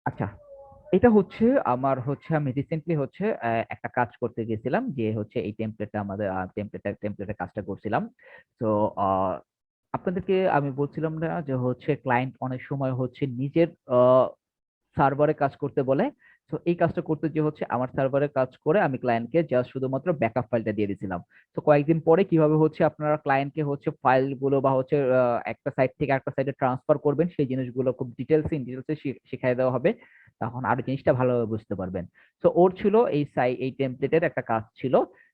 আচ্ছা, এটা হচ্ছে আমি রিসেন্টলি একটা কাজ করতে গেছিলাম, যে হচ্ছে এই টেমপ্লেটটা আমাদের টেমপ্লেটের কাজটা করছিলাম। তো আপনাদেরকে আমি বলছিলাম না যে হচ্ছে ক্লায়েন্ট অনেক সময় হচ্ছে নিজের সার্ভারে কাজ করতে বলে। তো এই কাজটা করতে যে হচ্ছে আমার সার্ভারে কাজ করে আমি ক্লায়েন্টকে জাস্ট শুধুমাত্র ব্যাকআপ ফাইলটা দিয়ে দিয়েছিলাম। তো কয়েকদিন পরে কিভাবে হচ্ছে আপনারা ক্লায়েন্টকে হচ্ছে ফাইলগুলো বা হচ্ছে একটা সাইট থেকে একটা সাইটে ট্রান্সফার করবেন, সেই জিনিসগুলো খুব ডিটেলসে শিখাই দেওয়া হবে। তখন আরো জিনিসটা ভালোভাবে বুঝতে পারবেন। তো ওর ছিল এই টেমপ্লেটের একটা কাজ ছিল।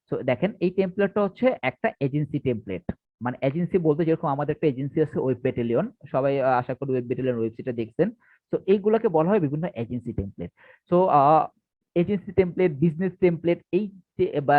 তো দেখেন, এই টেমপ্লেটটা হচ্ছে একটা এজেন্সি টেমপ্লেট। মানে এজেন্সি বলতে যেরকম আমাদের একটা এজেন্সি আছে ওয়েব ব্যাটালিয়ন, সবাই আশা করি ওয়েব ব্যাটালিয়ন ওয়েবসাইটে দেখছেন। তো এইগুলোকে বলা হয় বিভিন্ন এজেন্সি টেমপ্লেট। তো এজেন্সি টেমপ্লেট, বিজনেস টেমপ্লেট, এই যে বা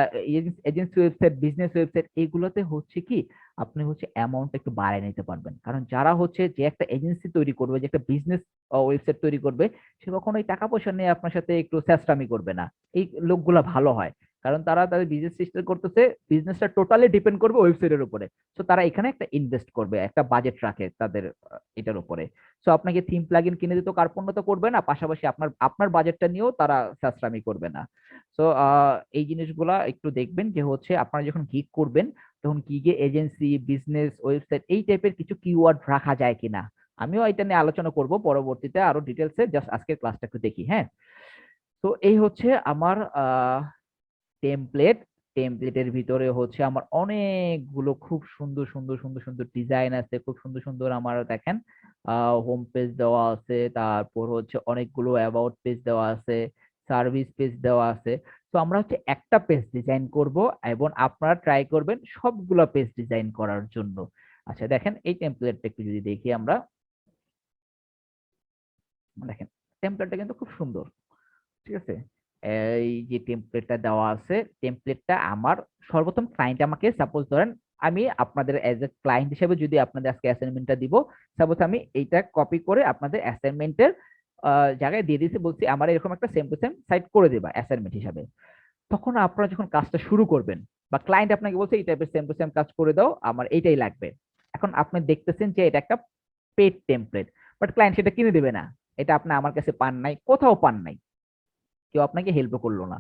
এজেন্সি ওয়েবসাইট, বিজনেস ওয়েবসাইট, এইগুলোতে হচ্ছে কি আপনি হচ্ছে অ্যামাউন্ট একটু বাড়ায় নিতে পারবেন। কারণ যারা হচ্ছে যে একটা এজেন্সি তৈরি করবে, যে একটা বিজনেস ওয়েবসাইট তৈরি করবে, সে কখনোই টাকা পয়সা নিয়ে আপনার সাথে একটু চেষ্টামি করবে না। এই লোকগুলা ভালো হয়, কারণ তারা তাদের বিজনেস স্টার্ট করতেছে, বিজনেসটা টোটালি ডিপেন্ড করবে ওয়েবসাইটের উপরে। তো তারা এখানে একটা ইনভেস্ট করবে, একটা বাজেট রাখে তাদের এটার উপরে। সো আপনাকে থিম প্লাগইন কিনে দিতে কার্পণ্য তো করবে না, পাশাপাশি আপনার আপনার বাজেটটা নিয়েও তারা সাশ্রামি করবে না। সো এই জিনিসগুলা একটু দেখবেন, যে হচ্ছে আপনারা যখন গিগ করবেন, তখন গিগে এজেন্সি, বিজনেস ওয়েবসাইট এই টাইপের কিছু কিওয়ার্ড রাখা যায় কিনা। আমিও এটা নিয়ে আলোচনা করব পরবর্তীতে আরো ডিটেলসে, জাস্ট আজকের ক্লাসটা একটু দেখি, হ্যাঁ। তো এই হচ্ছে আমার টেমপ্লেট। টেমপ্লেটের ভিতরে হচ্ছে আমার অনেকগুলো খুব সুন্দর সুন্দর সুন্দর সুন্দর ডিজাইন আছে, খুব সুন্দর সুন্দর আমার দেখেন হোম পেজ দেওয়া আছে, তারপর হচ্ছে অনেকগুলো অ্যাবাউট পেজ দেওয়া আছে, সার্ভিস পেজ দেওয়া আছে। তো আমরা হচ্ছে একটা পেজ ডিজাইন করব, এবং আপনারা ট্রাই করবেন সবগুলো পেজ ডিজাইন করার জন্য। আচ্ছা দেখেন, এই টেমপ্লেটটা একটু যদি দেখি আমরা, দেখেন টেমপ্লেটটা কিন্তু খুব সুন্দর, ঠিক আছে। এই যে টেমপ্লেটটা দেওয়া আছে, টেমপ্লেটটা আমার সর্বপ্রথম ক্লায়েন্ট আমাকে সাপোজ ধরেন, আমি আপনাদের এজ এ ক্লায়েন্ট হিসেবে যদি আপনাদের আজকে অ্যাসাইনমেন্টটা দিব, সাপোজ আমি এইটা কপি করে আপনাদের অ্যাসাইনমেন্টের জায়গায় দিয়ে দিয়েছি, বলছি আমার এরকম একটা সেম টু সেম সাইট করে দিবা অ্যাসাইনমেন্ট হিসাবে। তখন আপনারা যখন কাজটা শুরু করবেন, বা ক্লায়েন্ট আপনাকে বলছে এই টাইপের সেম টু সেম কাজ করে দাও, আমার এইটাই লাগবে। এখন আপনি দেখতেছেন যে এটা একটা পেড টেমপ্লেট, বাট ক্লায়েন্ট সেটা কিনে দেবে না। এটা আপনি আমার কাছে পান নাই, কোথাও পান নাই, কেউ আপনাকে হেল্প করলো না।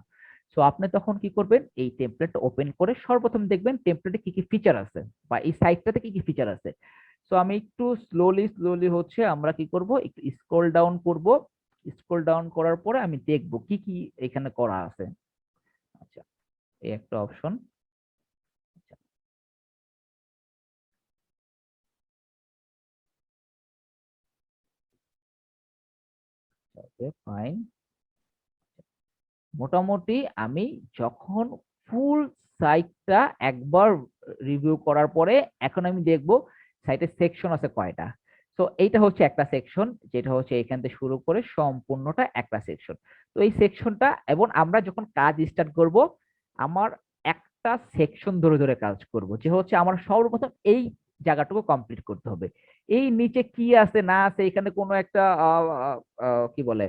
সো আপনি তখন কি করবেন, এই টেমপ্লেটটা ওপেন করে সর্বপ্রথম দেখবেন টেমপ্লেটে কি কি ফিচার আছে, বা এই সাইটটাতে কি কি ফিচার আছে। সো আমি একটু স্লোলি স্লোলি হচ্ছে আমরা কি করব, একটু স্ক্রল ডাউন করব। স্ক্রল ডাউন করার পরে আমি দেখব কি কি এখানে করা আছে। আচ্ছা, এই একটা অপশন। আচ্ছা, ওকে ফাইন। মোটামুটি আমি যখন ফুল সাইটটা একবার রিভিউ করার পরে, এখন আমি দেখব সাইটের সেকশন আছে কয়টা। তো এইটা হচ্ছে একটা সেকশন, যেটা হচ্ছে এখান থেকে শুরু করে সম্পূর্ণটা একটা সেকশন। তো এই সেকশনটা, এবং আমরা যখন কাজ স্টার্ট করব, আমার একটা সেকশন ধরে ধরে কাজ করব, যে হচ্ছে আমার সর্বপ্রথম এই জায়গাটুকু কমপ্লিট করতে হবে। এই নিচে কি আছে না আছে, এখানে কোনো একটা কি বলে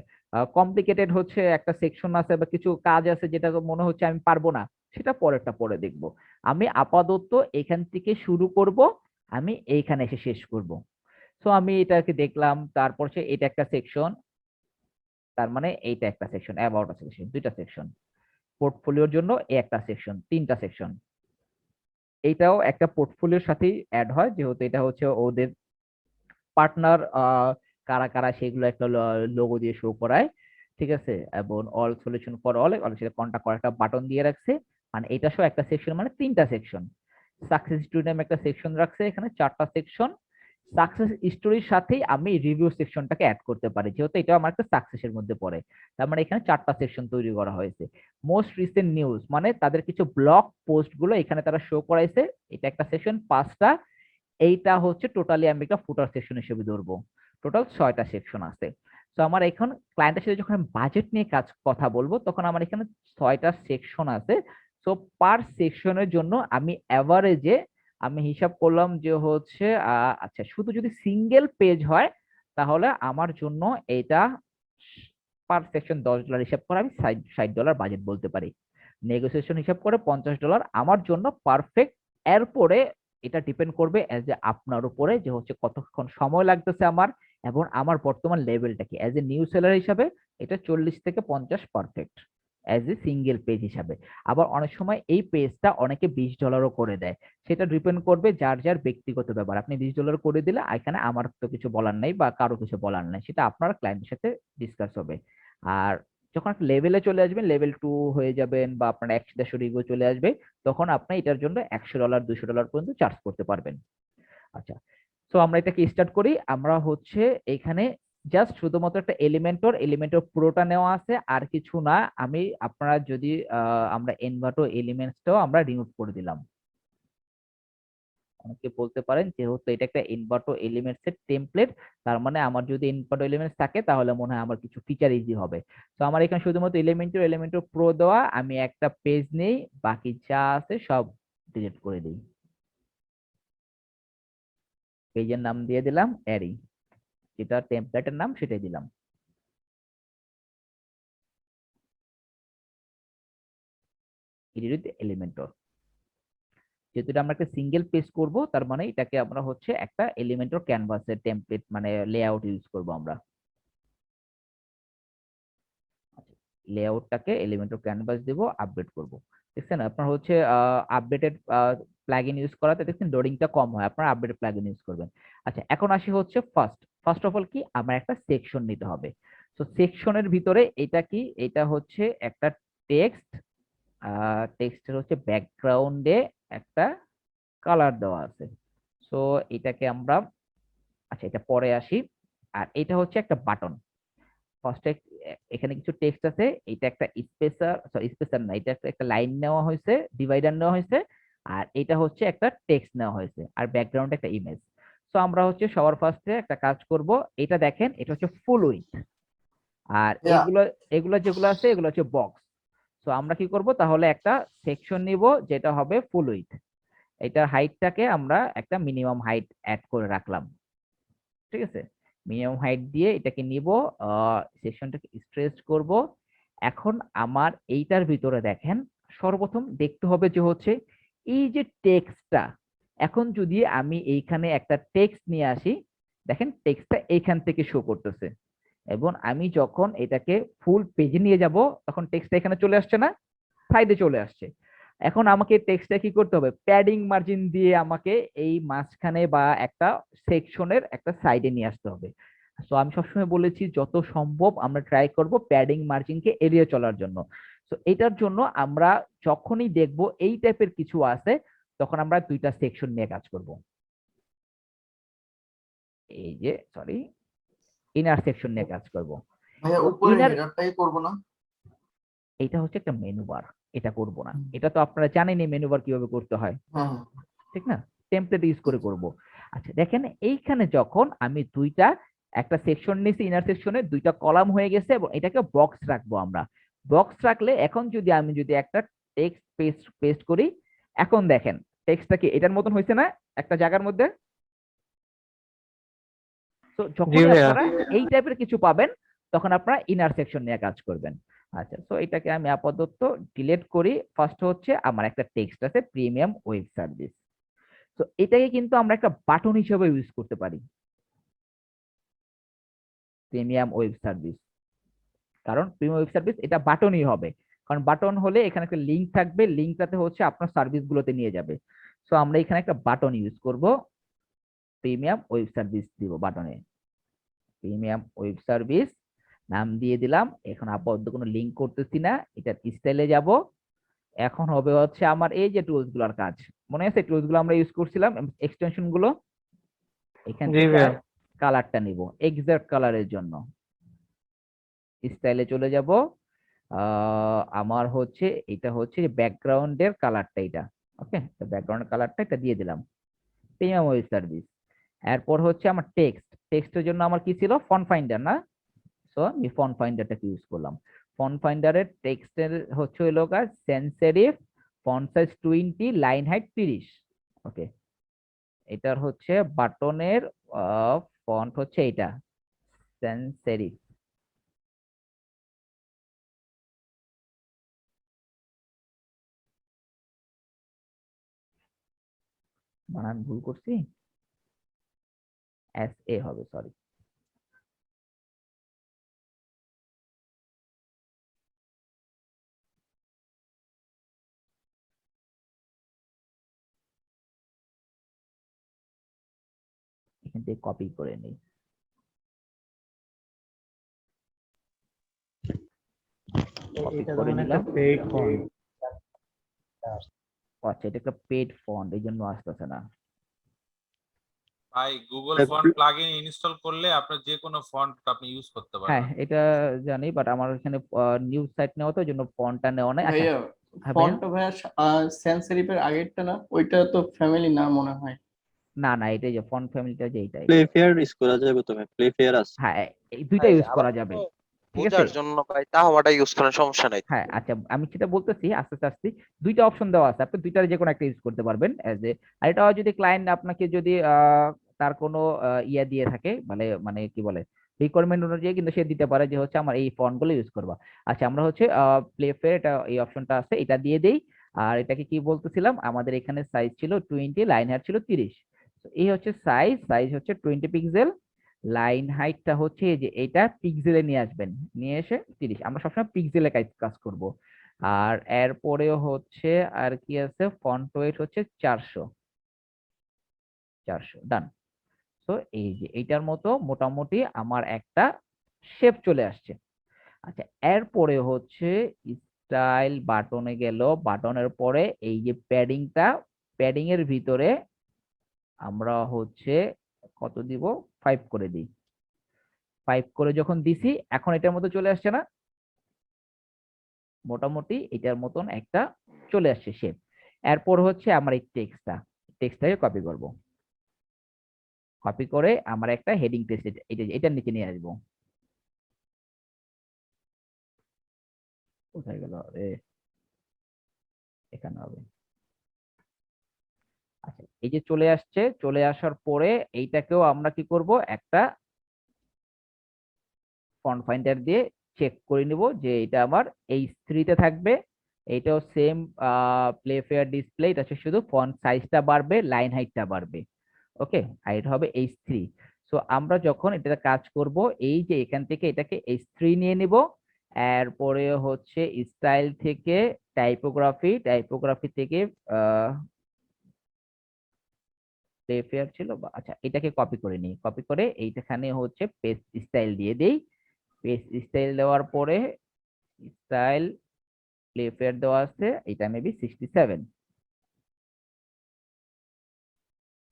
কমপ্লিকেটেড হচ্ছে একটা সেকশন আছে বা কিছু কাজ আছে যেটা মনে হচ্ছে আমি পারবো না, সেটা পরেরটা পরে দেখব। আমি আপাতত এখান থেকে শুরু করব, আমি এইখানে এসে শেষ করব। তো আমি এটাকে দেখলাম, তারপর সে এটা একটা সেকশন, তার মানে এইটা একটা সেকশন, অ্যাবাউট আছে সেকশন, দুইটা সেকশন, পোর্টফোলিওর জন্য এই একটা সেকশন, তিনটা সেকশন। এইটাও একটা পোর্টফোলিওর সাথেই অ্যাড হয়, যেহেতু এটা হচ্ছে ওদের পার্টনার কারা কারা সেগুলো একটা লোগো দিয়ে শো করায়, ঠিক আছে। এবং all solution for all all সেটা কন্টাক্ট করার একটা বাটন দিয়ে রাখছে। মানে এটা সহ একটা সেকশন, মানে তিনটা সেকশন। সাকসেস স্টোরি নামে একটা সেকশন রাখছে, এখানে চারটা সেকশন। সাকসেস স্টোরির সাথেই আমি রিভিউ সেকশনটাকে অ্যাড করতে পারি, যেহেতু এটা আমার একটা সাকসেসের মধ্যে পড়ে। তার মানে এখানে চারটা সেকশন তৈরি করা হয়েছে। মোস্ট রিসেন্ট নিউজ, মানে তাদের কিছু ব্লগ পোস্ট গুলো এখানে তারা শো করাইছে, এটা একটা সেকশন, পাঁচটা। এইটা হচ্ছে টোটালি আমি একটা ফুটার সেকশন হিসেবে ধরবো। টোটাল ছয়টা সেকশন আছে। তো আমার এখন ক্লায়েন্টের সাথে যখন আমি বাজেট নিয়ে কথা বলবো, তখন আমার এখানে ছয়টা সেকশন আছে। তো পার সেকশনের জন্য আমি অ্যাভারেজে আমি হিসাব করলাম যে হচ্ছে আচ্ছা, শুধু যদি সিঙ্গেল পেজ হয়, তাহলে আমার জন্য এটা পার সেকশন $10 হিসাব করে আমি $60 বাজেট বলতে পারি। নেগোসিয়েশন হিসাব করে $50 আমার জন্য পারফেক্ট। এরপরে এটা ডিপেন্ড করবে এজ এ আপনার উপরে, যে হচ্ছে কতক্ষণ সময় লাগতেছে আমার এবং আমার বর্তমান লেভেলটা কি অ্যাজ এ নিউ সেলার হিসাবে, এটা 40 থেকে 50 perfect as a single page হিসাবে। আবার অনেক সময় এই পেজটা অনেকে $20 করে দেয়, সেটা ডিপেন্ড করবে যার যার ব্যক্তিগত ব্যাপার। আপনি $20 করে দিলে এখানে আমার তো কিছু বলার নাই বা কারো কিছু বলার নাই, সেটা আপনার ক্লায়েন্টের সাথে ডিসকাস হবে। আর যখন একটা লেভেলে চলে আসবেন, লেভেল 2 হয়ে যাবেন বা আপনার 100-150 রিভিউ চলে আসবে, তখন আপনি এটার জন্য $100 $200 পর্যন্ত চার্জ করতে পারবেন। আচ্ছা, তো আমরা এটাকে স্টার্ট করি। আমরা হচ্ছে এখানে জাস্ট শুধুমাত্র একটা এলিমেন্টর পুরোটা নেওয়া আছে, আর কিছু না। আমি আপনারা যদি আমরা এনভাটো এলিমেন্টসটাও আমরা রিমুভ করে দিলাম। অনেকে বলতে পারেন যেহেতু এটা একটা ইনভার্টো এলিমেন্টস এর টেমপ্লেট, তার মানে আমার যদি ইনভার্টো এলিমেন্টস থাকে তাহলে মনে হয় আমার কিছু ফিচার ইজি হবে। তো আমার এখানে শুধুমাত্র এলিমেন্টর প্রো দেওয়া, আমি একটা পেজ নেই, বাকি যা আছে সব ডিলিট করে দিই। পেজের নাম দিয়ে দিলাম অ্যারি, যেটা টেমপ্লেটের নাম সেটাই দিলাম, এডিট এলিমেন্টর। যেহেতু এটা আমরা একটা সিঙ্গেল পেজ করব, তার মানে এটাকে আমরা হচ্ছে একটা এলিমেন্টর ক্যানভাসের টেমপ্লেট মানে লেআউট ইউজ করব আমরা। লেআউটটাকে এলিমেন্টর ক্যানভাস দেব, আপডেট করব। দেখছেন আপনার হচ্ছে আপডেটেড প্লাগইন ইউজ করাতে দেখছেন লোডিংটা কম হয়, আপনারা আপডেটেড প্লাগইন ইউজ করবেন। আচ্ছা, এখন আসি হচ্ছে ফার্স্ট অফ অল কি আমার একটা সেকশন নিতে হবে। তো সেকশনের ভিতরে এটা কি, এটা হচ্ছে একটা টেক্সট, টেক্সটের হচ্ছে ব্যাকগ্রাউন্ডে একটা কালার দেওয়া আছে। সো এটাকে আমরা, আচ্ছা এটা পরে আসি। আর এটা হচ্ছে একটা বাটন। ফার্স্টে এখানে কিছু টেক্সট আছে, এটা একটা স্পেসার, সরি স্পেসার না, এটা একটা একটা লাইন নেওয়া হয়েছে, ডিভাইডার নেওয়া হয়েছে, আর এটা হচ্ছে একটা টেক্সট নেওয়া হয়েছে, আর ব্যাকগ্রাউন্ডে একটা ইমেজ। সো আমরা হচ্ছে সবার ফার্স্টে একটা কাজ করব। এটা দেখেন, এটা হচ্ছে ফুল উইথ, আর Yeah. এগুলো এগুলো যেগুলো আছে এগুলো হচ্ছে বক্স। সো আমরা কি করব তাহলে, একটা সেকশন নিব যেটা হবে ফুল উইথ। এটার হাইটটাকে আমরা একটা মিনিমাম হাইট অ্যাড করে রাখলাম, ঠিক আছে। মিনিমাম হাইট দিয়ে এটাকে নিব, সেকশনটাকে স্ট্রেচ করব। এখন আমার এইটার ভিতরে দেখেন, সর্বপ্রথম দেখতে হবে যে হচ্ছে এই যে টেক্সটটা, এখন যদি আমি এইখানে একটা টেক্সট নিয়ে আসি, দেখেন টেক্সটটা এইখান থেকে শো করতেছে, এবং আমি যখন এটাকে ফুল পেজে নিয়ে যাব তখন টেক্সটটা এখানে চলে আসছে না, সাইডে চলে আসছে। এখন আমাকে টেক্সটটা কি করতে হবে, প্যাডিং মার্জিন দিয়ে আমাকে এই মাঝখানে বা একটা সেকশনের একটা সাইডে নিয়ে আসতে হবে। তো আমি সবসময় বলেছি যত সম্ভব আমরা ট্রাই করব প্যাডিং মার্জিনকে এড়িয়ে চলার জন্য। তো এটার জন্য আমরা যখনই দেখব এই টাইপের কিছু আছে, তখন আমরা দুইটা সেকশন নিয়ে কাজ করব। এই যে সরি, ইনার সেকশন নিয়ে কাজ করব। ভাইয়া এবং উপরের ইনার, হেডারটাই করবো না? এটা হচ্ছে একটা মেনু বার, এটা করব না। এটা তো আপনারা জানেনই মেনু বার কিভাবে করতে হয়, হ্যাঁ হ্যাঁ। ঠিক না? টেমপ্লেট ইউজ করে করব। আচ্ছা দেখেন, এইখানে যখন আমি দুইটা, একটা সেকশন নিয়েছি, ইনার সেকশনে দুইটা কলাম হয়ে গেছে, এবং এটাকে বক্স রাখবো আমরা। বক্স রাখলে এখন যদি আমি যদি একটা টেক্সট পেস্ট পেস্ট করি, এখন দেখেন টেক্সটটা কি এটার মতন হয়েছে না একটা জায়গার মধ্যে? তো জি যখনই ভাইয়া। আপনারা এই টাইপের কিছু পাবেন, তখন আপনারা ইনার সেকশন নিয়ে কাজ করবেন। আচ্ছা, তো এটাকে আমি আপাতত ডিলিট করি। ফার্স্ট হচ্ছে আমার একটা টেক্সট আছে, প্রিমিয়াম ওয়েব সার্ভিস। তো এটাকে কিন্তু আমরা একটা বাটন হিসেবে ইউজ করতে পারি, প্রিমিয়াম ওয়েব সার্ভিস। কারণ প্রিমিয়াম ওয়েব সার্ভিস এটা বাটনই হবে, কারণ বাটন হলে এখানে একটা লিঙ্ক থাকবে, লিঙ্কটাতে হচ্ছে আপনার সার্ভিস গুলোতে নিয়ে যাবে। সো আমরা এখানে একটা বাটন ইউজ করব, প্রিমিয়াম ওয়েব সার্ভিস দিব বাটনে, প্রিমিয়াম ওয়েব সার্ভিস নাম দিয়ে দিলাম। এখন আপাতত কোনো লিঙ্ক করতেছি না, এটা স্টাইলে যাব। এখন হবে হচ্ছে আমার এই যে টুলস গুলোর কাজ, মনে আছে টুলস গুলো আমরা ইউজ করছিলাম, এক্সটেনশন গুলো, এখান জি থেকে ভাইয়া। কালারটা নিব এক্সাক্ট কালারের জন্য, স্টাইলে চলে যাব। আমার হচ্ছে এটা হচ্ছে ব্যাকগ্রাউন্ডের কালারটা, এটা ওকে, তো ব্যাকগ্রাউন্ড কালারটা এটা দিয়ে দিলাম, প্রিমিয়াম ওয়েব সার্ভিস। এরপর হচ্ছে আমার টেক্সটের জন্য আমার কি ছিল, ফন্ট ফাইন্ডার না? সো আমি ফন্ট ফাইন্ডারটাকে ইউজ করলাম। ফন্ট ফাইন্ডারের টেক্সটের হচ্ছে হলো কাজ sense serif, font size 20, line height 30। ওকে, এটার হচ্ছে বাটনের ফন্ট হচ্ছে এটা, সেন্স সেরিফ। বানান ভুল করছি, এস এ হবে, সরি। এখান থেকে কপি করে নিই। কপি এটা তো করে মানে একটা নিলাম। Paid font. আচ্ছা, এটা একটা পেড ফন্ট, এই জন্য আসতেছে না। ভাই গুগল ফন্ট প্লাগইন ইনস্টল করলে আপনার যে কোনো ফন্ট আপনি ইউজ করতে হ্যাঁ, পারবেন। এটা জানি, বাট আমার এখানে নিউজ সাইট নেওয়া তো, এই জন্য ফন্টটা নেওয়া নাই। আচ্ছা, ভাইয়া হ্যাঁ ভাইয়া। ফন্টটা ভাইয়া সেন্স সেরিফের আগেরটা না, ওইটা তো ফ্যামিলি না মনে হয়। না না, এটাই যে ফন্ট ফ্যামিলিটা, যে এইটাই। প্লে ফেয়ার ইউজ করা যাবে, তুমি প্লে ফেয়ার আছে। হ্যাঁ, এই দুইটা ভাই ইউজ করা আপাতত যাবে। ঠিক আছে। বোঝার জন্য ভাই তাহমাটা ইউজ করেন, সমস্যা নাই। হ্যাঁ, আচ্ছা, আমি সেটা বলতেছি, আস্তে আস্তে আসছি। দুইটা অপশন দেওয়া আছে, আপনি দুইটার যে কোনো একটা ইউজ করতে পারবেন এজ এ। আর এটা যদি ক্লায়েন্ট আপনাকে যদি তার কোনো ইয়া দিয়ে থাকে, মানে মানে কি বলে, রিকোয়ারমেন্ট অনুযায়ী কিন্তু সে দিতে পারে যে হচ্ছে আমার এই ফন্ট গুলো ইউজ করবা। আচ্ছা, আমরা হচ্ছে প্লে ফেয়ার, এটা এই অপশনটা আছে, এটা দিয়ে দেই। আর এটাকে কি বলতেছিলাম, আমাদের এখানে সাইজ ছিল 20, লাইন হাইট ছিল 30। তো এই হচ্ছে সাইজ, সাইজ হচ্ছে 20 পিক্সেল। লাইন হাইটটা হচ্ছে এই যে এটা পিক্সেলে নিয়ে আসবেন, নিয়ে এসে 30। আমরা সবসময় পিক্সেলে কাজ কাজ করব। আর এরপরেও হচ্ছে আর কি আছে, ফন্ট ওয়েট হচ্ছে 400। 400 ডান। তো এই যে এইটার মতো মোটামুটি আমার একটা শেপ চলে আসছে। আচ্ছা, এরপরে হচ্ছে স্টাইল বাটনে গেল, বাটনের পরে এই যে প্যাডিংটা, প্যাডিং এর ভিতরে আমরা হচ্ছে কত দিব, 5 করে দিই। 5 করে যখন দিছি, এখন এটার মতো চলে আসছে না, মোটামুটি এটার মতন একটা চলে আসছে শেপ। এরপর হচ্ছে আমার এই টেক্সটটাকে কপি করব। কপি করে আমার একটা হেডিং টেক্সট এটার নিচে নিয়ে আসবো। কোথায় গেল রে, এখানে হবে। আচ্ছা, এই যে চলে আসছে, চলে আসার পরে এইটাকেও আমরা কি করব, একটা ফন্ট ফাইন্ডার দিয়ে চেক করে নিব যে এটা আমার H3 তে থাকবে। এইটাও সেম প্লে ফেয়ার ডিসপ্লে, এটা হচ্ছে শুধু ফন্ট সাইজটা বাড়বে, লাইন হাইটটা বাড়বে। ওকে, আর এটা হবে H3। সো আমরা যখন এটাতে কাজ করব, এই যে এখান থেকে এটাকে H3 নিয়ে নিব। এরপরে হচ্ছে স্টাইল থেকে টাইপোগ্রাফি, টাইপোগ্রাফি থেকে প্লে ফেয়ার ছিল আচ্ছা, এটাকে কপি করে নিই। কপি করে এইখানে হচ্ছে পেস্ট স্টাইল দিয়ে দেই। পেস্ট স্টাইল দেওয়ার পরে স্টাইল প্লে ফেয়ার দেওয়া আছে, এটা মেবি 67।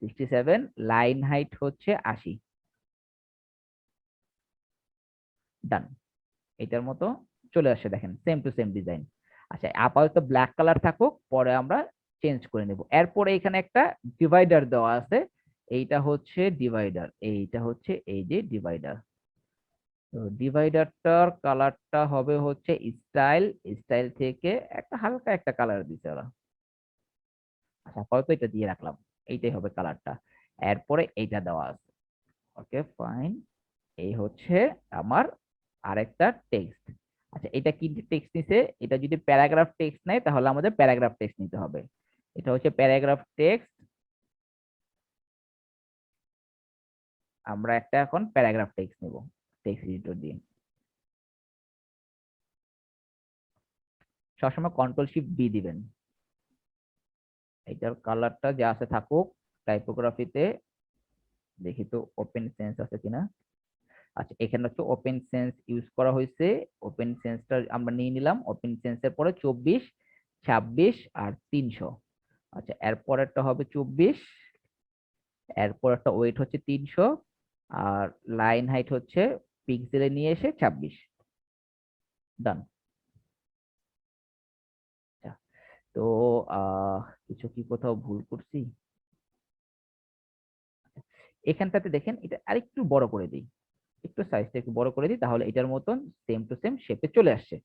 67, লাইন হাইট হচ্ছে 80। ডান। এটার মতো চলে আসে, দেখেন সেম টু সেম ডিজাইন। আচ্ছা, আপাতত ব্ল্যাক কালার থাকুক, পরে আমরা চেঞ্জ করে নেব। এরপরে এখানে একটা ডিভাইডার দেওয়া আছে, এইটা হচ্ছে ডিভাইডার, এইটা হচ্ছে এই যে ডিভাইডার। তো ডিভাইডারটার কালারটা হবে হচ্ছে স্টাইল, স্টাইল থেকে একটা হালকা একটা কালার দিতে ওরা। আচ্ছা, আপাতত এটা দিয়ে রাখলাম, এইটাই হবে কালারটা। এরপরে এইটা দেওয়া আছে। ওকে ফাইন, এই হচ্ছে আমার আরেকটা টেক্সট। আচ্ছা, এটা কি টেক্সট নিছে, এটা যদি প্যারাগ্রাফ টেক্সট নেয় তাহলে আমাদের প্যারাগ্রাফ টেক্সট নিতে হবে। এটা হচ্ছে প্যারাগ্রাফ টেক্সট। আমরা একটা এখন প্যারাগ্রাফ টেক্সট নেব টেক্সট এডিটর দিয়ে। সবসময় কন্ট্রোল-শিফট-বি দিবেন। এটার কালারটা যা আছে থাকুক। টাইপোগ্রাফিতে দেখি তো ওপেন সেন্স আছে কিনা। আচ্ছা, এখানে হচ্ছে ওপেন সেন্স ইউজ করা হয়েছে। ওপেন সেন্সটা আমরা নিয়ে নিলাম। ওপেন সেন্সের পরে 24, 26 আর 300। আচ্ছা, এরপরেরটা হবে 24, এরপর একটা ওয়েট হচ্ছে 300, আর লাইন হাইট হচ্ছে পিক্সেলে নিয়ে এসে 26। ডান। তো কিছু কি কোথাও ভুল করছি? এখানটাতে দেখেন, এটা আরেকটু বড় করে দিই, একটু সাইজটা একটু বড় করে দিই, তাহলে এটার মতন সেম টু সেম শেপে চলে আসছে।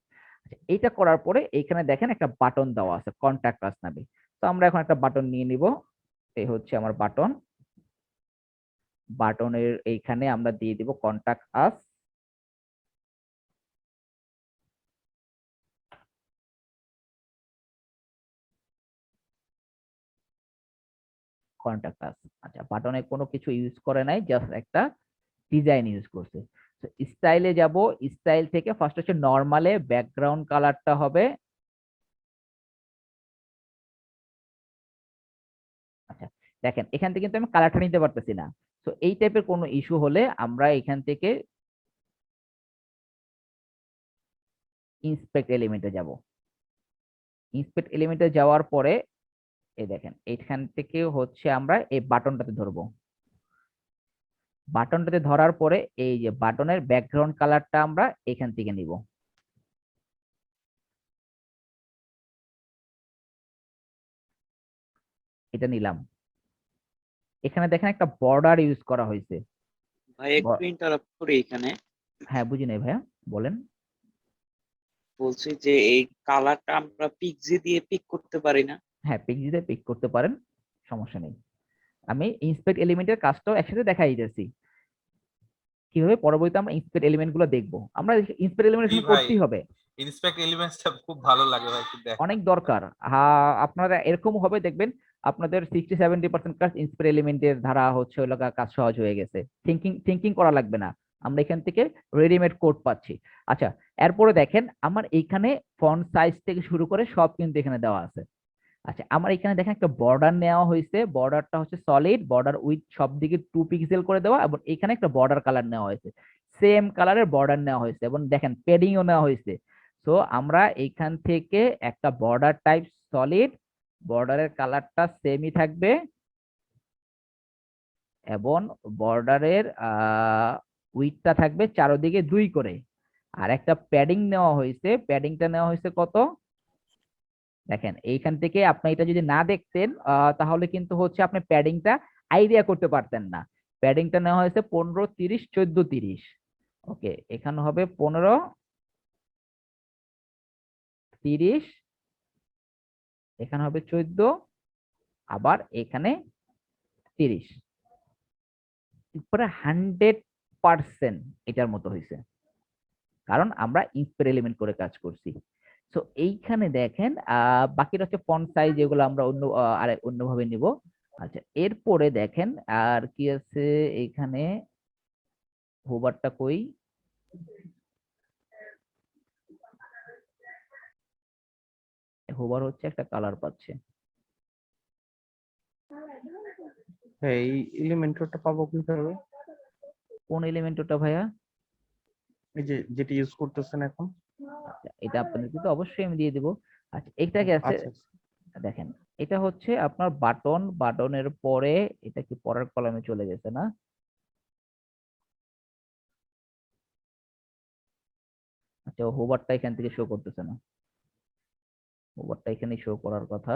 আচ্ছা, এইটা করার পরে এইখানে দেখেন একটা বাটন দেওয়া আছে, কন্টাক্ট আস নামে। তো আমরা এখন একটা বাটন নিয়ে নিব। এই হচ্ছে আমার বাটন। বাটনের এইখানে আমরা দিয়ে দিব কন্টাক্ট আস। কন্টাক্ট আস। আচ্ছা, বাটনে কোনো কিছু ইউজ করে নাই, জাস্ট একটা ডিজাইন ইউজ করছে। স্টাইলে যাব, স্টাইল থেকে ফার্স্ট হচ্ছে নরমালে ব্যাকগ্রাউন্ড কালারটা হবে। আচ্ছা, দেখেন এখান থেকে কিন্তু আমি কালারটা নিতে পারতেছি না। তো তো এই টাইপের কোনো ইস্যু হলে আমরা এখান থেকে ইন্সপেক্ট এলিমেন্টে যাব। ইন্সপেক্ট এলিমেন্টে যাওয়ার পরে এই দেখেন এইখান থেকে হচ্ছে আমরা এই বাটনটাতে ধরবো। বাটনটাতে ধরার পরে এই যে বাটনের ব্যাকগ্রাউন্ড কালারটা আমরা এখান থেকে নিব। এটা নিলাম। এখানে দেখেন একটা বর্ডার ইউজ করা হয়েছে। ভাই একটু ইন্টারাপ্ট করি এখানে। হ্যাঁ, বুঝি নাই ভাইয়া, বলেন। বলছি যে এই কালারটা আমরা পিক্সি দিয়ে পিক করতে পারি না? হ্যাঁ, পিক্সিতে পিক করতে পারেন, সমস্যা নেই। আমি ইন্সপেক্ট এলিমেন্টের কাজটাও একসাথে দেখাই দিতেছি কিভাবে পরবর্তীতে আমরা ইন্সপেক্ট এলিমেন্ট গুলো দেখবো। আমরা ইন্সপেক্ট এলিমেন্ট জি ভাই, করতেই হবে, ইন্সপেক্ট এলিমেন্টসটা খুব ভালো লাগে ভাই, একটু দেখ। অনেক দরকার। আপনারা এরকম হবে দেখবেন আপনাদের 60-70% কাজ ইন্সপেক্ট এলিমেন্টের ধারা হচ্ছে ওই লাগা কাজ সহজ হয়ে গেছে, থিঙ্কিং করা লাগবে না, আমরা এখান থেকে রেডিমেড কোড পাচ্ছি। আচ্ছা, এরপরে দেখেন আমার এইখানে ফন্ট সাইজ থেকে শুরু করে সব কিন্তু এখানে দেওয়া আছে। আচ্ছা, আমার এখানে দেখেন একটা বর্ডার নেওয়া হয়েছে, বর্ডারটা হচ্ছে সলিড বর্ডার উইথ সব দিকে 2 পিক্সেল করে দেওয়া, এবং এখানে একটা বর্ডার কালার নেওয়া হয়েছে, সেম কালারের বর্ডার নেওয়া হয়েছে, এবং দেখেন প্যাডিংও নেওয়া হয়েছে। তো আমরা এইখান থেকে একটা বর্ডার টাইপ সলিড, বর্ডারের কালারটা সেমই থাকবে, এবং বর্ডারের উইথটা থাকবে চারদিকে 2 করে। আর একটা প্যাডিং নেওয়া হয়েছে, প্যাডিংটা নেওয়া হয়েছে কত দেখেন। এইখান থেকে আপনি এটা যদি না দেখতেন তাহলে কিন্তু হচ্ছে আপনি প্যাডিংটা আইডিয়া করতে পারতেন না। প্যাডিংটা নেওয়া হয়েছে 15, 30, 14, 30। ওকে, এখানে হবে 15, 30, এখানে হবে 14, আবার এখানে 30। প্রায় 100% এটার মতো হয়েছে, কারণ আমরা ইন্সপেক্ট এলিমেন্ট করে কাজ করছি। তো এইখানে দেখেন বাকিটা হচ্ছে ফন্ট সাইজ, এগুলো আমরা অন্যভাবে নিব। আচ্ছা, এরপরে দেখেন আর কি আছে এখানে, হোভারটা কই, হোভার হচ্ছে একটা কালার পাচ্ছে। এই এলিমেন্টরটা পাবো কিভাবে? কোন এলিমেন্ট ওটা ভাইয়া? এই যে যেটা ইউজ করতেছেন এখন। আচ্ছা, এটা আপনাদেরকে তো অবশ্যই আমি দিয়ে দিব। আচ্ছা, এইটা কি আছে আচ্ছা, দেখেন, এটা হচ্ছে আপনার বাটন, বাটনের পরে এটা কি পরের কলামে চলে গেছে না? আচ্ছা, হোভারটা এখান থেকে শো করতেছে না, হোভারটা এখানে শো করার কথা।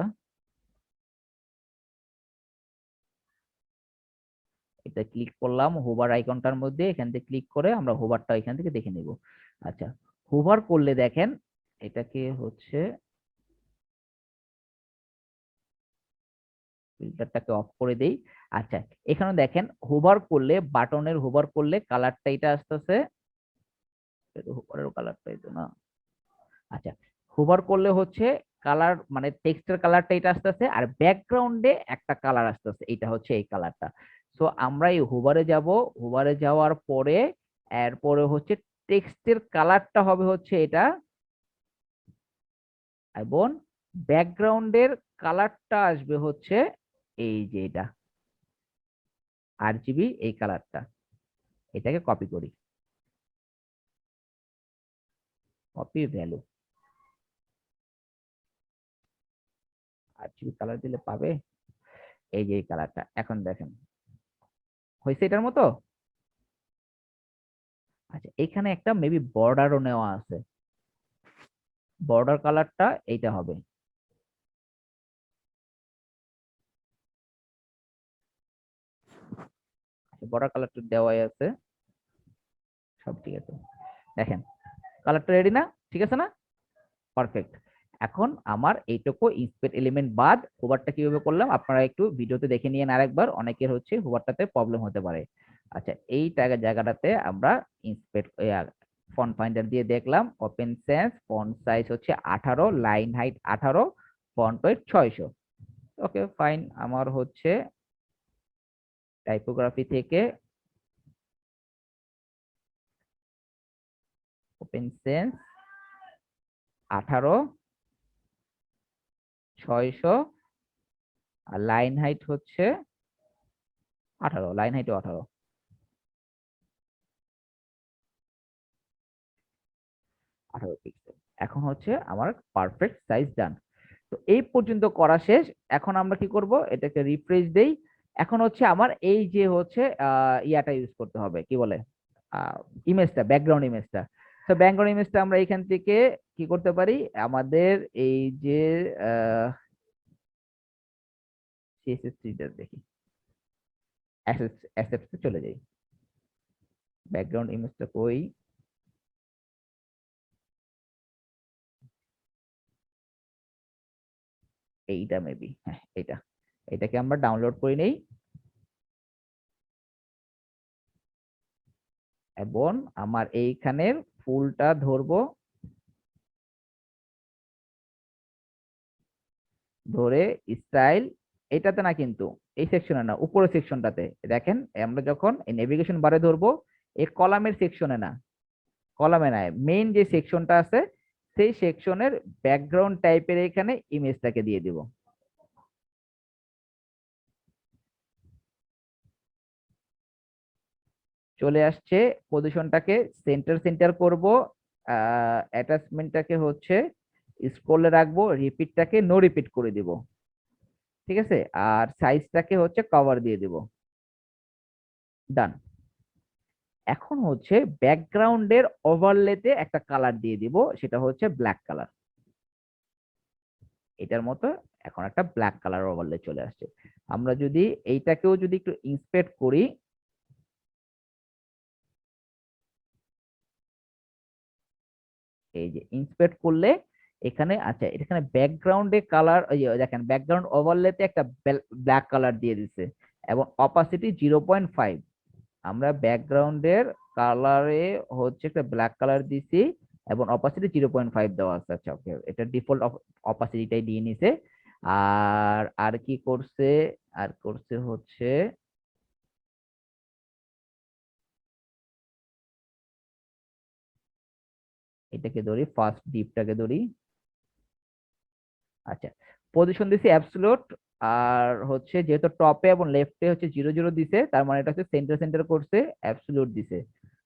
এটা ক্লিক করলাম হোভার আইকনটার মধ্যে, এখান থেকে ক্লিক করে আমরা হোভারটা এখান থেকে দেখে নিব। আচ্ছা, হোভার করলে দেখেন এটাকে হচ্ছে ফিল্টারটাকে অফ করে দেই। আচ্ছা, এখানে দেখেন হোভার করলে, বাটনের হোভার করলে কালারটা এটা আসতেছে, হোভারের কালারটা এটা না। আচ্ছা, হোভার করলে হচ্ছে কালার মানে টেক্সটের কালারটা এটা আসতেছে, আর ব্যাকগ্রাউন্ডে একটা কালার আসতেছে, এটা হচ্ছে এই কালারটা। সো আমরা এই হোভারে যাব, হোভারে যাওয়ার পরে এরপরে হচ্ছে টেক্সটের কালারটা হবে হচ্ছে এটা, এবং ব্যাকগ্রাউন্ডের কালারটা আসবে হচ্ছে এই যে এটা RGB, এই কালারটা। এটাকে কপি করি, কপি ভ্যালু, RGB কালার দিলে পাবে এই যে এই কালারটা। এখন দেখেন হয়েছে এটার মতো। আচ্ছা, এখানে একটা মেবি বর্ডারও নেওয়া আছে, বর্ডার কালারটা এইটা হবে। বর্ডার কালারটা দেওয়াই আছে, সব ঠিক আছে। দেখেন কালারটা রেডি না? ঠিক আছে না? পারফেক্ট। এখন আমার এইটুকু ইন্সপেক্ট এলিমেন্ট বাদ হোভারটা কিভাবে করলাম আপনারা একটু ভিডিওতে দেখে নিয়েন আরেকবার, অনেকের হচ্ছে হোভারটাতে প্রবলেম হতে পারে। আচ্ছা, এই জায়গাটাতে আমরা ইন্সপেক্ট ফন্ট ফাইন্ডার দিয়ে দেখলাম, ওপেন সেন্স, ফন্ট সাইজ হচ্ছে 18, line height 18, font wait 600। Okay fine, আমার হচ্ছে টাইপোগ্রাফি থেকে ওপেন সেন্স 18, 600, আর লাইন হাইট হচ্ছে 18 লাইন হাইটও 18। পিক্সেল। এখন হচ্ছে আমার পারফেক্ট সাইজ ডান। তো এই পর্যন্ত করা শেষ। এখন আমরা কি করব, এটাকে রিফ্রেশ দেই। এখন হচ্ছে আমার এই যে হচ্ছে ইয়াটা ইউজ করতে হবে, কি বলে, ইমেজটা, ব্যাকগ্রাউন্ড ইমেজটা। তো ব্যাকগ্রাউন্ড ইমেজটা আমরা এখান থেকে কি করতে পারি, আমাদের এই যে CSS3 দেখি, অ্যাসেটস চলে যাই, ব্যাকগ্রাউন্ড ইমেজটা কই, এইটা মেবি, হ্যাঁ এটাকে আমরা ডাউনলোড করে নেই এবং আমার এইখানের ফুলটা ধরবো, ধরে স্টাইল, এটাতে না কিন্তু এই সেকশনে না, উপরের সেকশনটাতে দেখেন, আমরা যখন এই নেভিগেশন বারে ধরবো এই কলামের সেকশনে না, কলামে নাই, মেইন যে সেকশনটা আছে সেই সেকশনের ব্যাকগ্রাউন্ড টাইপের এখানে ইমেজটাকে দিয়ে দিব। চলে আসছে, পজিশনটাকে সেন্টার করব, অ্যাটাচমেন্টটাকে হচ্ছে স্ক্রলে রাখবো, রিপিটটাকে নো রিপিট করে দিব, ঠিক আছে, আর সাইজটাকে হচ্ছে কভার দিয়ে দিব, ডান। এখন হচ্ছে ব্যাকগ্রাউন্ডের ওভারলেতে একটা কালার দিয়ে দিব, সেটা হচ্ছে ব্ল্যাক কালার, এটার মতো এখন একটা ব্ল্যাক কালার ওভারলে চলে আসছে। আমরা যদি এইটাকেও যদি একটু ইন্সপেক্ট করি, এই যে ইন্সপেক্ট করলে এখানে, আচ্ছা এখানে ব্যাকগ্রাউন্ডে কালার, দেখেন ব্যাকগ্রাউন্ড ওভারলেতে একটা ব্ল্যাক কালার দিয়ে দিচ্ছে এবং অপাসিটি 0.5, আমরা ব্যাকগ্রাউন্ডের কালারে হচ্ছে একটা ব্ল্যাক কালার দিছি এবং অপাসিটি 0.5 দেওয়া আছে। আচ্ছা ওকে, এটা ডিফল্ট অপাসিটিটাই দিয়ে নিছে। আর কি করছে, আর করছে হচ্ছে এটাকে ধরি, ফার্স্ট ডিপটাকে ধরি, আচ্ছা পজিশন দিছি অ্যাবসলিউট, আর হচ্ছে যেহেতু টপে এবং লেফটে হচ্ছে 0 0 দিছে, তার মানে এটা হচ্ছে সেন্টার করছে, অ্যাবসলিউট দিছে।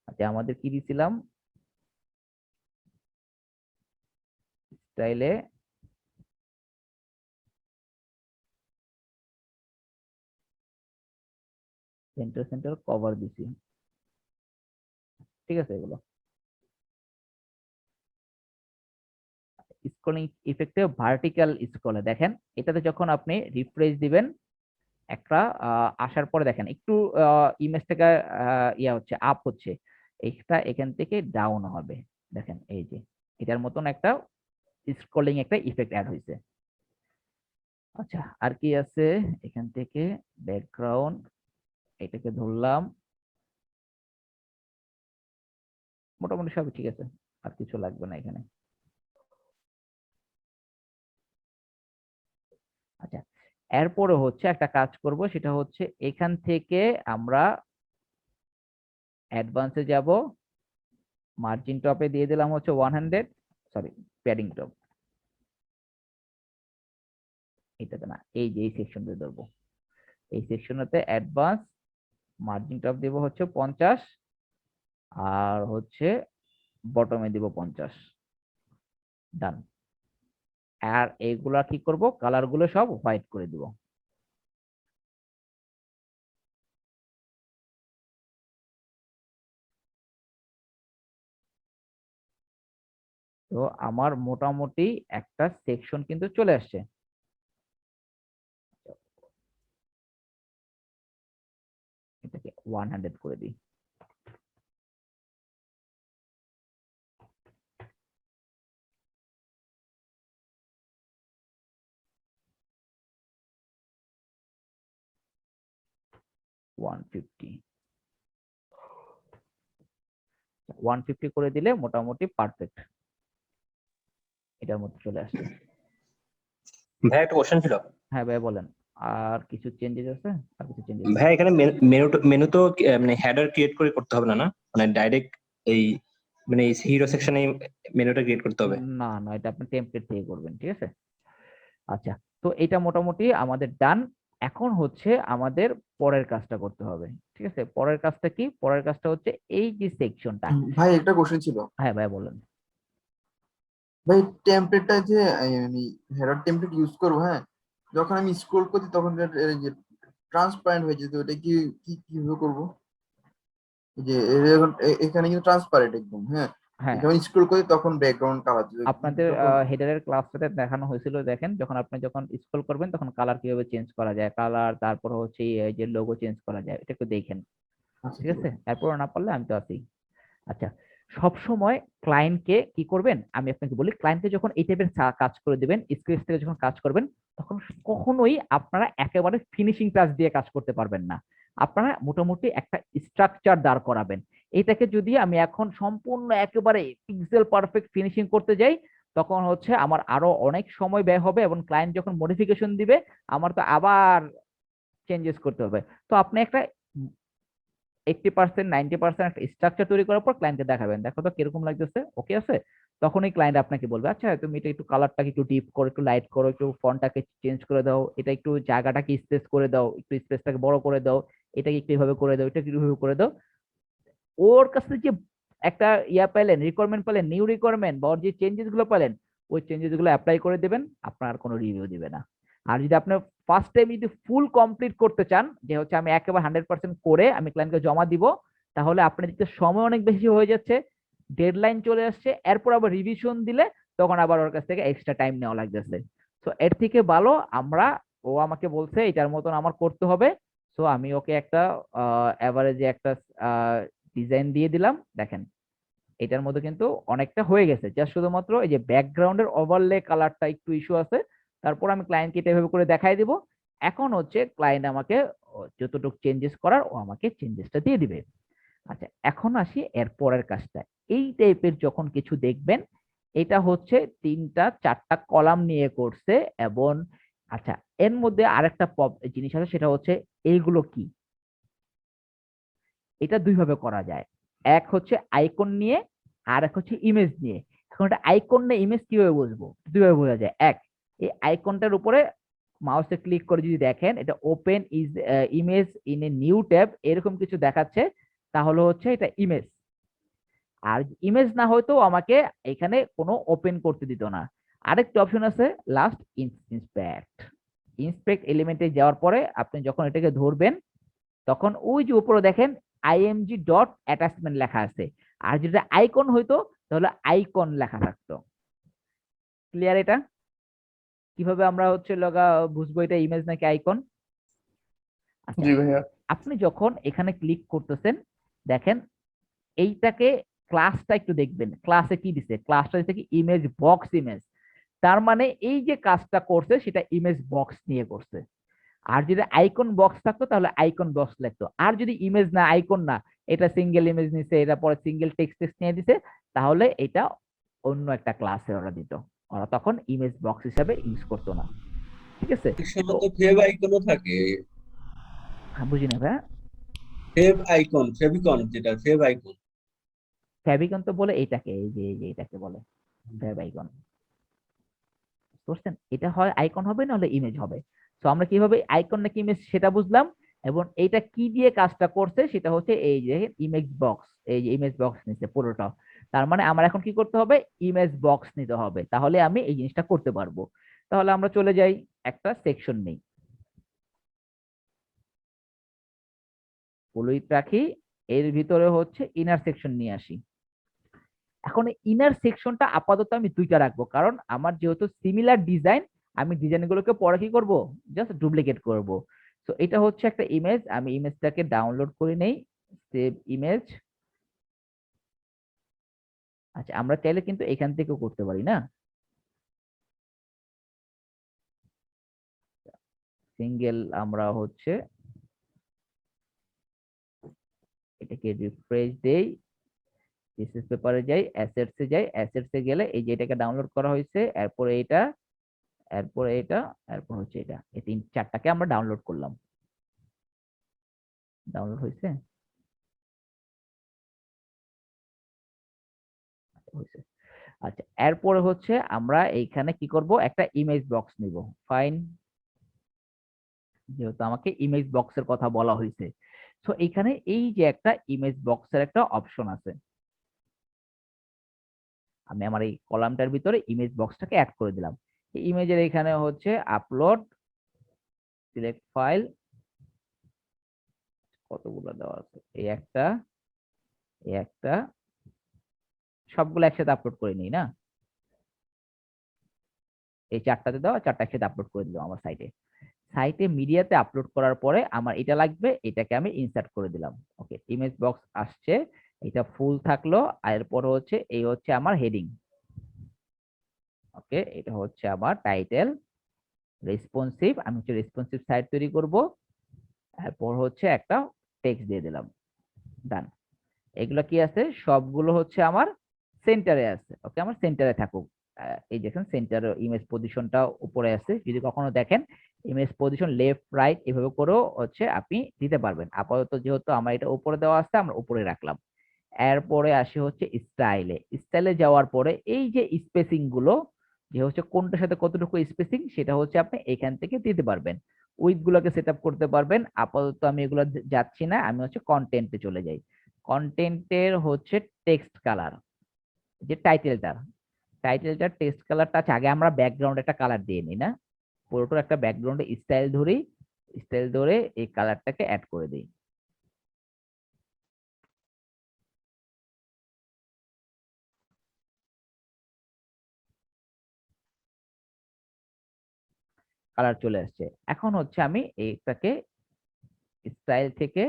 আচ্ছা আমাদের কি দিছিলাম, স্টাইলে সেন্টার কভার দিছি, ঠিক আছে। এগুলো স্ক্রলিং ইফেক্টে ভার্টিক্যাল স্ক্রলে দেখেন, এটাতে যখন আপনি রিফ্রেশ দিবেন একটা আসার পরে দেখেন একটু ইমেজটাকে ইয়া হচ্ছে, আপ হচ্ছে, এটা এখান থেকে ডাউন হবে, দেখেন এই যে এটার মতন একটা স্ক্রলিং একটা ইফেক্ট অ্যাড হয়েছে। আচ্ছা আর কি আছে এখান থেকে, ব্যাকগ্রাউন্ড, এটাকে ধরলাম, মোটামুটি সবই ঠিক আছে, আর কিছু লাগবে না এখানে। আচ্ছা এরপরে হচ্ছে একটা কাজ করব, সেটা হচ্ছে এখান থেকে আমরা অ্যাডভান্সে যাব, মার্জিন টপে দিয়ে দিলাম হচ্ছে 100, সরি প্যাডিং টপ, এটাতে না, এই যে এই সেকশনটা ধরবো, এই সেকশনটাতে অ্যাডভান্স মার্জিন টপ দিব হচ্ছে 50, আর হচ্ছে বটমে দিব 50, ডান। আর এইগুলা কি করব, কালার গুলো সব হোয়াইট করে দিব। তো আমার মোটামুটি একটা সেকশন কিন্তু চলে আসছে। এটাকে 100 করে দিই, ওয়ান ফিফটি করে দিলে মোটামুটি পারফেক্ট এটার মধ্যে চলে আসছে। ভাই একটা কোশ্চেন ছিল। হ্যাঁ ভাই বলেন, আর কিছু চেঞ্জেস আছে? আর কিছু চেঞ্জেস ভাই এখানে মেনু তো মানে হেডার ক্রিয়েট করে করতে হবে না, না মানে ডাইরেক্ট এই মানে এই হিরো সেকশনে মেনুটা ক্রিয়েট করতে হবে? না না, এটা আপনি টেমপ্লেট থেকে করবেন, ঠিক আছে। আচ্ছা তো এটা মোটামুটি আমাদের ডান। এখন হচ্ছে আমাদের পরের কাজটা করতে হবে, ঠিক আছে? পরের কাজটা কি? পরের কাজটা হচ্ছে এই যে সেকশনটা। ভাই একটা কোশ্চেন ছিল। হ্যাঁ ভাই বলেন। ভাই টেমপ্লেটটা যে আমি হেডার টেমপ্লেট ইউজ করবো, হ্যাঁ, যখন আমি স্ক্রোল করছি তখন এই যে ট্রান্সপারেন্ট হয়ে যেত, ওটা কি কিভাবে করবো? এই যে এখানে কিন্তু ট্রান্সপারেন্ট একদম, হ্যাঁ, হ্যাঁ, যখন স্ক্রোল করি তখন ব্যাকগ্রাউন্ড কালার আপনাদের যখন হেডারের ক্লাসটাতে দেখানো হয়েছিল, দেখেন যখন আপনি যখন স্ক্রল করবেন তখন কালার কিভাবে চেঞ্জ করা যায়, কালার, তারপর হচ্ছে এই যে লোগো চেঞ্জ করা যায়, এটা একটু দেখেন, আচ্ছা ঠিক ঠিক আছে? আছে। এরপর না পারলে আমি তো আছি। আচ্ছা, সব সময় ক্লায়েন্টকে কি করবেন আমি আপনাকে বলি, ক্লায়েন্টকে যখন এই টাইপের কাজ করে দিবেন, স্ক্রিপ্ট থেকে যখন কাজ করবেন, তখন কখনোই আপনারা একেবারে ফিনিশিং টাচ দিয়ে কাজ করতে পারবেন না। আপনারা মোটামুটি একটা স্ট্রাকচার দাঁড় করাবেন। এটাকে যদি আমি এখন সম্পূর্ণ একেবারে পিক্সেল পারফেক্ট ফিনিশিং করতে যাই, তখন হচ্ছে আমার আরো অনেক সময় ব্যয় হবে, এবং ক্লায়েন্ট যখন মডিফিকেশন দিবে আমার তো আবার চেঞ্জেস করতে হবে। তো আপনি একটা 80% 90% একটা স্ট্রাকচার তৈরি করার পর ক্লায়েন্টকে দেখাবেন, দেখো তো কিরকম লাগতেছে, ওকে আছে? তখনই ক্লায়েন্ট আপনাকে বলবে, আচ্ছা তুমি এটা একটু কালারটাকে একটু ডিপ করো, একটু লাইট করো, একটু ফন্টটাকে চেঞ্জ করে দাও, এটা একটু জায়গাটাকে স্পেস করে দাও, একটু স্পেসটাকে বড় করে দাও, এটাকে একটু এভাবে করে দাও, এটা একটু এভাবে করে দাও। ওর কাছে যে একটা ইয়া পেলেন, রিকোয়ারমেন্ট পেলেন, নিউ রিকোয়ারমেন্ট বা ওর যে চেঞ্জেস গুলো পেলেন, ওই চেঞ্জেস গুলো অ্যাপ্লাই করে দেবেন, আপনার আর কোনো রিভিউ দিবে না। আর যদি আপনি ফার্স্ট টাইম যদি ফুল কমপ্লিট করতে চান, যে হচ্ছে আমি একেবারে 100% করে আমি ক্লায়েন্টকে জমা দিব, তাহলে আপনার দিকে সময় অনেক বেশি হয়ে যাচ্ছে, ডেডলাইন চলে আসছে, এরপর আবার রিভিশন দিলে তখন আবার ওর কাছ থেকে এক্সট্রা টাইম নেওয়া লাগতেছে। তো এর থেকে ভালো আমরা, ও আমাকে বলছে এটার মতন আমার করতে হবে, তো আমি ওকে একটা এভারেজে একটা ডিজাইন দিয়ে দিলাম, দেখেন এটার মধ্যে কিন্তু অনেকটা হয়ে গেছে, জাস্ট শুধুমাত্র এই যে ব্যাকগ্রাউন্ডের ওভারলে কালারটা একটু ইস্যু আছে, তারপর আমি ক্লায়েন্টকে এটা এভাবে করে দেখাই দিব। এখন হচ্ছে ক্লায়েন্ট আমাকে যতটুকু চেঞ্জেস করার ও আমাকে চেঞ্জেসটা দিয়ে দিবে। আচ্ছা, এখন আসি এর পরের কাজটা। এই টাইপের যখন কিছু দেখবেন, এটা হচ্ছে 3টা 4টা কলাম নিয়ে করছে, এবং আচ্ছা এর মধ্যে আরেকটা জিনিস আছে, সেটা হচ্ছে এইগুলো কি, এটা দুই ভাবে করা যায়। এক হচ্ছে আইকন নিয়ে, আর এক হচ্ছে ইমেজ নিয়ে। এখন এটা আইকন না ইমেজ কিভাবে বুঝবো? দুইভাবে বোঝা যায়। এক, এই আইকনটার উপরে মাউসে ক্লিক করে যদি দেখেন এটা open is image in a new tab এরকম কিছু দেখাচ্ছে, তাহলে হচ্ছে এটা ইমেজ। আর ইমেজ না হয়তো আমাকে এখানে কোনো ওপেন করতে দিত না। আরেকটা অপশন আছে লাস্ট, ইন্সপেক্ট। ইন্সপেক্ট এলিমেন্টে যাওয়ার পরে আপনি যখন এটাকে ধরবেন, তখন ওই যে উপরে দেখেন আইএমজি ডট অ্যাটাচমেন্ট লেখা আছে, আর যেটা আইকন হইতো তাহলে আইকন লেখা থাকতো। ক্লিয়ার এটা? কিভাবে আমরা হচ্ছে লগা বুঝবো এটা ইমেজ নাকি আইকন? আচ্ছা, জি ভাইয়া। আপনি যখন এখানে ক্লিক করতেছেন, দেখেন এইটাকে ক্লাসটা একটু দেখবেন, ক্লাসে কি দিছে, ক্লাসটা দিছে কি ইমেজ বক্স ইমেজ। তার মানে এই যে কাজটা করছে সেটা ইমেজ বক্স নিয়ে করছে। আর যদি আইকন বক্স থাকতো তাহলে আইকন বক্স লাগতো, আর যদি ইমেজ না আইকন না, এটা সিঙ্গেল ইমেজ নিছে, এটা পরে সিঙ্গেল টেক্সট টেক্সট নিয়ে দিছে, তাহলে এটা অন্য একটা ক্লাসে ওরা দিত, ওরা তখন ইমেজ বক্স হিসাবে ইউজ করতো না। ঠিক আছে? সেটা তো তো ফেভ আইকনও থাকে। বুঝি না ভাই, ফেভ আইকন, ফেভিকন, যেটা ফেভ আইকন। ফ্যাবিকন তো বলে এইটাকে, এই যে এটাকে বলে ফ্যাব আইকন, বুঝছেন? এটা হয় আইকন হবে না হলে ইমেজ হবে। তো আমরা কিভাবে আইকন নাকি ইমেজ সেটা বুঝলাম, এবং এইটা কি দিয়ে কাজটা করছে সেটা হচ্ছে এই যে ইমেজ বক্স, এই যে ইমেজ বক্স নিচ্ছে পুরোটা। তার মানে আমার এখন কি করতে হবে, ইমেজ বক্স নিতে হবে, তাহলে আমি এই জিনিসটা করতে পারবো। তাহলে আমরা চলে যাই, একটা সেকশন নেই, ফ্লুইড রাখি, এর ভিতরে হচ্ছে ইনার সেকশন নিয়ে আসি। এখন ইনার সেকশনটা আপাতত আমি দুইটা রাখবো, কারণ আমার যেহেতু সিমিলার ডিজাইন, আমি ডিজাইনগুলোকে পরে কি করব, জাস্ট ডুপ্লিকেট করব। তো এটা হচ্ছে একটা ইমেজ, আমি ইমেজটাকে ডাউনলোড করে নেই, সেভ ইমেজ। আচ্ছা, আমরা চাইলে কিন্তু এখান থেকেও করতে পারি না, সিঙ্গেল আমরা হচ্ছে এটাকে রিফ্রেশ দেই, থিসিস পেপারে যাই, অ্যাসেটসে যাই, অ্যাসেটসে গেলে এই যে এটাকে ডাউনলোড করা হয়েছে, এরপরে এটা, এরপরে এটা, এরপর হচ্ছে এটা, এই 4টাকে আমরা ডাউনলোড করলাম। ডাউনলোড হয়েছে? হয়েছে। আচ্ছা, এরপরে হচ্ছে আমরা এইখানে কি করব, একটা ইমেজ বক্স নিব, ফাইন। যেহেতু আমাকে ইমেজ বক্সের কথা বলা হয়েছে। তো এখানে এই যে একটা ইমেজ বক্সের একটা অপশন আছে, আমি আমার এই কলামটার ভিতরে ইমেজ বক্সটাকে অ্যাড করে দিলাম। এই ইমেজের এখানে হচ্ছে আপলোড, সিলেক্ট ফাইল, কতগুলো দেওয়া আছে, এই একটা, এই একটা, সবগুলো একসাথে আপলোড করে নিই না, এই চারটাতে দেওয়া, চারটা একসাথে আপলোড করে দিলাম আমার সাইটে। সাইটে মিডিয়াতে আপলোড করার পরে আমার এটা লাগবে, এটাকে আমি ইনসার্ট করে দিলাম। ওকে, ইমেজ বক্স আসছে, এটা ফুল থাকলো। আর এরপর হচ্ছে এই হচ্ছে আমার হেডিং। ওকে, এটা হচ্ছে আমার টাইটেল, রেসপন্সিভ, আমি হচ্ছে রেসপন্সিভ সাইট তৈরি করব। এরপর হচ্ছে একটা টেক্সট দিয়ে দিলাম, ডান। এগুলো কি আছে, সবগুলো হচ্ছে আমার সেন্টারে আছে। ওকে, আমার সেন্টারে থাকুক। এই দেখেন সেন্টার ইমেজ পজিশনটা উপরে আছে, যদি কখনো দেখেন ইমেজ পজিশন লেফট রাইট এভাবে করেও হচ্ছে আপনি দিতে পারবেন। আপাতত যেহেতু আমার এটা উপরে দেওয়া আছে, আমরা উপরে রাখলাম। এরপরে আসি হচ্ছে স্টাইলে। স্টাইলে যাওয়ার পরে এই যে স্পেসিং গুলো, যে হচ্ছে কোনটার সাথে কতটুকু স্পেসিং, সেটা হচ্ছে আপনি এখান থেকে দিতে পারবেন। উইথ গুলোকে সেট আপ করতে পারবেন। আপাতত আমি এগুলো যাচ্ছি না, আমি হচ্ছে কন্টেন্টে চলে যাই। কন্টেন্টের হচ্ছে টেক্সট কালার, যে টাইটেলটার টেক্সট কালারটা আছে। আগে আমরা ব্যাকগ্রাউন্ড একটা কালার দিয়ে নিই না, পুরোটার একটা ব্যাকগ্রাউন্ডে স্টাইল ধরি, স্টাইল ধরে এই কালারটাকে অ্যাড করে দিই। কালার চলে আসছে। এখন হচ্ছে আমি এইটাকে স্টাইল থেকে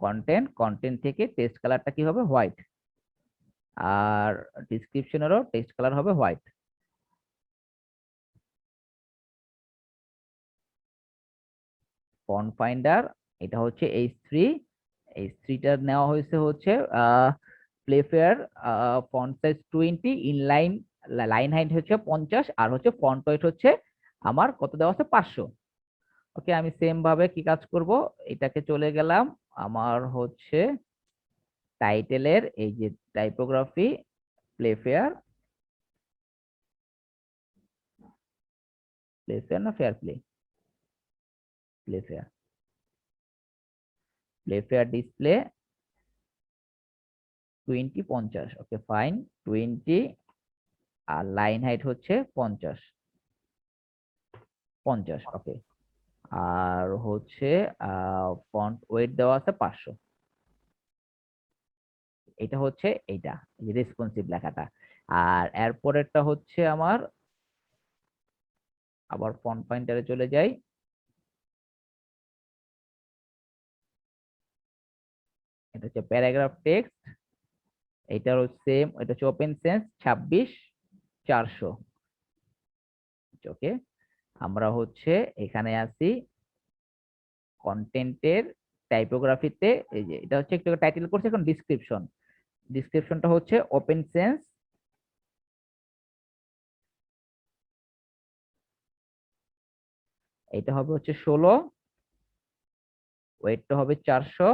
কন্টেন্ট, কন্টেন্ট থেকে টেক্সট কালারটা কি হবে, হোয়াইট, আর ডিসক্রিপশনেরও টেক্সট কালার হবে হোয়াইট। ফন্ট ফাইন্ডার, এটা হচ্ছে H3টার নেওয়া হয়েছে হচ্ছে Playfair, font size 20, inline line height হচ্ছে 50, আর হচ্ছে ফন্ট ওয়েট হচ্ছে আমার কত দেওয়া আছে, 500। ওকে, আমি সেম ভাবে কি কাজ করব, এটাকে চলে গেলাম আমার হচ্ছে টাইটেলের এই যে টাইপোগ্রাফি, প্লেফেয়ার, প্লেফেয়ার না fair play, Playfair, Playfair display 20, 50। Okay fine, 20, আর লাইন হাইট হচ্ছে 50, 50। ওকে, আর হচ্ছে ফন্ট ওয়েট দেওয়া আছে 500। এটা হচ্ছে এইটা, রেসপন্সিভ লেখাটা। আর এরপরেরটা হচ্ছে আমার, আবার ফন্ট পয়েন্টারে চলে যাই, এটা হচ্ছে প্যারাগ্রাফ টেক্সট, এটারও সেম, এটা হচ্ছে ওপেন সেন্স 26,400। ওকে, আমরা হচ্ছে এখানে আছি কন্টেন্টের টাইপোগ্রাফিতে, এই যে এটা হচ্ছে একটু টাইটেল করছে, এখন ডিসক্রিপশন, ডিসক্রিপশনটা হচ্ছে ওপেন সেন্স, এটা হবে হচ্ছে 16, ওয়েটটা হবে 400,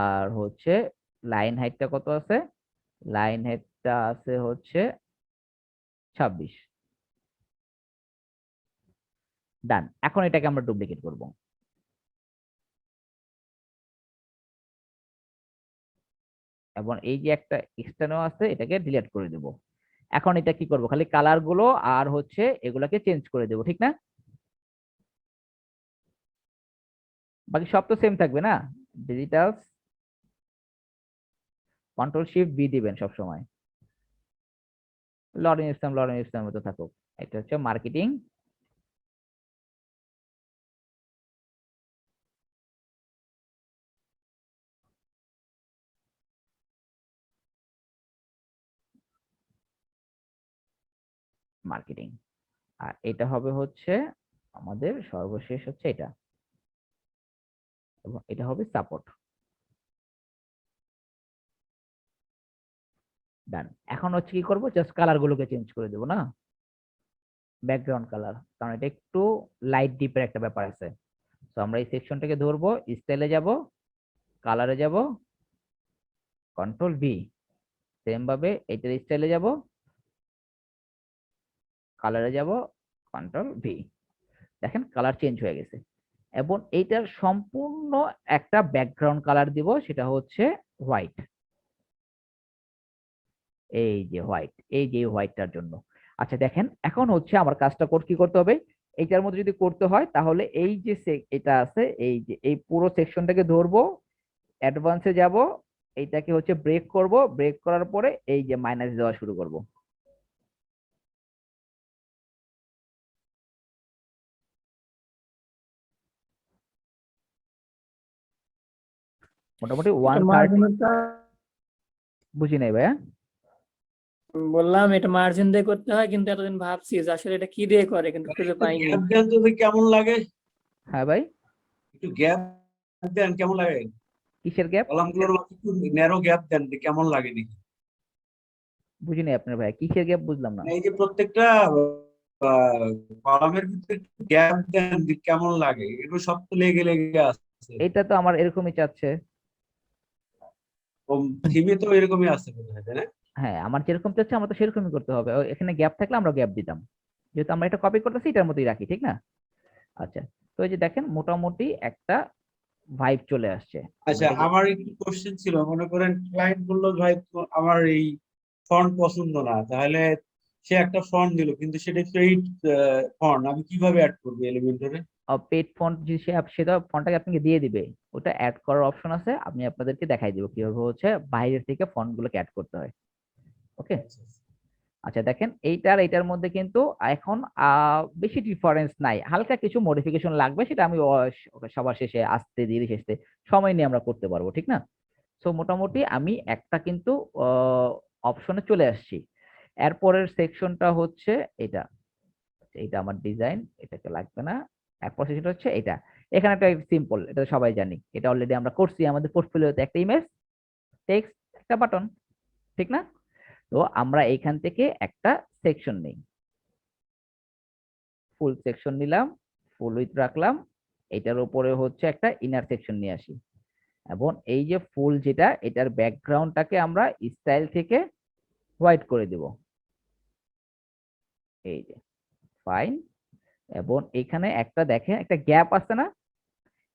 আর হচ্ছে লাইন হাইটটা কত আছে, লাইন হাইটটা আছে হচ্ছে 26। ডান। এখন এটাকে আমরা ডুপ্লিকেট করব। এবং এই যে একটা এক্সটার্নাল আছে, এটাকে ডিলিট করে দেব। এখন এটা কি করব, খালি কালার গুলো আর হচ্ছে এগুলাকে চেঞ্জ করে দেব, ঠিক না? বাকি সব তো সেম থাকবে না? ডিজিটাল কন্ট্রোল শিফট বি দিবেন সব সময়, লরেন ইসলাম মতো থাকুক। এটা হচ্ছে মার্কেটিং, মার্কেটিং, আর এটা হবে হচ্ছে আমাদের সর্বশেষ হচ্ছে এটা, এবং এটা হবে সাপোর্ট। ডান। এখন হচ্ছে কি করব, জাস্ট কালার গুলোকে চেঞ্জ করে দেবো না, ব্যাকগ্রাউন্ড কালার, কারণ এটা একটু লাইট ডিপের একটা ব্যাপার আছে। তো আমরা এই সেকশনটাকে ধরবো, স্টাইলে যাব, কালারে যাব, কন্ট্রোল ভি, সেম ভাবে এটার স্টাইলে যাব, কালারে যাব, কন্ট্রোল ভি। দেখেন কালার চেঞ্জ হয়ে গেছে। এবং এইটার সম্পূর্ণ একটা ব্যাকগ্রাউন্ড কালার দিব, সেটা হচ্ছে হোয়াইট। এই যে হোয়াইট, এই যে হোয়াইটটার জন্য। আচ্ছা দেখেন, এখন হচ্ছে আমার কাজটা কি করতে হবে, এইটার মধ্যে যদি করতে হয় তাহলে এই যে এটা আছে, এই যে এই পুরো সেকশনটাকে ধরবো, অ্যাডভান্সে যাব, এইটাকে হচ্ছে ব্রেক করব, ব্রেক করার পরে এই যে মাইনাস দেওয়া শুরু করব। মোটামুটি 130। বুঝি নাই ভাইয়া। বললাম এটা মার্জিন দিয়ে করতে হয়, কিন্তু এতদিন ভাবছি যে আসলে এটা কি দিয়ে করে, কিন্তু খুঁজে পাইনি। গ্যাপ দেন যদি কেমন লাগে, হ্যাঁ ভাই, একটু গ্যাপ দেন কেমন লাগে, কিসের গ্যাপ? কলামগুলোর মাঝে একটু ন্যারো গ্যাপ দেন কেমন লাগে দেখি। বুঝি নাই আপনার ভাইয়া, কিসের গ্যাপ বুঝলাম না। মানে এই যে প্রত্যেকটা কলামের ভিতরে একটু গ্যাপ দেন কেমন লাগে, এগুলো সব তো লেগে লেগে আছে। এটা তো আমার এরকমই চাচ্ছে। থিমে তো এরকমই আছে মনে হয়, তাই না? হ্যাঁ, আমার যেরকম চাচ্ছে আমার তো সেরকমই করতে হবে। এখানে গ্যাপ থাকলে আমরা গ্যাপ দিতাম, যেহেতু আমরা এটা কপি করতেছি এটার মতোই রাখি, ঠিক না? আচ্ছা, তো এই যে দেখেন মোটামুটি একটা ভাইব চলে আসছে। আচ্ছা, আমার একটু কোশ্চেন ছিল, মনে করেন ক্লায়েন্ট বললো ভাই আমার এই ফন্ট পছন্দ না, তাহলে সে একটা ফন্ট দিল কিন্তু সেটা ফেইড ফন্ট, আমি কিভাবে অ্যাড করবো এলিমেন্টরে? পেড ফন্ট যে সেটা ফন্টটাকে আপনাকে দিয়ে দিবে, ওটা অ্যাড করার অপশন আছে, আমি আপনাদেরকে দেখাই দিব কিভাবে হচ্ছে বাইরের থেকে ফন্ট গুলোকে অ্যাড করতে হয়। ওকে, আচ্ছা দেখেন এইটার মধ্যে কিন্তু এখন বেশি ডিফারেন্স নাই, হালকা কিছু মডিফিকেশন লাগবে, সেটা আমি সবার শেষে আস্তে ধীরে শেষে সময় নিয়ে আমরা করতে পারবো, ঠিক না? সো মোটামুটি আমি একটা কিন্তু অপশনে চলে আসছি। এরপরের সেকশনটা হচ্ছে এটা, এটা আমার ডিজাইন, এটাকে লাগবে না। এরপর সেকশনটা হচ্ছে এটা। এখানে একটা সিম্পল, এটা সবাই জানি, এটা অলরেডি আমরা করছি আমাদের পোর্টফোলিওতে, একটা ইমেজ, টেক্সট, একটা বাটন, ঠিক না? তো আমরা এইখান থেকে একটা সেকশন নেই, ফুল সেকশন নিলাম, ফুল উইথ রাখলাম, এটার উপরে হচ্ছে একটা ইনার সেকশন নিয়ে আসি, এবং এই যে ফুল যেটা, এটার ব্যাকগ্রাউন্ডটাকে আমরা স্টাইল থেকে হোয়াইট করে দেব, এই যে ফাইন। এবং এখানে একটা দেখেন একটা গ্যাপ আছে না,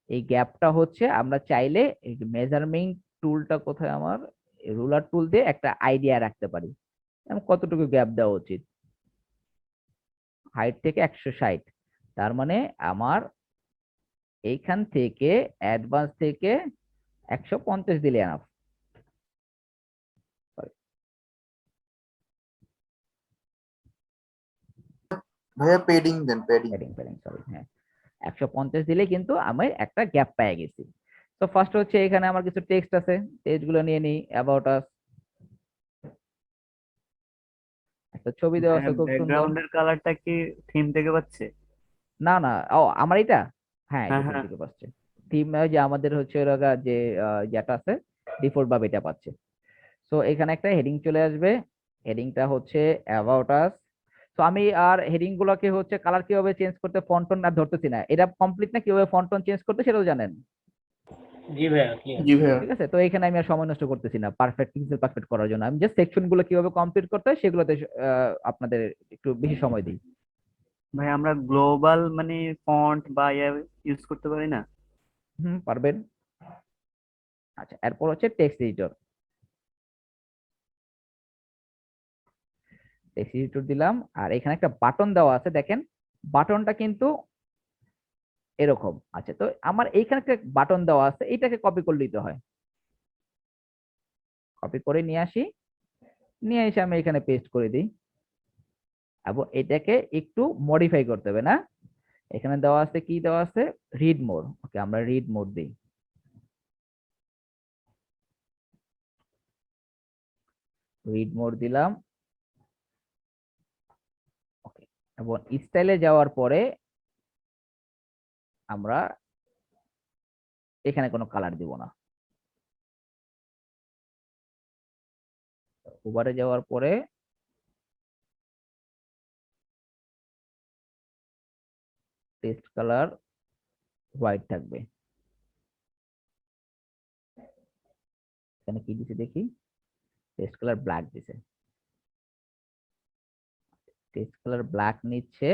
এই গ্যাপটা হচ্ছে আমরা চাইলে এই মেজারমেন্ট টুলটা কোথায়, আমার রুলার টুল দিয়ে একটা আইডিয়া রাখতে পারি কতটুকু গ্যাপ দেওয়া উচিত। হাইট থেকে 160, তার মানে আমার এইখান থেকে অ্যাডভান্স থেকে 150 দিলে এনাফ। ভাইয়া পেডিং দেন, পেডিং। প্যাডিং প্যাডিং সরি, হ্যাঁ 150 দিলে কিন্তু আমি একটা গ্যাপ পেয়ে গেছি। তো ফার্স্ট হচ্ছে এখানে আমার কিছু টেক্সট আছে, টেক্সট গুলো নিয়ে নিই। অ্যাবাউট আস, একটা ছবি দেওয়া আছে খুব সুন্দর। ব্যাকগ্রাউন্ডের কালারটা কি থিম থেকে পাচ্ছে? না না, ও আমার এটা, হ্যাঁ হ্যাঁ, এটা হ্যাঁ। থেকে পাচ্ছে। থিম যে আমাদের হচ্ছে যে যেটা আছে ডিফল্ট ভাবে এটা পাচ্ছে। সো এখানে একটা হেডিং চলে আসবে, হেডিংটা হচ্ছে অ্যাবাউট আস। তো আমি আর হেডিং গুলোকে হচ্ছে কালার কিভাবে চেঞ্জ করতে, ফন্ট টোন আর ধরতেছি না, এটা কমপ্লিট না, কিভাবে ফন্ট টোন চেঞ্জ করতে সেটাও জানেন? জি ভাইয়া, clear। জি ভাইয়া। ঠিক আছে, তো এখানে আমি আর সময় নষ্ট করতেছি না পারফেক্ট পিক্সেল পারফেক্ট করার জন্য, আমি জাস্ট সেকশন গুলো কিভাবে কমপ্লিট করতে হয় সেগুলোতে আপনাদের একটু বেশি সময় দিই। ভাই আমরা গ্লোবাল মানে ফন্ট বা ইউজ করতে পারি না? হুম, পারবেন। আচ্ছা, এরপর হচ্ছে টেক্সট এডিটর, টেক্সট এডিটর দিলাম, আর এখানে একটা বাটন দেওয়া আছে, দেখেন বাটনটা কিন্তু এরকম। আচ্ছা, তো আমার এইখানে একটা বাটন দেওয়া আছে, এইটাকে কপি করে নিতে হয়, কপি করে নিয়ে আসি, নিয়ে এসে আমি এখানে পেস্ট করে দিই, এবং এটাকে একটু মডিফাই করতে হবে না। এখানে দেওয়া আছে, কি দেওয়া আছে, রিড মোর। ওকে, আমরা রিড মোর দিই, রিড মোর দিলাম। ওকে, এবং স্টাইলে যাওয়ার পরে আমরা এখানে কোনো কালার দিব না। ওভারে যাওয়ার পরে টেক্সট কালার হোয়াইট থাকবে। এখানে কি দিছে দেখি, টেক্সট কালার ব্ল্যাক দিছে, টেক্সট কালার ব্ল্যাক নিচ্ছে।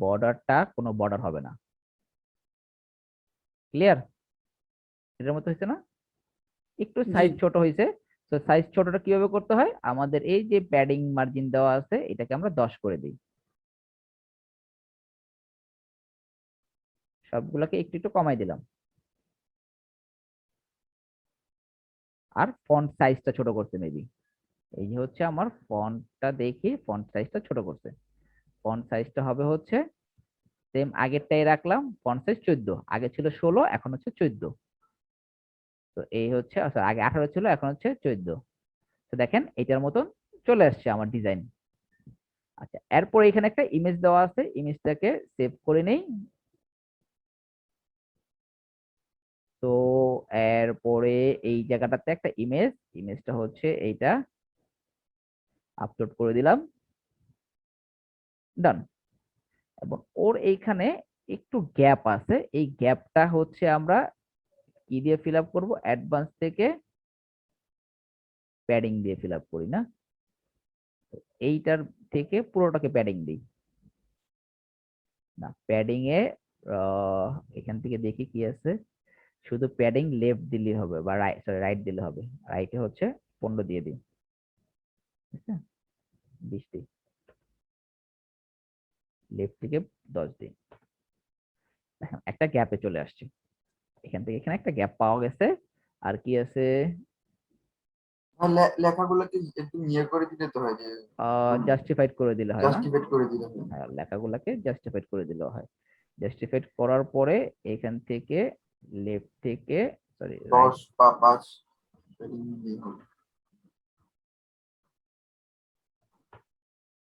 বর্ডারটা কোনো বর্ডার হবে না, ক্লিয়ার? এটার মতো হয়েছে না? একটু সাইজ ছোট হয়েছে। তো সাইজ ছোটটা কিভাবে করতে হয়, আমাদের এই যে প্যাডিং মার্জিন দেওয়া আছে এটাকে আমরা 10 করে দিই, সবগুলোকে একটু একটু কমাই দিলাম। আর ফন্ট সাইজটা ছোট করতে মেবি, এই যে হচ্ছে আমার ফন্টটা দেখি ফন্ট সাইজটা ছোট করছে। ফন্ট সাইজটা হবে হচ্ছে সেম আগেরটাই রাখলাম, ফন্ট সাইজ 14, আগে ছিল 16 এখন হচ্ছে 14। তো এই হচ্ছে আচ্ছা আগে 18 ছিল এখন হচ্ছে 14। তো দেখেন এটার মতন চলে আসছে আমার ডিজাইন। আচ্ছা এরপর এখানে একটা ইমেজ দেওয়া আছে, ইমেজটাকে সেভ করে নেই। তো এরপরে এই জায়গাটাতে একটা ইমেজটা হচ্ছে এইটা আপলোড করে দিলাম, ডান। এবং ওর এইখানে একটু গ্যাপ আছে, এই গ্যাপটা হচ্ছে আমরা কি দিয়ে ফিল আপ করবো, অ্যাডভান্স থেকে প্যাডিং দিয়ে ফিল আপ করি না, এইটার থেকে পুরোটাকে প্যাডিং দিই না, প্যাডিং এ এখান থেকে দেখি কি আছে, শুধু প্যাডিং লেফট দিলে হবে বা রাইট, সরি রাইট দিলে হবে, রাইটে হচ্ছে 15 দিয়ে দিই, 20 দিই, লেফট থেকে 10 দিই। দেখেন একটা গ্যাপে চলে আসছে, এখান থেকে এখানে একটা গ্যাপ পাওয়া গেছে। আর কি আছে, লেখাগুলোকে একটু ইয়ে করে দিলে তো হয় যে জাস্টিফাইড করে দিলে হয় না? জাস্টিফাইড করে দিলে হয়। হ্যাঁ, লেখাগুলোকে জাস্টিফাইড করে দিলে হয়। জাস্টিফাইড করার পরে এখান থেকে লেফট থেকে সরি 10 বা 5 দিয়ে হবে।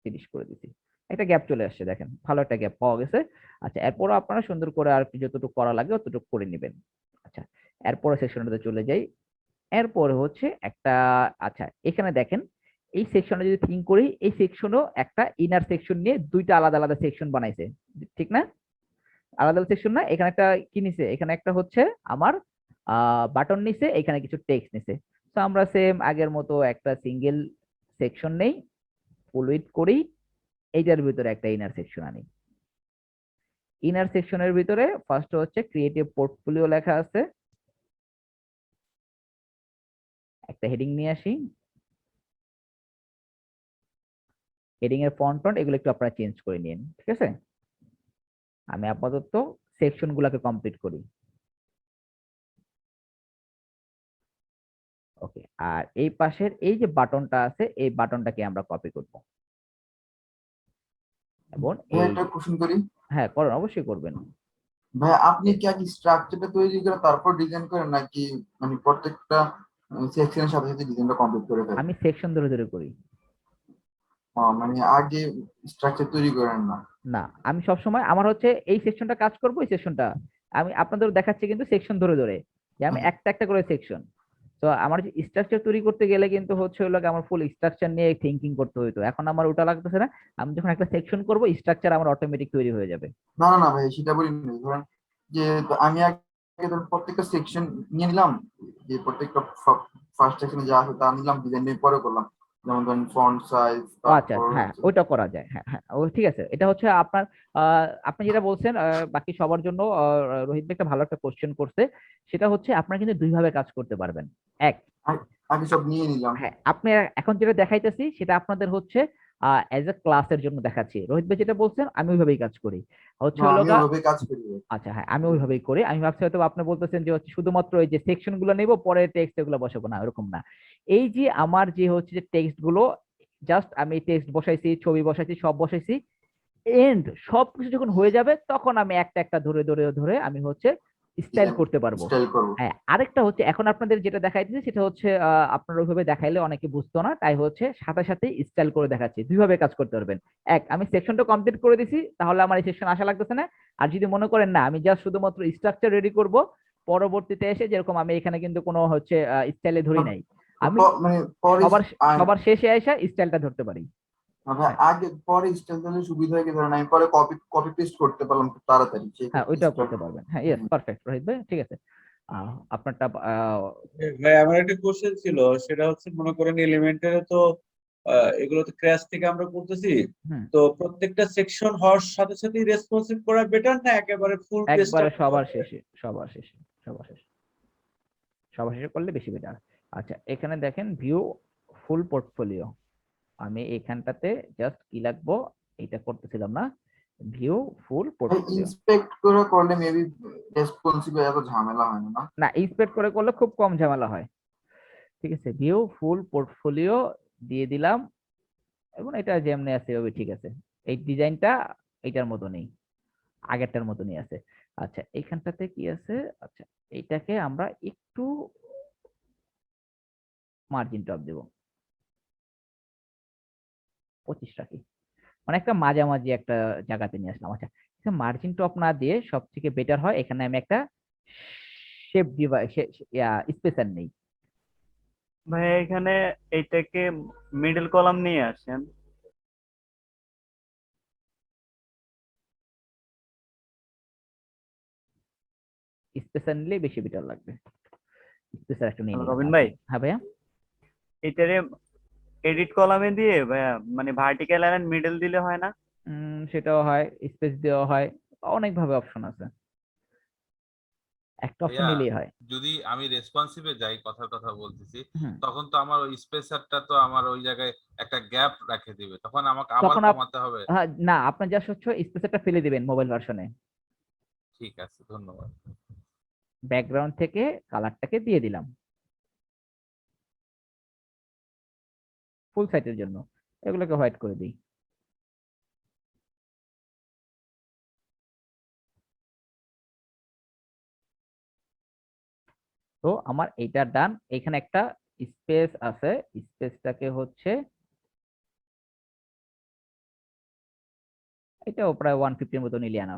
30 করে দিছি, একটা গ্যাপ চলে আসছে, দেখেন ভালো একটা গ্যাপ পাওয়া গেছে। আচ্ছা এরপর আপনারা সুন্দর করে আর কি যতটুকু করা লাগে ততটুকু করে নেবেন। আচ্ছা এরপরে সেকশনটাতে চলে যাই। এরপরে হচ্ছে একটা, আচ্ছা এখানে দেখেন এই সেকশনে যদি থিঙ্ক করি, এই সেকশনও একটা ইনার সেকশন নিয়ে দুইটা আলাদা আলাদা সেকশন বানাইছে, ঠিক না? আলাদা আলাদা সেকশন না, এখানে একটা কি নিছে, এখানে একটা হচ্ছে আমার বাটন নিছে, এখানে কিছু টেক্সট নিছে। তো আমরা সেম আগের মতো একটা সিঙ্গেল সেকশন নেই, ফুল উইডথ করি, এইটার ভিতরে একটা ইনার সেকশন আনি। ইনার সেকশনের ভিতরে ফার্স্ট হচ্ছে ক্রিয়েটিভ পোর্টফোলিও লেখা আছে, একটা হেডিং নিয়ে আসি, হেডিং এর ফন্ট এগুলো একটু আপনারা চেঞ্জ করে নিন, ঠিক আছে? আমি আপাতত সেকশন গুলাকে কমপ্লিট করি। ওকে, আর এই পাশের এই যে বাটনটা আছে এই বাটনটাকে আমরা কপি করব এবং ভাই এই একটা কোশ্চেন করি। হ্যাঁ করুন, অবশ্যই করবেন। ভাই আপনি কি আগে স্ট্রাকচারটা তৈরি করে তারপর ডিজাইন করেন নাকি মানে প্রত্যেকটা সেকশনের সাথে সাথে ডিজাইনটা কমপ্লিট করে ফেলেন? আমি সেকশন ধরে ধরে করি। মানে আগে স্ট্রাকচার তৈরি করেন না? না, আমি সবসময় আমার হচ্ছে এই সেকশনটা কাজ করবো, এই সেকশনটা আমি আপনাদের দেখাচ্ছি কিন্তু সেকশন ধরে ধরে, যে আমি একটা একটা করে সেকশন। তো আমার স্ট্রাকচার তৈরি করতে গেলে কিন্তু হচ্ছে হলো আমার ফুল স্ট্রাকচার নিয়ে থিঙ্কিং করতে হইতো, এখন আমার ওটা লাগতেছে না, আমি যখন একটা সেকশন করব স্ট্রাকচার আমার অটোমেটিক তৈরি হয়ে যাবে। না না না ভাই, সেটা বলি না। ধরেন যে আমি আগে ধরেন প্রত্যেকটা সেকশন নিয়ে নিলাম, যে প্রত্যেকটা ফার্স্ট সেকশনে যা আছে তা নিলাম, ডিজাইন নিয়ে পরে করলাম, যেমন ধরেন ফন্ট সাইজ, আচ্ছা তারপর হ্যাঁ ওইটা করা যায়, হ্যাঁ হ্যাঁ ও ঠিক আছে। এটা হচ্ছে আপনার আপনি যেটা বলছেন বাকি সবার জন্য রোহিত ভাই একটা ভালো একটা কোশ্চেন করছে, সেটা হচ্ছে আপনারা কিন্তু দুই ভাবে কাজ করতে পারবেন। এক, আগে সব নিয়ে নিলাম। হ্যাঁ আপনি এখন যেটা দেখাইতেছি সেটা আপনাদের হচ্ছে এজ এ ক্লাসের জন্য দেখাচ্ছি, রোহিত ভাই যেটা বলছেন আমি ওইভাবেই কাজ করি, হচ্ছে হলো আমি ওইভাবে কাজ করি। আচ্ছা হ্যাঁ আমি ওইভাবেই করি। আমি ভাবছি হয়তো আপনি বলতেছেন যে হচ্ছে শুধুমাত্র এই যে সেকশন গুলো নেবো পরে টেক্সট এগুলো বসাবো, না এরকম না। এই যে আমার যে হচ্ছে যে টেক্সট গুলো জাস্ট আমি টেক্সট বসাইছি, ছবি বসাইছি, সব বসাইছি, এন্ড সবকিছু যখন হয়ে যাবে তখন আমি একটা একটা ধরে ধরে ধরে আমি হচ্ছে স্টাইল করতে পারবো। স্টাইল করব। হ্যাঁ আরেকটা হচ্ছে এখন আপনাদের যেটা দেখাইতেছি সেটা হচ্ছে আপনারা ওইভাবে দেখাইলে অনেকে বুঝতো না, তাই হচ্ছে সাথে সাথে স্টাইল করে দেখাচ্ছি, দুইভাবে কাজ করতে পারবেন। এক, আমি সেকশনটা কমপ্লিট করে দিছি তাহলে আমার এই সেকশন আসা লাগতেছে না। আর যদি মনে করেন না আমি জাস্ট শুধুমাত্র স্ট্রাকচার রেডি করব, পরবর্তীতে এসে যেরকম আমি এখানে কিন্তু কোনো হচ্ছে স্টাইলে ধরি নাই, আমি মানে পরে সবার শেষে এসে স্টাইলটা ধরতে পারি। আগে পরে স্টাইল দিলে সুবিধা হয় কি, ধরেন আমি পরে কপি পেস্ট করতে পারলাম খুব তাড়াতাড়ি। হ্যাঁ ওইটাও করতে পারবেন, হ্যাঁ ইয়েস পারফেক্ট রোহিত ভাই, ঠিক আছে। আপনারটা ভাই আমার একটা কোশ্চেন ছিল, সেটা হচ্ছে মনে করেন এলিমেন্টারে তো এগুলোতে ক্র্যাশ থেকে আমরা করতেছি, হুম তো প্রত্যেকটা সেকশন হওয়ার সাথে সাথেই রেসপন্সিভ করা বেটার না একেবারে ফুল পেজটা? একবারে সবার শেষে করলে বেশি বেটার। আচ্ছা, এখানে দেখেন ভিউ ফুল পোর্টফোলিও, আমি এখানটাতে জাস্ট কি লাগবো, এটা করতেছিলাম না, ভিউ ফুল ভাই পোর্টফোলিও। ইন্সপেক্ট করে করলে মেবি রেসপন্সিভ এত ঝামেলা হয় না, না? না, ইন্সপেক্ট করে করলে খুব কম ঝামেলা হয়। ঠিক আছে, ভিউ ফুল পোর্টফোলিও দিয়ে দিলাম, এবং এটা যেমনি আছে ওই ঠিক আছে। এই ডিজাইনটা এটার মতো নেই, আগেরটার মতনই আছে। আচ্ছা, এইখানটাতে কি আছে, আচ্ছা এইটাকে আমরা একটু মার্জিন টপ দেব 25 রাখি, মানে একটা মাঝামাঝি একটা জায়গাতে নিয়ে আসলাম। আচ্ছা, মার্জিন টপ না দিয়ে সব থেকে বেটার হয় এখানে আমি একটা শেপ ডিভাইস স্পেসার নেই। ভাই এখানে এইটাকে মিডল কলাম নিয়ে আসেন। স্পেসার নিলে বেশি বেটার লাগবে, স্পেসার একটা নিয়ে নিলাম। রবিন ভাই, হ্যাঁ ভাইয়া, এটারে এডিট কলামে দিয়ে ভাইয়া মানে ভার্টিক্যাল অ্যালাইন মিডল দিলে হয় না? সেটাও হয়, স্পেস দেওয়া হয়, অনেক ভাবে অপশন আছে, একটা অপশন ভাইয়া, নিলেই হয়। যদি আমি রেসপন্সিভে যাই, কথার কথা বলতেছি, হুম তখন তো আমার ওই স্পেসারটা তো আমার ওই জায়গায় একটা গ্যাপ রেখে দিবে, তখন আমাকে আবার তখন কমাতে হবে। হ্যাঁ, না, আপনার জাস্ট হচ্ছে স্পেসারটা ফেলে দিবেন মোবাইল ভার্সনে, ঠিক আছে, ধন্যবাদ। ব্যাকগ্রাউন্ড থেকে কালারটাকে দিয়ে দিলাম ফুল সাইটের জন্য, এগুলোকে হোয়াইট করে দিই। তো আমার এইটা ডান, এখানে একটা স্পেস আছে, স্পেসটাকে হচ্ছে এটাও প্রায় 150 মতো নিলে আনা।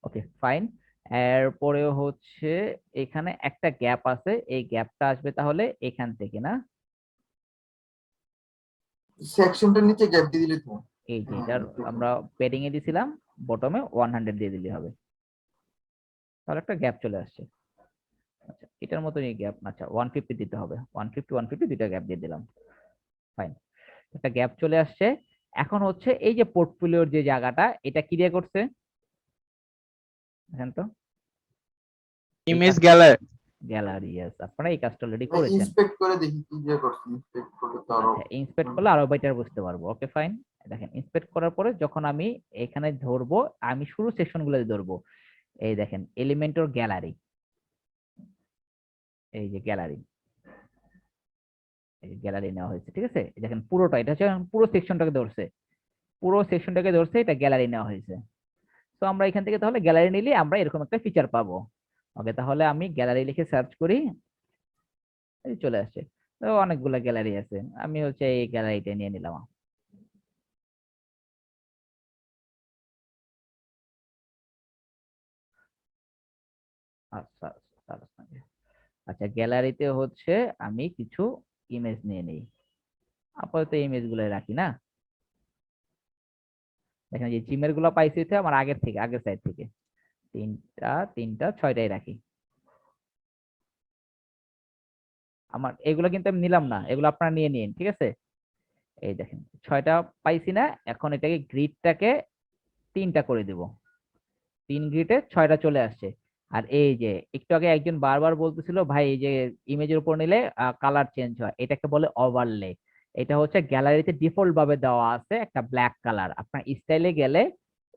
Okay fine. এরপরে হচ্ছে এখানে একটা গ্যাপ আছে, এই গ্যাপটা আসবে তাহলে এখান থেকে, না সেকশনটার নিচে গ্যাপ দিয়ে দিলে তো। এই যে হ্যাঁ, এটার দেখুন। আমরা প্যাডিং এ দিছিলাম, বটমে 100 দিয়ে দিলে হবে, তাহলে একটা গ্যাপ চলে আসছে। আচ্ছা, এটার মতনই গ্যাপ, আচ্ছা 150 দিতে হবে, 150 দুইটা গ্যাপ দিয়ে দিলাম। ফাইন, একটা গ্যাপ চলে আসছে। এখন হচ্ছে এই যে পোর্টফোলিওর যে জায়গাটা, এটা কি দিয়ে করছে দেখেন তো, ইমেজ গ্যালারি। গ্যালারি, ইয়েস, আপনারা এই কাজটা অলরেডি করেছেন। ইন্সপেক্ট করে দেখি কি দিয়ে করছি, ইন্সপেক্ট করলে তো আরো। আচ্ছা, ইন্সপেক্ট করলে আরো বেটার বুঝতে পারবো। ওকে ফাইন, দেখেন ইন্সপেক্ট করার পরে যখন আমি এখানে ধরবো, আমি শুরু সেকশন গুলো ধরবো, এই দেখেন এলিমেন্টর গ্যালারি, এই যে গ্যালারি, এই গ্যালারি নেওয়া হয়েছে, ঠিক আছে, এই দেখেন পুরোটা, এটা হচ্ছে পুরো সেকশনটাকে ধরছে, এটা গ্যালারি নেওয়া হয়েছে। তো আমরা এখান থেকে তাহলে গ্যালারি নিলে আমরা এরকম একটা ফিচার পাবো। ওকে, তাহলে আমি গ্যালারি লিখে সার্চ করি, এই চলে আসছে। তো অনেকগুলো গ্যালারি আছে, আমি হচ্ছে এই গ্যালারিটা নিয়ে নিলাম। আচ্ছা আচ্ছা, আচ্ছা গ্যালারিতে হচ্ছে আমি কিছু ইমেজ নিয়ে নিই, আপাতত ইমেজ গুলো রাখি না। দেখেন যে জিমের গুলো পাইছি হচ্ছে আমার আগের থেকে, আগের সাইড থেকে, তিনটা 6টাই রাখি। আমার এগুলো কিন্তু আমি নিলাম না, এগুলো আপনারা নিয়ে নিন, ঠিক আছে। এই দেখেন 6টা পাইছি না, এখন এটাকে গ্রিডটাকে 3টা করে দেব, 3 গ্রিডে 6টা চলে আসছে। আর এই যে একটু আগে একজন বারবার বলতেছিল ভাই এই যে ইমেজের উপর নিলে কালার চেঞ্জ হয়, এটাকে বলে ওভারলে। এটা হচ্ছে গ্যালারিতে ডিফল্ট ভাবে দেওয়া আছে একটা ব্ল্যাক কালার, আপনার স্টাইলে গেলে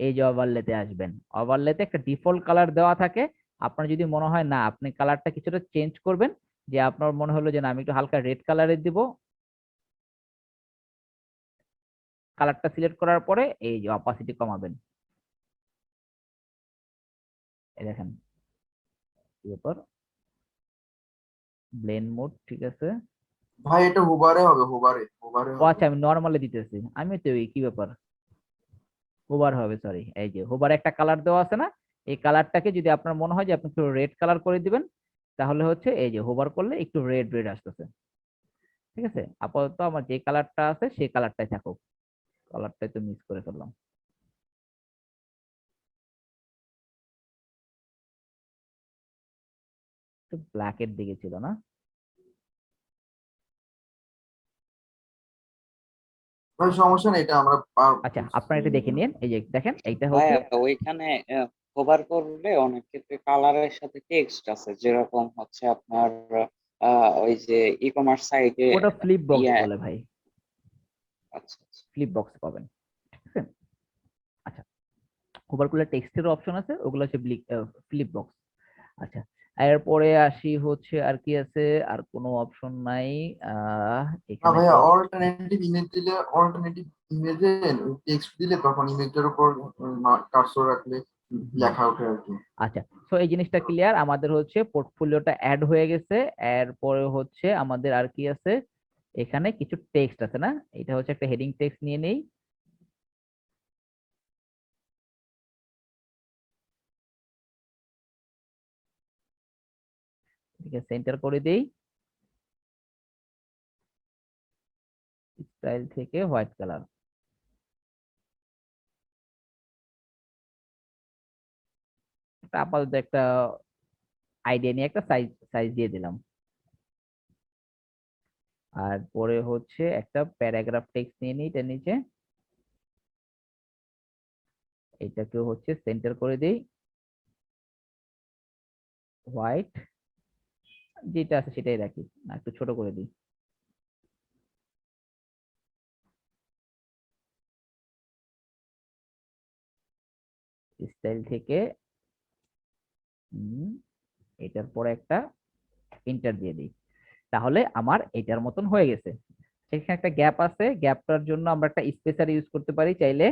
এই যে ওভারলেতে আসবেন, ওভারলেতে একটা ডিফল্ট কালার দেওয়া থাকে। আপনার যদি মনে হয় না আপনি কালারটা কিছুটা চেঞ্জ করবেন, যে আপনার মনে হলো যে না আমি একটু হালকা রেড কালারের দিব, কালারটা সিলেক্ট করার পরে এই যে অপাসিটি কমাবেন, এই দেখেন ব্যাপার, ব্লেন্ড মোড, ঠিক আছে। ভাই এটা হুবারে হবে, হুবারে হুবারে ও হবে। আচ্ছা, আমি নর্মালে দিতেছি, আমি তো এই কি ব্যাপার, হোবার হবে, সরি, এই যে হোবার একটা কালার দেওয়া আছে না, এই কালারটাকে যদি আপনার মনে হয় যে আপনি একটু রেড কালার করে দিবেন, তাহলে হচ্ছে এই যে হোবার করলে একটু রেড রেড আসতেছে, ঠিক আছে। আপাতত আমার যে কালারটা আছে সেই কালারটাই থাকুক, কালারটাই তো মিস করে ফেললাম। একটু ব্ল্যাকের দিকে ছিল না? ভাই সমস্যা নেই, এটা আমরা আচ্ছা, আপনারা এটা দেখে নিন। এই যে দেখেন, এইটা ভাই হচ্ছে ওইখানে কভার করলে অনেক ক্ষেত্রে কালারের সাথে টেক্সট আছে, যেরকম হচ্ছে আপনার ওই যে ই কমার্স সাইটে ওটা ফ্লিপ বক্স ইয়ে বলে ভাই, আচ্ছা আচ্ছা। ফ্লিপ বক্স পাবেন, ঠিক আছে? আচ্ছা, হোভার করলে টেক্সটের অপশন আছে, ওগুলো হচ্ছে ফ্লিপ বক্স। আচ্ছা, এরপরে আসি হচ্ছে আর কি আছে, আর কোনো অপশন নাই। না এখানে ভাইয়া, তো অল্টারনেটিভ ইমেজ দিলে, অল্টারনেটিভ ইমেজে টেক্সট দিলে তখন ইমেজটার উপর কার্সর রাখলে লেখা ওঠে আর কি। আচ্ছা, তো এই জিনিসটা ক্লিয়ার। আমাদের হচ্ছে পোর্টফোলিওটা অ্যাড হয়ে গেছে। এরপরে হচ্ছে আমাদের আর কি আছে, এখানে কিছু টেক্সট আছে না? এটা হচ্ছে একটা হেডিং টেক্সট নিয়ে নেই। ঠিক আছে, সেন্টার করে দেই। স্টাইল থেকে হোয়াইট কালার। আপাতত একটা আইডিয়া নিয়ে একটা সাইজ সাইজ দিয়ে দিলাম। আর পরে হচ্ছে একটা প্যারাগ্রাফ টেক্সট নিয়ে নিই এটার নিচে। এটাকে হচ্ছে সেন্টার করে দেই, হোয়াইট, যেটা আছে সেটাই রাখি, না একটু ছোট করে দিই। স্টাইল থেকে এটার পরে একটা ইন্টার দিয়ে দিই, তাহলে আমার এটার মতন হয়ে গেছে। সেখানে একটা গ্যাপ আছে, গ্যাপটার জন্য আমরা একটা স্পেসার ইউজ করতে পারি চাইলে।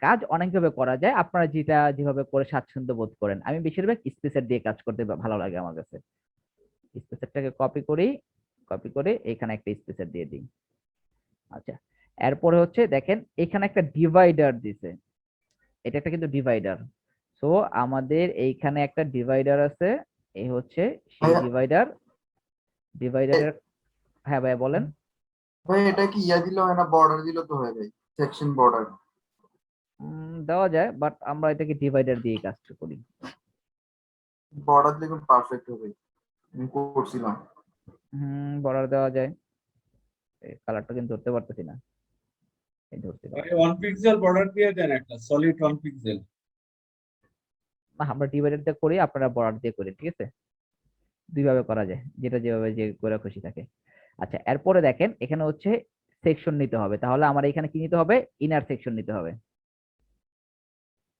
কাজ অনেকভাবে করা যায়, আপনারা যেটা যেভাবে করে স্বাচ্ছন্দ্য বোধ করেন। আমি বেশিরভাগ স্পেসার দিয়ে কাজ করতে ভালো লাগে আমার কাছে। স্পেসারটাকে কপি করি, কপি করে এখানে একটা স্পেসার দিয়ে দিই। আচ্ছা, এরপরে হচ্ছে দেখেন এখানে একটা ডিভাইডার দিছে, এটা একটা কিন্তু ডিভাইডার। সো আমাদের এইখানে একটা ডিভাইডার আছে, এই হচ্ছে সেই ভাইয়া, ডিভাইডার। ডিভাইডারের, হ্যাঁ ভাই বলেন। ভাই এটা কি ইয়া দিলে হয় না, বর্ডার দিলে তো হয় ভাই, সেকশন বর্ডার। দেওয়া যায়, বাট আমরা এটাকে ডিভাইডার দিয়ে কাজটা করি। বর্ডার দিলে পারফেক্ট হবে, আমি করছিলাম। বর্ডার দেওয়া যায়। কালারটা কিন্তু ধরতে পারতেছি না, এই ধরতে পারছি। 1 পিক্সেল বর্ডার দিয়ে দেন, একটা সলিড 1 পিক্সেল। না, আমরা ডিভাইডার দিয়ে করি, আপনারা বর্ডার দিয়ে করি, ঠিক আছে? দুইভাবে করা যায়, যেটা যেভাবে যে করে খুশি থাকে। আচ্ছা, এরপরে দেখেন এখানে হচ্ছে সেকশন নিতে হবে, তাহলে আমার এখানে কি নিতে হবে? ইনার সেকশন নিতে হবে,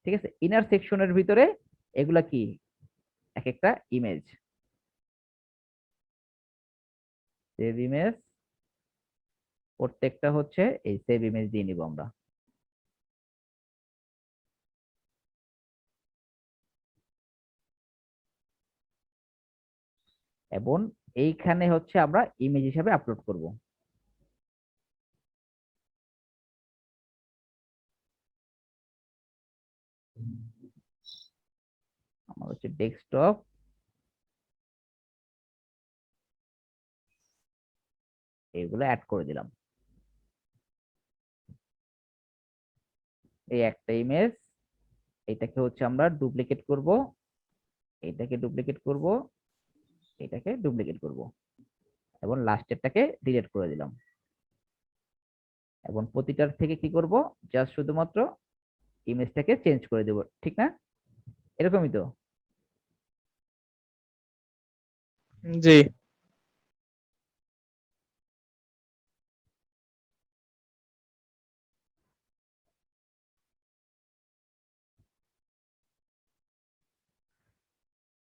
ঠিক আছে? ইনার সেকশনের ভিতরে এগুলা কি, এক একটা ইমেজ, সেভ ইমেজ, প্রত্যেকটা হচ্ছে এই সেভ ইমেজ দিয়ে নিব আমরা। এবং এইখানে হচ্ছে আমরা ইমেজ হিসাবে আপলোড করব। আমার হচ্ছে ডেস্কটপ, এগুলো অ্যাড করে দিলাম। এই একটা ইমেজ, এটাকে হচ্ছে আমরা ডুপ্লিকেট করব, এটাকে ডুপ্লিকেট করব, এটাকে ডুপ্লিকেট করব, এবং লাস্টেরটাকে ডিলিট করে দিলাম। এবং প্রতিটার থেকে কি করব, জাস্ট শুধুমাত্র ইমেজটাকে চেঞ্জ করে দেব, ঠিক না? এরকমই তো। জি।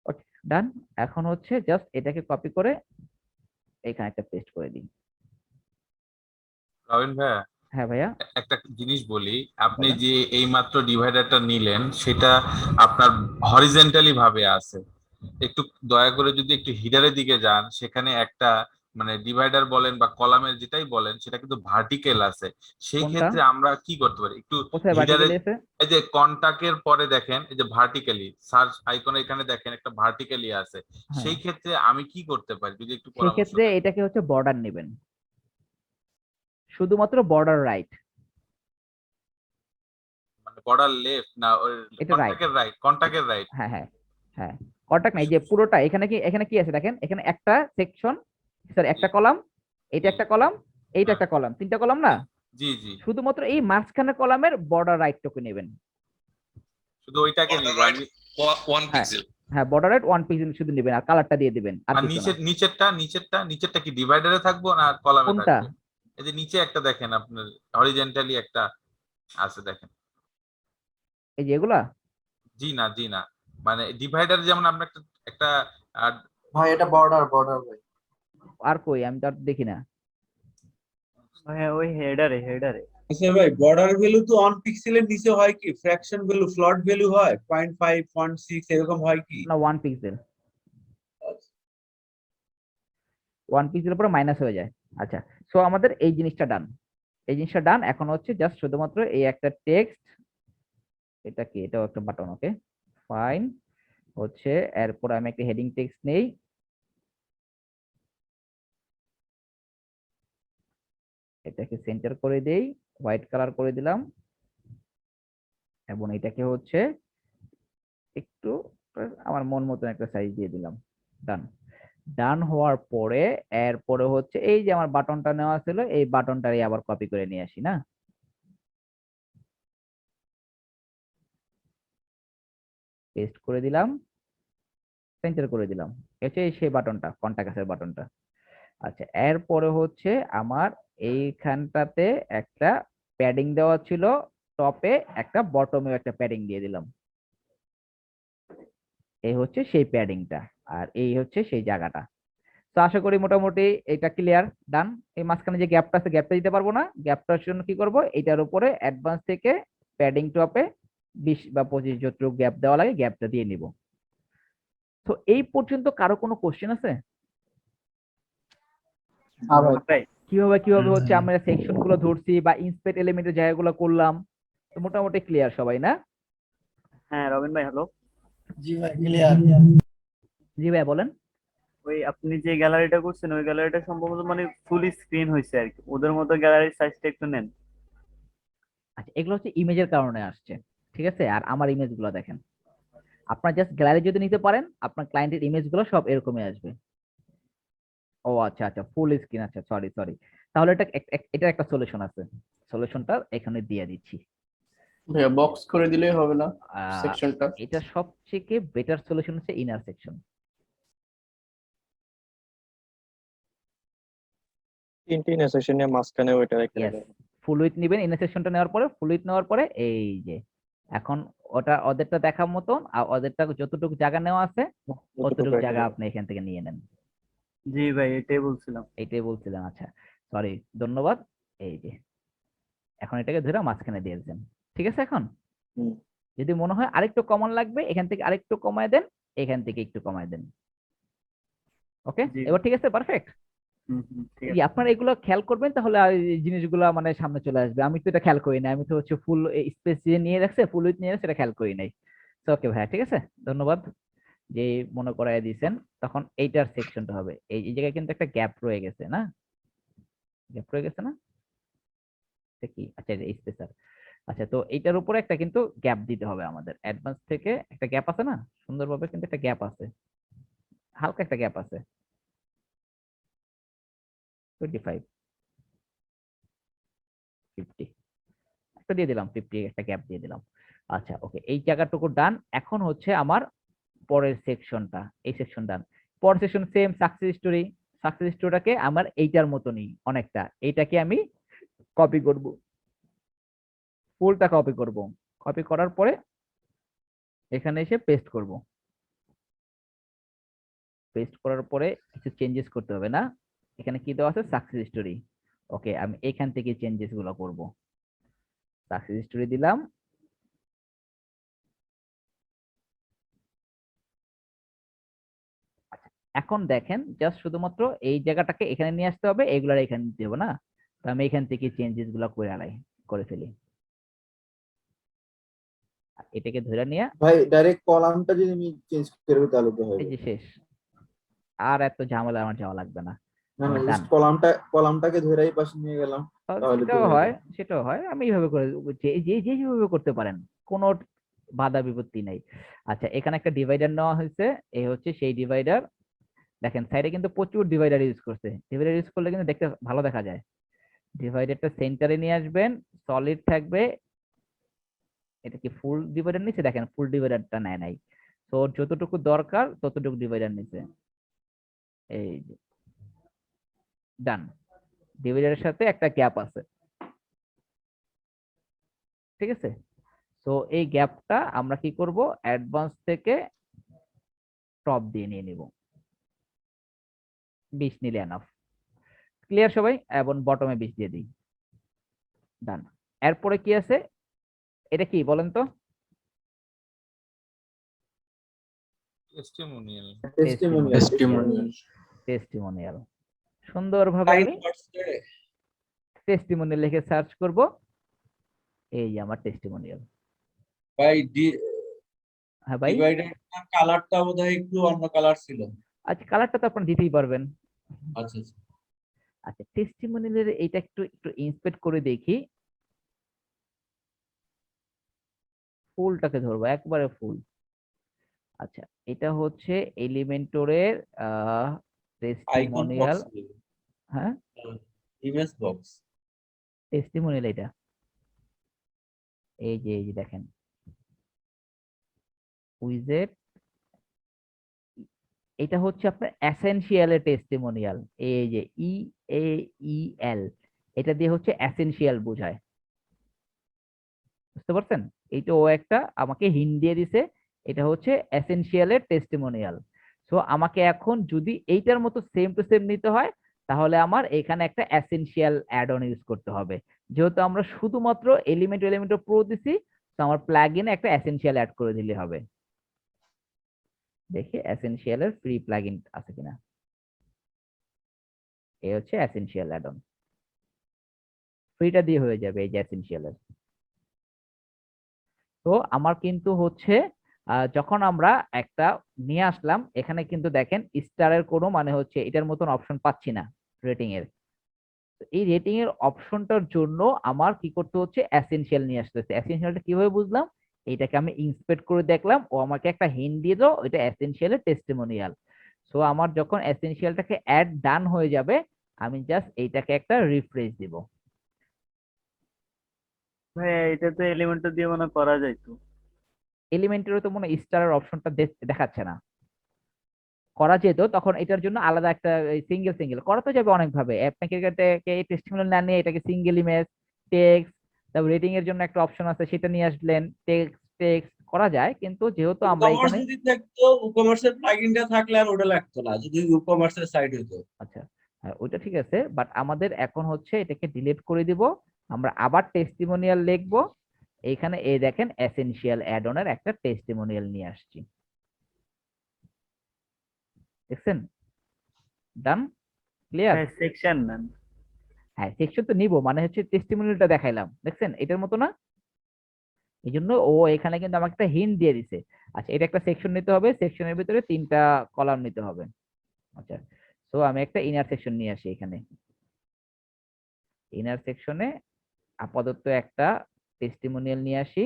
ওকে, ডান। এখন হচ্ছে জাস্ট এটাকে কপি করে এখানে একটা পেস্ট করে দিই। রবিন ভাইয়া, হ্যাঁ ভাইয়া একটা জিনিস বলি, আপনি বলেন। যে এই মাত্র ডিভাইডারটা নিলেন সেটা আপনার হরিজেন্টালি ভাবে আছে। একটু দয়া করে যদি একটু হিডারের দিকে যান, সেখানে একটা মানে ডিভাইডার বলেন বা কলামের যেটাই বলেন সেটা কিন্তু ভার্টিক্যাল আছে। সেই কোনটা? ক্ষেত্রে আমরা কি করতে পারি একটু কোথায় হিডারে, ভার্টিক্যালি আছে? এই যে কন্টাক্টের পরে দেখেন এই যে ভার্টিক্যালি সার্চ আইকন, এখানে দেখেন একটা ভার্টিক্যালি আছে। হ্যাঁ, সেই ক্ষেত্রে আমি কি করতে পারি যদি একটু পরামর্শ সেক্ষেত্রে দেন। এটাকে হচ্ছে বর্ডার নেবেন, শুধুমাত্র বর্ডার রাইট। মানে বর্ডার লেফট না এটা রাইট। কন্টাক্টের রাইট, কন্টাক্টের রাইট। হ্যাঁ হ্যাঁ হ্যাঁ, কন্টাক্ট নাই, যে পুরোটা এখানে কি আছে দেখেন, এখানে একটা সেকশন, সরি একটা কলাম, এটা একটা কলাম, এইটা একটা কলাম, তিনটা কলাম না? জি জি, শুধুমাত্র এই মাঝখানের কলামের বর্ডার রাইটটুকু নেবেন। শুধু ওইটাকে নিব আমি। হ্যাঁ হ্যাঁ, বর্ডার রাইট 1 পিক্সেল শুধু নেবেন আর কালারটা দিয়ে দিবেন, আর আর কিছু না। নিচেরটা কি ডিভাইডারে থাকবো না কলামে কোনটা? থাকবে? এই যে নিচে একটা দেখেন আপনার হরিজেন্টালি একটা আছে দেখেন। এই যে এগুলা? জি না, মানে ডিভাইডার যেমন আমরা একটা একটা আহ, ভাই এটা বর্ডার ভাই। আর কই, আমি তো আর দেখি না। হ্যাঁ ওই হেডারে আচ্ছা ভাই, বর্ডার ভ্যালু তো 1 পিক্সেলের নিচে হয় কি? ফ্র্যাকশন ভ্যালু, ফ্লোট ভ্যালু হয় 0.5, 0.6 এরকম হয় কি? না, 1 পিক্সেল, 1 পিক্সেলের পরে মাইনাস হয়ে যায়। আচ্ছা, সো আমাদের এই জিনিসটা ডান, এই জিনিসটা ডান। এখন হচ্ছে জাস্ট শুধুমাত্র এই একটা টেক্সট, এটা কি, এটাও একটা বাটন, ওকে ফাইন। হচ্ছে এরপর আমি একটা হেডিং টেক্সট নেই, এটাকে সেন্টার করে দেই, হোয়াইট কালার করে দিলাম, এবং এটাকে হচ্ছে একটু আমার মন মতন একটা সাইজ দিয়ে দিলাম। ডান। ডান হওয়ার পরে এরপরে হচ্ছে এই যে আমার বাটনটা নেওয়া ছিল, এই বাটনটারই আবার কপি করে নিয়ে আসি না, পেস্ট করে দিলাম, সেন্টার করে দিলাম, হচ্ছে সেই বাটনটা, কন্টাক্ট বাটনটা। আচ্ছা, এরপরে হচ্ছে আমার এইখানটাতে একটা প্যাডিং দেওয়া ছিল, টপে একটা, বটমেও একটা প্যাডিং দিয়ে দিলাম। এই হচ্ছে সেই প্যাডিংটা, আর এই হচ্ছে সেই জায়গাটা। তো আশা করি মোটামুটি এটা ক্লিয়ার, ডান। এই মাঝখানে যে গ্যাপটা আছে, গ্যাপটা দিতে পারবো না, গ্যাপটার জন্য কি করব, এটার উপরে অ্যাডভান্স থেকে প্যাডিং টপে 20 বা 25 যতটুকু গ্যাপ দেওয়া লাগে গ্যাপটা দিয়ে নিব। তো এই পর্যন্ত কারো কোনো কোশ্চেন আছে? ভাই। কিভাবে হচ্ছে আমরা সেকশন গুলো ধরছি বা ইন্সপেক্ট এলিমেন্টের জায়গাগুলো করলাম, তো মোটামুটি ক্লিয়ার সবাই না? হ্যাঁ রবিন ভাই, হ্যালো। জি ভাই ক্লিয়ার। জি ভাই বলেন। ওই আপনি যে গ্যালারিটা করছেন ওই গ্যালারিটা সম্ভবত মানে ফুল স্ক্রিন হয়েছে আর কি, ওদের মতো গ্যালারির সাইজটা একটু নেন। আচ্ছা, এগুলো হচ্ছে ইমেজের কারণে আসছে, ঠিক আছে? আর আমার ইমেজ গুলো দেখেন, আপনার জাস্ট গ্যালারি যদি নিতে পারেন, আপনার ক্লায়েন্টের ইমেজ গুলো সব এরকমই আসবে। ও আচ্ছা আচ্ছা, ফুল স্ক্রিন, আচ্ছা সরি। তাহলে এটা একটা সলিউশন আছে, সলিউশনটা এখানে দিয়ে দিচ্ছি। ভাইয়া বক্স করে দিলেই হবে না আহ, সেকশনটা? এটা সবথেকে বেটার সলিউশন হচ্ছে ইনার সেকশন। তিনটি ইন্টারসেকশন নিয়ে মাঝখানে ওইটা রেখে ইয়েস, দেবেন। ফুল উইথ নিবেন, ইনার সেকশনটা নেওয়ার পরে, ফুল উইথ নেওয়ার পরে এই যে এখন ওটা ওদেরটা দেখার মতন, আর ওদেরটা যতটুকু জায়গা নেওয়া আছে অতটুকু জায়গা আপনি এখান থেকে নিয়ে নেন। জি ভাই, এটাই বলছিলাম। এইটাই বলছিলাম, আচ্ছা সরি, ধন্যবাদ। এই যে এখন এটাকে ধরে মাঝখানে দিয়ে দিয়েছেন, ঠিক আছে? এখন হুম। যদি মনে হয় আরেকটু কমন লাগবে, এখান থেকে আরেকটু কমায় দেন, এখান থেকে একটু কমায় দেন, ওকে? জি। এবার ঠিক আছে, পারফেক্ট। ঠিক জি, আছে। আপনারা এগুলো খেয়াল করবেন, তাহলে আর এই জিনিসগুলো মানে সামনে চলে আসবে। আমি তো এটা খেয়াল করি না, আমি তো হচ্ছে ফুল স্পেস যে নিয়ে রাখছে, ফুল উইথ নিয়ে রাখছে, সেটা খেয়াল করি নাই। ওকে ভাইয়া, ঠিক আছে, ধন্যবাদ যে মনে করায় দিয়েছেন। তখন এইটার সেকশনটা হবে, এই জায়গায় কিন্তু একটা গ্যাপ রয়ে গেছে না, গ্যাপ রয়ে গেছে না, এটা কি? আচ্ছা, স্পেসার। আচ্ছা, তো এইটার উপরে একটা কিন্তু গ্যাপ দিতে হবে আমাদের, অ্যাডভান্স থেকে একটা গ্যাপ আছে না, সুন্দরভাবে কিন্তু একটা গ্যাপ আছে, হালকা একটা গ্যাপ আছে, 25 50 একটা দিয়ে দিলাম, 50 একটা গ্যাপ দিয়ে দিলাম। আচ্ছা ওকে, এই জায়গাটুকু ডান। এখন হচ্ছে আমার পরের সেকশনটা, এই সেকশন ডান। পরের সেকশন সেম, সাকসেস স্টোরিটাকে আমার এইটার মতনই অনেকটা, এইটাকে আমি কপি করব, ফুলটা কপি করব, কপি করার পরে এখানে এসে পেস্ট করব, পেস্ট করার পরে কিছু চেঞ্জেস করতে হবে না, এখানে কি দেওয়া আছে, সাকসেস স্টোরি। ওকে, আমি এখান থেকে চেঞ্জেস গুলো করব, সাকসেস স্টোরি দিলাম। আচ্ছা, এখন দেখেন জাস্ট শুধুমাত্র এই জায়গাটাকে এখানে নিয়ে আসতে হবে, এগুলার এখানে দিতে হবে না, তো আমি এখান থেকে চেঞ্জেস গুলো করে ফেলি, এটাকে ধরে নিয়ে ভাই ডাইরেক্ট কলামটা যদি আমি চেঞ্জ করব তাহলে তো হবে। এই যে শেষ, আর এত ঝামেলা আমার যাওয়া লাগবে না। না না, আমার জাস্ট done। কলামটাকে ধরেই পাশে নিয়ে গেলাম তাহলে তো সেটাও হয়ে হয়, যাবে। সেটাও হয়, আমি এইভাবে করে যেভাবে করতে পারেন, কোনো বাধা বিপত্তি নাই। আচ্ছা, এখানে একটা ডিভাইডার নেওয়া হয়েছে, এই হচ্ছে সেই ডিভাইডার। দেখেন সাইডে কিন্তু প্রচুর ডিভাইডার ইউজ করছে, ডিভাইডার ইউজ করলে কিন্তু দেখতে ভালো দেখা যায়। ডিভাইডারটা সেন্টারে নিয়ে আসবেন, সলিড থাকবে। এটা কি ফুল ডিভাইডার নিচে? দেখেন ফুল ডিভাইডারটা নেয় নাই, তো যতটুকু দরকার ততটুকু ডিভাইডার নিচে। এই যে ডান, ডিভাইডারের সাথে একটা গ্যাপ আছে, ঠিক আছে। তো এই গ্যাপটা আমরা কি করব, অ্যাডভান্স থেকে টপ দিয়ে নিয়ে নিব, 20 নিলে এনাফ। ক্লিয়ার সবাই? এবং বটমে 20 দিয়ে দিই, ডান। এরপরে কি আছে, এটা কি বলেন তো? টেস্টিমোনিয়াল। টেস্টিমোনিয়াল। টেস্টিমোনিয়াল। সুন্দরভাবে আমি টেস্টিমোনিয়াল লিখে সার্চ করব, এই যে আমার টেস্টিমোনিয়াল। ভাই হ্যাঁ ভাই, ডিভাইডার কালারটা বোধহয় একটু অন্য কালার ছিল। আচ্ছা কালারটা তো আপনারা দিতেই পারবেন। আচ্ছা আচ্ছা। আচ্ছা, টেস্টিমোনিয়ালের এইটা একটু একটু ইন্সপেক্ট করে দেখি। ফুলটাকে ধরবো, একবারে ফুল। আচ্ছা, এটা হচ্ছে এলিমেন্টরের আইকন টেস্টিমোনিয়াল। বক্স, হ্যাঁ, ইমেজ বক্স। টেস্টিমোনিয়াল এটা, এই যে দেখেন উইজেট, এটা হচ্ছে আপনার এসেনশিয়ালের টেস্টিমোনিয়াল। এই যে EAEL, এটা দিয়ে হচ্ছে এসেনশিয়াল বোঝায়, বুঝতে পারছেন? এইটা ও একটা আমাকে হিন্ট দিয়ে দিছে, এটা হচ্ছে এসেনশিয়ালের টেস্টিমোনিয়াল। সো আমাকে এখন যদি এইটার মতো সেম টু সেম নিতে হয়, তাহলে আমার এখানে একটা এসেনশিয়াল অ্যাড অন ইউজ করতে হবে। যেহেতু আমরা শুধুমাত্র এলিমেন্টর প্রো দিছি, তো আমার প্লাগইনে একটা এসেনশিয়াল অ্যাড করে দিলে হবে। দেখি এসেনশিয়ালের ফ্রি প্লাগইন আছে কিনা। এই হচ্ছে এসেনশিয়াল অ্যাড অন, ফ্রিটা দিয়ে হয়ে যাবে এই যে এসেনশিয়ালের। তো আমার কিন্তু হচ্ছে যখন আমরা একটা নিয়ে আসলাম, এখানে কিন্তু দেখেন স্টারের কোনো মানে হচ্ছে এটার মতন অপশন পাচ্ছি না রেটিং এর। তো এই রেটিং এর অপশনটার জন্য আমার কি করতে হচ্ছে, এসেনশিয়াল নিয়ে আসতে হচ্ছে। এসেনশিয়ালটা কিভাবে বুঝলাম, এইটাকে আমি ইন্সপেক্ট করে দেখলাম, ও আমাকে একটা হিন্ট দিয়ে দাও, এটা এসেনশিয়ালের টেস্টিমোনিয়াল। সো আমার যখন এসেনশিয়ালটাকে অ্যাড ডান হয়ে যাবে, আমি জাস্ট এইটাকে একটা রিফ্রেশ দিব। ভাই এটা তো এলিমেন্টর দিয়ে মনে হয় করা যায় তো। এলিমেন্টেরও তো মনে হয় স্টারের অপশনটা দেখাচ্ছে না। করা যেত, তখন এটার জন্য আলাদা একটা সিঙ্গেল সিঙ্গেল করা তো যাবে অনেক ভাবে। আপনাকে এটাকে টেস্টিমোনিয়াল না নিয়ে এটাকে সিঙ্গেল ইমেজ, টেক্সট, তারপর রেটিং এর জন্য একটা অপশন আছে সেটা নিয়ে আসলেন, টেক্সট টেক্সট করা যায়, কিন্তু যেহেতু আমরা ইকমার্স এখানে যদি থাকতো, ইকমার্সের প্লাগইনটা থাকলে আর ওটা লাগতো না, যদি ইকমার্সের সাইড হতো। আচ্ছা, হ্যাঁ ওইটা ঠিক আছে, বাট আমাদের এখন হচ্ছে এটাকে ডিলিট করে দিব, আমরা আবার টেস্টিমোনিয়াল লিখবো। এইখানে এই দেখেন এসেনশিয়াল অ্যাড অনের একটা টেস্টিমোনিয়াল নিয়ে আসছি, দেখছেন? ডান, ক্লিয়ার? সেকশন নেন। হ্যাঁ সেকশন তো নিবো, মানে হচ্ছে টেস্টিমোনিয়ালটা দেখাইলাম, দেখছেন এটার মতো না? এই জন্য ও এখানে কিন্তু আমাকে একটা হিন্ট দিয়ে দিছে। আচ্ছা, এটা একটা সেকশন নিতে হবে, সেকশনের ভিতরে 3টা কলাম নিতে হবে। আচ্ছা, তো আমি একটা ইনার সেকশন নিয়ে আসি এখানে। ইনার সেকশনে আপাতত একটা টেস্টিমোনিয়াল নিয়ে আসি।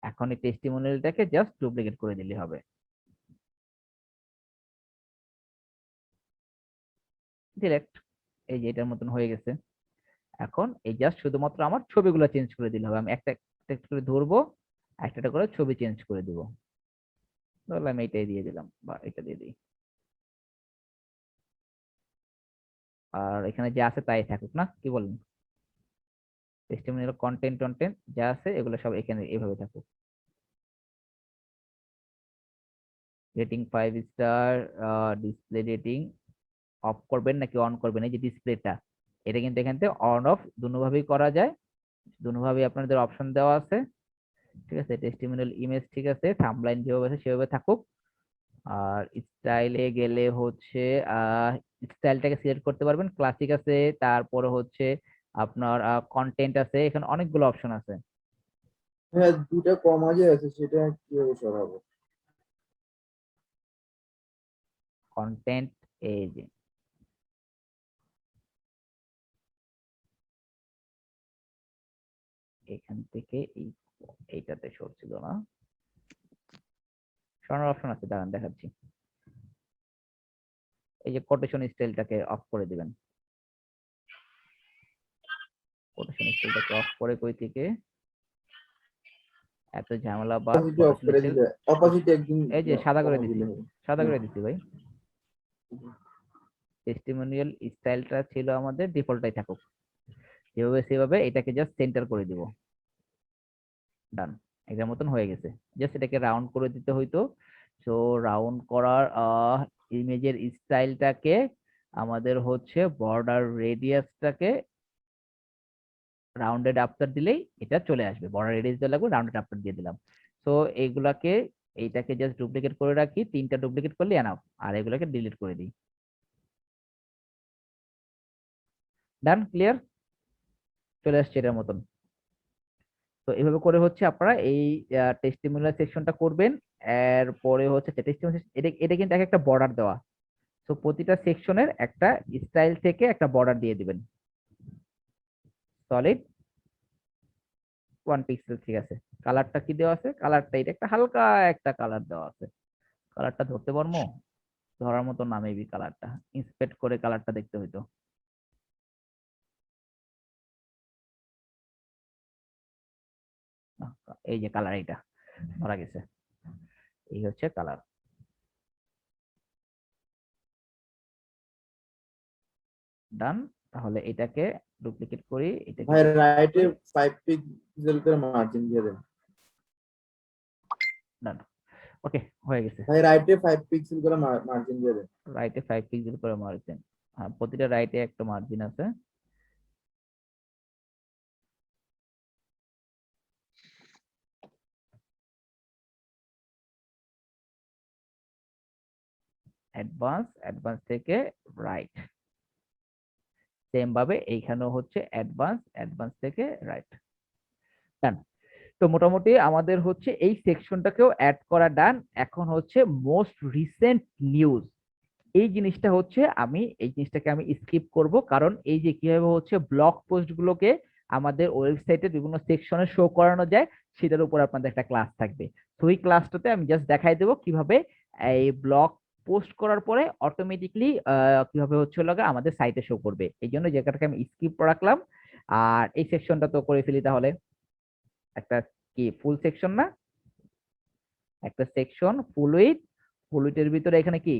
এখন এই টেস্টিমোনিয়ালটাকে জাস্ট ডুপ্লিকেট করে দিলে হবে। ডিরেক্ট, এই যে এটার মতন হয়ে গেছে। এখন এই জাস্ট শুধুমাত্র আমার ছবিগুলো চেঞ্জ করে দিলে হবে। আমি একটা একটা করে ধরবো, একটা করে ছবি চেঞ্জ করে দিব। ধরলাম এইটাই দিয়ে দিলাম, বা এটা দিয়ে দিই, আর এখানে যা আছে তাই থাকুক, না কি বলেন? টেস্টিমোনিয়াল কন্টেন্ট টন্টেন্ট যা আছে এগুলো সব এখানে এভাবে থাকুক। Rating 5 star, display rating of করবেন নাকি অন করবেন? এই যে ডিসপ্লেটা, এটা কিন্তু এখান থেকে অন অফ দুভাবেই করা যায়, দুভাবেই আপনাদের অপশন দেওয়া আছে, ঠিক আছে। টেস্টিমোনিয়াল ইমেজ ঠিক আছে, থাম্বলাইন যেভাবে আছে সেভাবে থাকুক। আর স্টাইলে গেলে হচ্ছে স্টাইলটাকে সিলেক্ট করতে পারবেন, ক্লাসিক আছে, তারপরে হচ্ছে আপনার কন্টেন্ট আছে, এখানে অনেকগুলো অপশন আছে। হ্যাঁ, দুটা কমা যে আছে সেটা কিভাবে সরাবো? কন্টেন্ট, এই যে এখান থেকে এইটাতে সরছিল না, সরানোর অপশন আছে, দাঁড়ান দেখাচ্ছি। এই যে কোটেশন স্টাইলটাকে অফ করে দিবেন, কোটেশন স্টাইলটাকে অফ করে কই থেকে এত ঝামেলা বা অপোজিটে অফ করে দিলে অপোজিটে একদম এই যে সাদা করে কমায় দিছি, দিলে হবে। সাদা করে দিছি ভাই। টেস্টিমোনিয়াল স্টাইলটা ছিল আমাদের ডিফল্টটাই থাকুক, যেভাবে সেভাবে এটাকে জাস্ট সেন্টার করে দিব। ডান, এটার মতন হয়ে গেছে। জাস্ট এটাকে রাউন্ড করে দিতে হইতো। সো রাউন্ড করার ইমেজের স্টাইলটাকে আমাদের হচ্ছে বর্ডার রেডিয়াসটাকে রাউন্ডেড আফটার দিলেই এটা চলে আসবে। বর্ডার রেডিয়াস দেওয়া লাগবে, রাউন্ডেড আফটার দিয়ে দিলাম। সো এইগুলাকে এইটাকে জাস্ট ডুপ্লিকেট করে রাখি, 3টা ডুপ্লিকেট করলে এনাফ, আর এগুলাকে ডিলিট করে দিই। ডান, ক্লিয়ার, চলে আসছে এটার মতন। তো এইভাবে করে হচ্ছে আপনারা এই টেস্টিমোনিয়াল সেকশনটা করবেন। এরপরে হচ্ছে টেস্টিমোনিয়াল এটা কিন্তু একটা বর্ডার দেওয়া। তো প্রতিটা সেকশনের একটা স্টাইল থেকে একটা বর্ডার দিয়ে দিবেন, সলিড 1 পিক্সেল। ঠিক আছে, কালারটা কি দেওয়া আছে? কালারটা এটা একটা হালকা একটা কালার দেওয়া আছে। কালারটা ধরতে পারবো? ধরার মতো না মেবি, কালারটা ইন্সপেক্ট করে কালারটা দেখতে হইতো। এই যে কালার, এইটা ধরা গেছে, এই হচ্ছে কালার। ডান, তাহলে এটাকে ডুপ্লিকেট করি, এটাকে ভাই রাইটে 5 পিক্সেল করে মার্জিন দিয়ে দেন। ডান, ওকে, হয়ে গেছে। ভাই রাইটে 5 পিক্সেল করে মার্জিন দিয়ে দেন। রাইটে 5 পিক্সেল করে মার্জিন, হ্যাঁ প্রতিটা রাইটে একটা মার্জিন আছে। অ্যাডভান্স থেকে রাইট, সেম ভাবে এইখানেও হচ্ছে অ্যাডভান্স থেকে রাইট। ডান, তো মোটামুটি আমাদের হচ্ছে এই সেকশনটাকেও অ্যাড করা ডান। এখন হচ্ছে মোস্ট রিসেন্ট নিউজ, এই জিনিসটা হচ্ছে এই জিনিসটাকে আমি স্কিপ করব, কারণ এই যে কিভাবে হচ্ছে ব্লগ পোস্ট গুলোকে আমাদের ওয়েবসাইটে বিভিন্ন সেকশনে শো করানো যায়, সেটার উপর আপনাদের একটা ক্লাস থাকবে। তো এই ক্লাসটাতে আমি জাস্ট দেখাই দেবো কিভাবে এই ব্লগ পোস্ট করার পরে অটোমেটিকলি কিভাবে হচ্ছে লগা আমাদের সাইটে শো করবে। এই জন্য জায়গাটাকে আমি স্কিপ রাখলাম। আর এই সেকশনটা তো করে ফেলি তাহলে, একটা কি ফুল সেকশন না, একটা সেকশন ফুল উইথের ভিতরে এখানে কি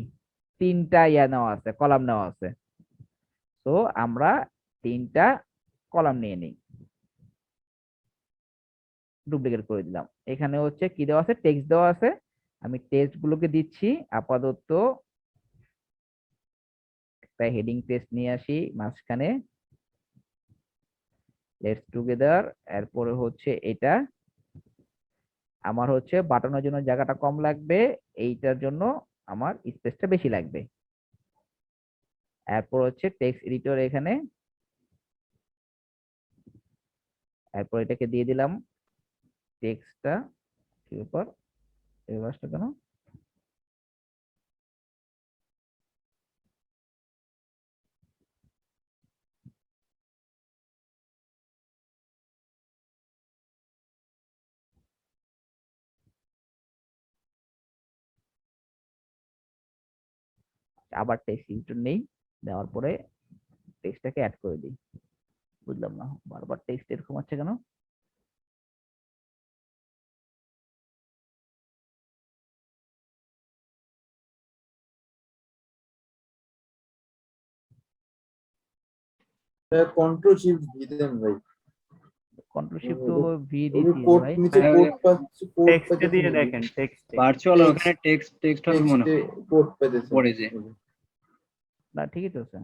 3টা নেওয়া আছে, কলাম নেওয়া আছে। তো আমরা 3টা কলাম নিয়ে নিই, ডুপ্লিকেট করে দিলাম। এখানে হচ্ছে কি দেওয়া আছে? টেক্সট দেওয়া আছে। আমি টেক্সট গুলোকে দিচ্ছি আপাতত একটা হেডিং টেক্সট নিয়ে আসি মাঝখানে, লেটস টুগেদার। এরপরে হচ্ছে এটা আমার হচ্ছে বাটনের জন্য জায়গাটা কম লাগবে, এইটার জন্য আমার স্পেসটা বেশি লাগবে। এরপর হচ্ছে টেক্সট এডিটর এখানে, এরপর এটাকে দিয়ে দিলাম টেক্সটটা কি উপর, এই বাসটা কেন আবার টেক্সট এডিটর নেই, দেওয়ার পরে টেক্সটটাকে অ্যাড করে দিই। বুঝলাম না বারবার টেক্সট এরকম হচ্ছে কেন। কন্ট্রোল শিফট ভি দেন ভাই। কন্ট্রোল শিফট তো ভি ওই দিছি কোড ভাই। নিচে হ্যাঁ, কোড পাচ্ছি, কোড টেক্সটে দিয়ে দেখেন, টেক্সটে ভার্চুয়াল Text. ওখানে টেক্সট হবে মনে হয় কোড পেতেছে পড়ে যে। না ঠিকই তো আছে।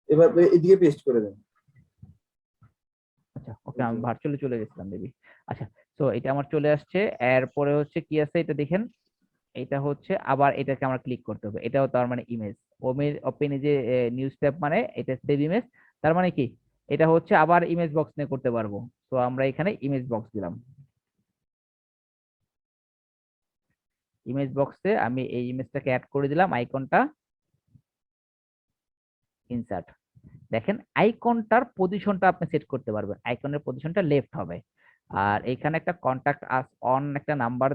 এবার এদিকে পেস্ট করে দেন। আচ্ছা ওকে, আমি ভার্চুয়ালি চলে গেছিলাম মেবি। আচ্ছা, তো এটা আমার চলে আসছে। এরপরে হচ্ছে কি আছে এটা দেখেন, এটা হচ্ছে আবার এটাকে আমার ক্লিক করতে হবে। এটাও তার মানে ইমেজ, ওপেন যে নিউজ ট্যাব মানে এটা সেভ ইমেজ, তার মানে কি এটা হচ্ছে আবার ইমেজ বক্স নিয়ে করতে পারবো। তো আমরা এখানে ইমেজ বক্স দিলাম। ইমেজ বক্সে আমি এই ইমেজটাকে অ্যাড করে দিলাম, আইকনটা ইনসার্ট। দেখেন আইকনটার পজিশনটা আপনি সেট করতে পারবেন, আইকনের পজিশনটা লেফট হবে। আর এখানে একটা কন্টাক্ট আস অন একটা নাম্বার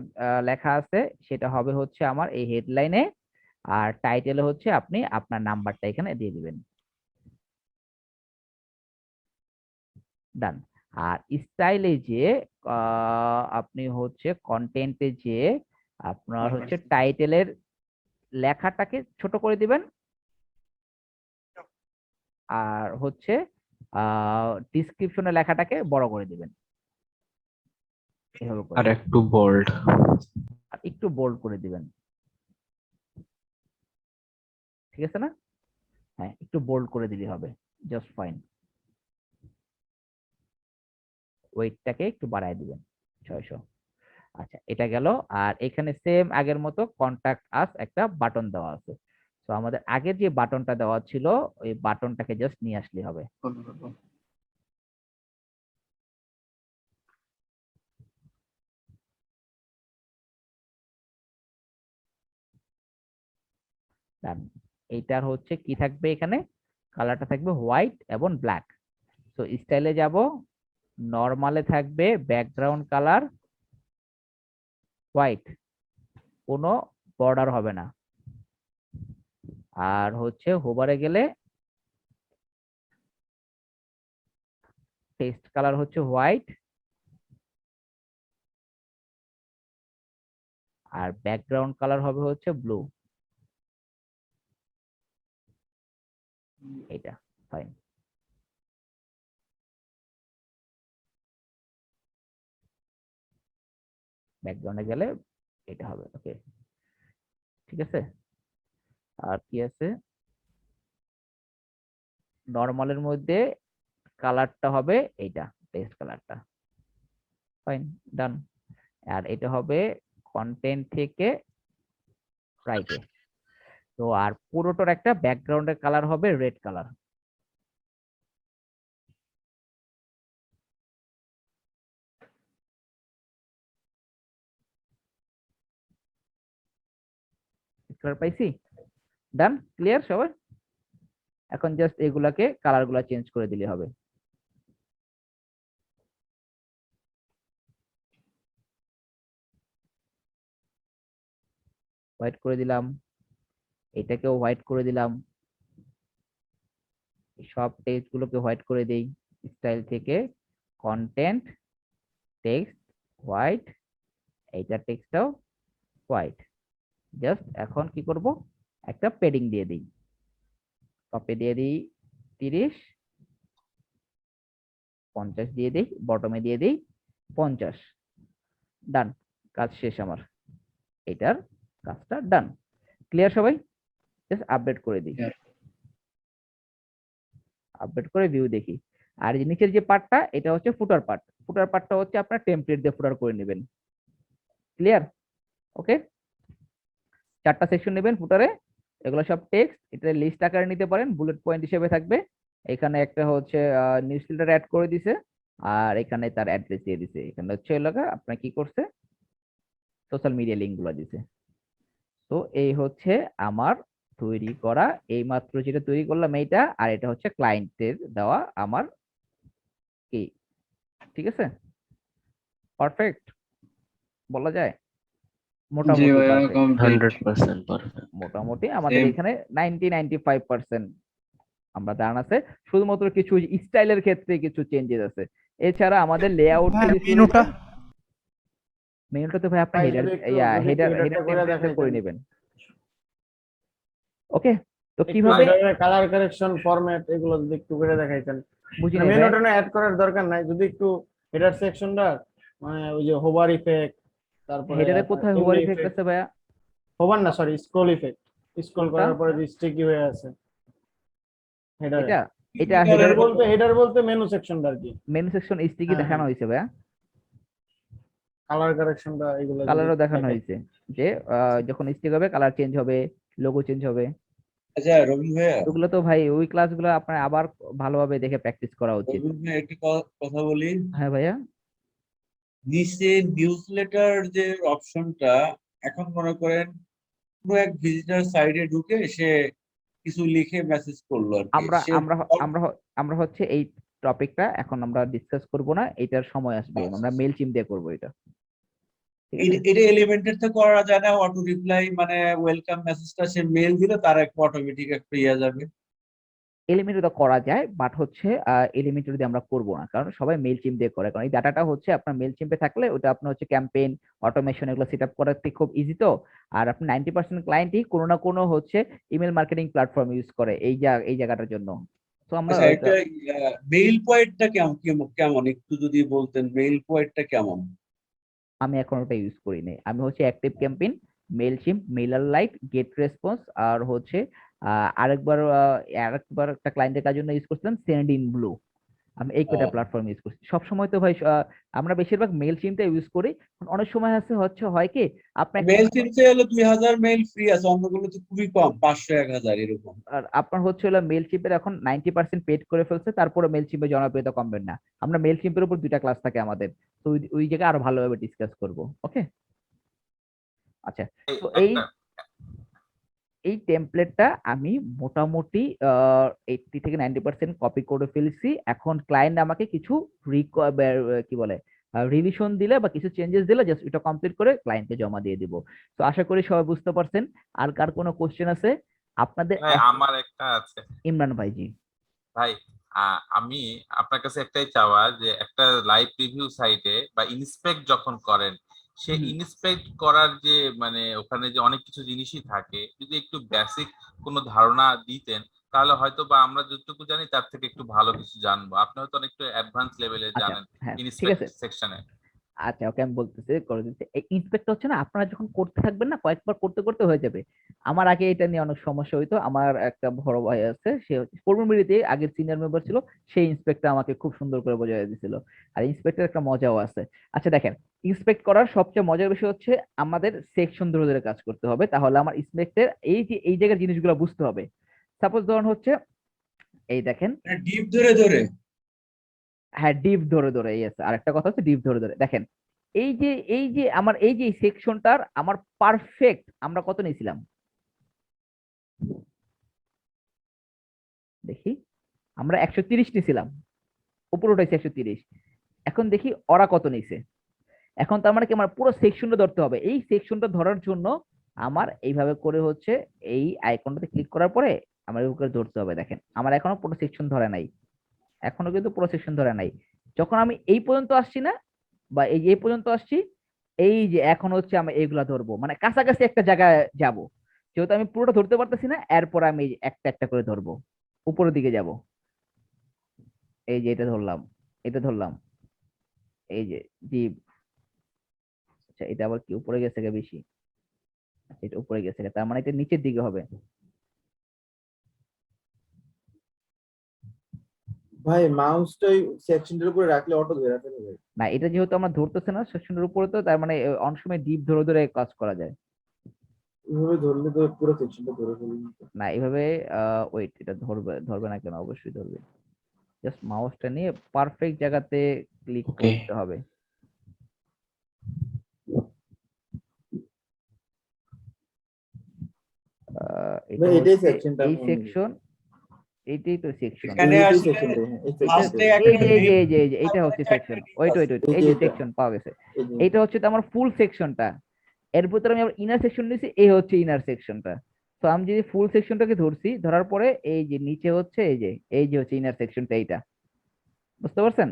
লেখা আছে, সেটা হবে হচ্ছে আমার এই হেডলাইনে, আর টাইটেলে হচ্ছে আপনি আপনার নাম্বারটা এখানে দিয়ে দিবেন। ডান। আর স্টাইলে যে আপনি হচ্ছে কন্টেন্টে যে আপনার হচ্ছে টাইটেলের লেখাটাকে ছোট করে দিবেন, আর হচ্ছে ডিসক্রিপশনের লেখাটাকে বড় করে দিবেন, এভাবে করে আর একটু বোল্ড। আর একটু বোল্ড করে দিবেন, ঠিক আছে না? হ্যাঁ, একটু বোল্ড করে দিলে হবে, জাস্ট ফাইন। ওয়েটটাকে একটু বাড়ায় দিবেন 600। আচ্ছা, এটা গেল। আর এখানে সেম আগের মতো কন্টাক্ট আস একটা বাটন দেওয়া আছে। তো আমাদের আগের যে বাটনটা দেওয়া ছিল ওই বাটনটাকে জাস্ট নিয়ে আসলে হবে। ডান। এইটার হচ্ছে কি থাকবে, এখানে কালারটা থাকবে হোয়াইট এবং ব্ল্যাক। তো স্টাইলে যাব, নরমালে থাকবে ব্যাকগ্রাউন্ড কালার হোয়াইট, কোনো বর্ডার হবে না। আর হচ্ছে হোভারে গেলে টেক্সট কালার হচ্ছে হোয়াইট, আর ব্যাকগ্রাউন্ড কালার হবে হচ্ছে ব্লু। এটা ফাইন। ব্যাকগ্রাউন্ডে গেলে এটা হবে, ওকে ঠিক আছে। আর কি আছে, নরমালের মধ্যে কালারটা হবে এইটা, টেক্সট কালারটা, ফাইন, ডান। আর এটা হবে কন্টেন্ট থেকে রাইটে। তো আর পুরোটার একটা ব্যাকগ্রাউন্ডের কালার হবে রেড কালার। কালার পাইছি, ডান, ক্লিয়ার সবাই? এখন জাস্ট এগুলাকে কালার গুলা চেঞ্জ করে দিলে হবে। হোয়াইট করে দিলাম, এটাকেও হোয়াইট করে দিলাম, সব টেক্সট গুলোকে হোয়াইট করে দেই। স্টাইল থেকে কন্টেন্ট টেক্সট হোয়াইট, এইটা টেক্সটটাও হোয়াইট। জাস্ট এখন কি করব, একটা পেডিং দিয়ে দিই, টপে দিয়ে দিই 30, 50 দিয়ে দিই, বটমে দিয়ে দিই 50। ডান, কাজ শেষ আমার, এটার কাজটা ডান। ক্লিয়ার সবাই? জাস্ট আপডেট করে দিই, আপডেট করে ভিউ দেখি। আর এই নিচের যে পার্টটা এটা হচ্ছে ফুটার পার্ট, ফুটার পার্টটা হচ্ছে আপনার টেমপ্লেট দিয়ে ফুটার করে নেবেন। ক্লিয়ার? ওকে, 4টা সেকশন নেবেন ফুটারে, এগুলো সব টেক্সট, এটা লিস্ট আকারে নিতে পারেন, বুলেট পয়েন্ট হিসেবে থাকবে। এখানে একটা হচ্ছে নিউজলেটার অ্যাড করে দিছে, আর এখানে তার অ্যাড্রেস দিয়ে দিছে। এখানে হচ্ছে এলাকা আপনার কি করছে, সোশ্যাল মিডিয়া লিঙ্ক গুলো দিছে। তো এই হচ্ছে আমার তৈরি করা, এই মাত্র যেটা তৈরি করলাম এইটা, আর এটা হচ্ছে ক্লায়েন্টের দেওয়া আমার কি, ঠিক আছে? পারফেক্ট বলা যায়, মোটামুটি perfect। 100% পারফেক্ট। মোটামুটি আমাদের এখানে 95% আমরা দাঁড়ান আছে। শুধুমাত্র কিছু স্টাইলের ক্ষেত্রে কিছু চেঞ্জেস আছে, এছাড়া আমাদের লেআউট মেনুটা তো ভাই আপনি হেডার করে নেবেন। ওকে, তো কিভাবে কালার কারেকশন ফরম্যাট এগুলো যদি একটু করে দেখাইতেন। বুঝি নাই মেনুটা না অ্যাড করার দরকার নাই, যদি একটু হেডার সেকশনটা মানে ওই যে হোভার ইফেক্ট, তারপরে হেডারে কোথায় হোভার ইফেক্ট আছে ভাইয়া? হোভার না, সরি, স্ক্রল ইফেক্ট, স্ক্রল করার পরে যে স্টিকি হয়ে আছে হেডারে। এটা এটা হেডার বলতে মেনু সেকশনটা আর কি, মেনু সেকশন স্টিকি দেখানো হয়েছে ভাইয়া, কালার কারেকশনটা এগুলো কালারও দেখানো হয়েছে যে যখন স্টিক হবে কালার চেঞ্জ হবে, লোগো চেঞ্জ হবে। আচ্ছা রবি ভাইয়া, ওগুলো তো ভাই ওই ক্লাসগুলো আপনার আবার ভালোভাবে দেখে প্র্যাকটিস করা উচিত। রবি ভাইয়া একটি কথা বলি, হ্যাঁ ভাইয়া, নিচে নিউজলেটার যে অপশনটা, এখন মনে করেন পুরো এক ভিজিটার সাইটে ঢুকে সে কিছু লিখে মেসেজ করলো আর কি আমরা সে আমরা আমরা আমরা হচ্ছে এই টপিকটা এখন আমরা ডিসকাস করব না, এটার সময় আসবে, আমরা মেল চিম দিয়ে করবো এটা, ঠিক আছে? এটা এলিমেন্টের তো করা যায় না অটো রিপ্লাই, মানে ওয়েলকাম মেসেজটা সে মেল দিলে তার একটা অটোমেটিক একটা ইয়ে যাবে। এলিমেন্টে তো করা যায়, বাট হচ্ছে এলিমেন্টে যদি আমরা করবো না, কারণ সবাই মেল চিম দিয়ে করে, কারণ এই ডাটাটা হচ্ছে আপনার মেল চিম্পে থাকলে ওটা আপনার হচ্ছে ক্যাম্পেইন অটোমেশন এগুলো সেট আপ করাতে খুব ইজি। তো আর আপনি 90% ক্লায়েন্টই কোনো না কোনো হচ্ছে ইমেল মার্কেটিং প্ল্যাটফর্ম ইউজ করে এই জায়গাটার জন্য। তো আমরা আচ্ছা, এটা মেইল পয়েন্টটা কেমন কেমন একটু যদি বলতেন, মেইল পয়েন্টটা কেমন? আমি এখন ওটা ইউজ করি নাই, আমি হচ্ছে ActiveCampaign, Mailchimp, MailerLite, GetResponse, আর হচ্ছে আরেকবার একটা ক্লায়েন্টের কাজ জন্য ইউজ করছিলাম সেন্ড ইন ব্লু। আমি এই কয়টা প্ল্যাটফর্ম ইউজ করছি সবসময়। তো ভাই আমরা বেশিরভাগ মেল চিমটা ইউজ করি, অনেক সময় হয় কি আপনার মেইল চিমতে হলো 2000 মেইল ফ্রি আছে, অন্যগুলো তো খুবই কম, 500 1000 এরকম। আর আপনার হচ্ছে হলো মেল চিপের এখন 90% পেড করে ফেলছে, তারপরে মেল চিপের জনপ্রিয়তা কমবে না। আমরা মেল চিপের উপর 2টা ক্লাস থাকে আমাদের, তো ওই জায়গায় আরো ভালোভাবে ডিসকাস করব। ওকে, আচ্ছা। তো এই টেমপ্লেটটা আমি মোটামুটি 80 থেকে 90% কপি করে ফেলছি। এখন ক্লায়েন্ট আমাকে কিছু কি বলে রিভিশন দিলে বা কিছু চেঞ্জেস দিলে জাস্ট এটা কমপ্লিট করে ক্লায়েন্টকে জমা দিয়ে দিব। তো আশা করি সবাই বুঝতে পারছেন। আর কার কোনো কোশ্চেন আছে আপনাদের? আমার একটা আছে ইমরান ভাইজি। ভাই, আমি আপনার কাছে একটাই চাওয়া যে একটা লাইভ রিভিউ সাইটে বা ইন্সপেক্ট যখন করেন, সে ইন্সপেক্ট করার যে মানে ওখানে যে অনেক কিছু জিনিসই থাকে, যদি একটু বেসিক কোনো ধারণা দিতেন তাহলে হয়তো বা আমরা যতটুকু জানি তার থেকে একটু ভালো কিছু জানবো। আপনি হয়তো অনেকটা অ্যাডভান্স লেভেলে আচ্ছা, জানেন হ্যাঁ, ঠিক ইন্সপেক্ট আছে। সেকশনে। আচ্ছা, ওকে, আমি বলতেছি করে দিচ্ছি। এই ইন্সপেক্ট হচ্ছে না, আপনারা যখন করতে থাকবেন না, কয়েকবার করতে করতে হয়ে যাবে। আমার আগে এটা নিয়ে অনেক সমস্যা হইতো। আমার একটা বড় ভাই আছে, সে পূর্বমিরিতে আগের সিনিয়র মেম্বার ছিল, সেই ইন্সপেক্টর আমাকে খুব সুন্দর করে বোঝাই দিছিল। আর ইন্সপেক্টর একটা মজাও আছে। আচ্ছা দেখেন, ইন্সপেক্ট করার সবচেয়ে মজার বিষয় হচ্ছে আমাদের সেকশন ধরে ধরে কাজ করতে হবে, তাহলে আমার ইন্সপেক্টের এই যে এই জায়গার জিনিসগুলো বুঝতে হবে। সাপোজ ধরুন হচ্ছে এই দেখেন, ডিপ ধরে ধরে, হ্যাঁ ডিপ ধরে ধরে, ইয়েস, আরেকটা কথা হচ্ছে ডিপ ধরে ধরে। দেখেন এই যে আমার এই যে সেকশনটার আমার পারফেক্ট আমরা কত নিয়েছিলাম দেখি, আমরা 130 নিয়েছিলাম, উপর উঠাইছি 130। এখন দেখি ওরা কত নিছে। এখন তার মানে কি আমার পুরো সেকশনটা ধরতে হবে। এই সেকশনটা ধরার জন্য আমার এইভাবে করে হচ্ছে এই আইকনটাতে ক্লিক করার পরে আমার এই উপরে ধরতে হবে। দেখেন আমার এখনো পুরো সেকশন ধরে নাই, এখনো কিন্তু পুরো সেকশন ধরে নাই। যখন আমি এই পর্যন্ত আসছি না, বা এই পর্যন্ত আসছি, এই যে এখন হচ্ছে আমি এইগুলা ধরবো, মানে কাছাকাছি একটা জায়গায় যাব। যেহেতু আমি পুরোটা ধরতে পারতেছি না, এরপর আমি এই যে একটা একটা করে ধরবো, উপরের দিকে যাব। এই যে এটা ধরলাম, এটা ধরলাম, এই যে জীব। আচ্ছা, এটা আবার কি উপরে গেছে গে বেশি? আচ্ছা, এটা উপরে গেছে গে, তার মানে এটা নিচের দিকে হবে। ভাই মাউসটা সেকশনটার উপরে রাখলে অটো ধরে ফেলে ভাই। না, এটা যেহেতু আমরা ধরতেছে না সেকশনের উপরে, তো তার মানে অনেক সময় ডিপ ধরে ধরে কাজ করা যায়। এভাবে ধরলে তো পুরো সেকশনটা ধরে ফেলবে। না, এইভাবে ওয়েট, এটা ধরবে ধরবে না কেন? অবশ্যই ধরবে। জাস্ট মাউসটা নিয়ে পারফেক্ট জায়গাতে ক্লিক করতে হবে। এটা ভাই এটাই হচ্ছে সেকশনটা এই সেকশন, এইটাই তো সেকশন। এখানে এইটাই আসলে সেকশনটা, হ্যাঁ এই লাস্টে সেকশনটা। একটা এই যে এটা হচ্ছে সেকশন। ওয়েট ওয়েট ওয়েট, এই যে সেকশন পাওয়া গেছে। এইটা হচ্ছে তো আমার ফুল সেকশনটা। এর ভিতরে আমি আবার ইনার সেকশন নিয়েছি, এই হচ্ছে ইনার সেকশনটা। তো আমি যদি ফুল সেকশনটাকে ধরছি, ধরার পরে এই যে নিচে হচ্ছে এই যে হচ্ছে ইনার সেকশনটা, এইটা বুঝতে পারছেন?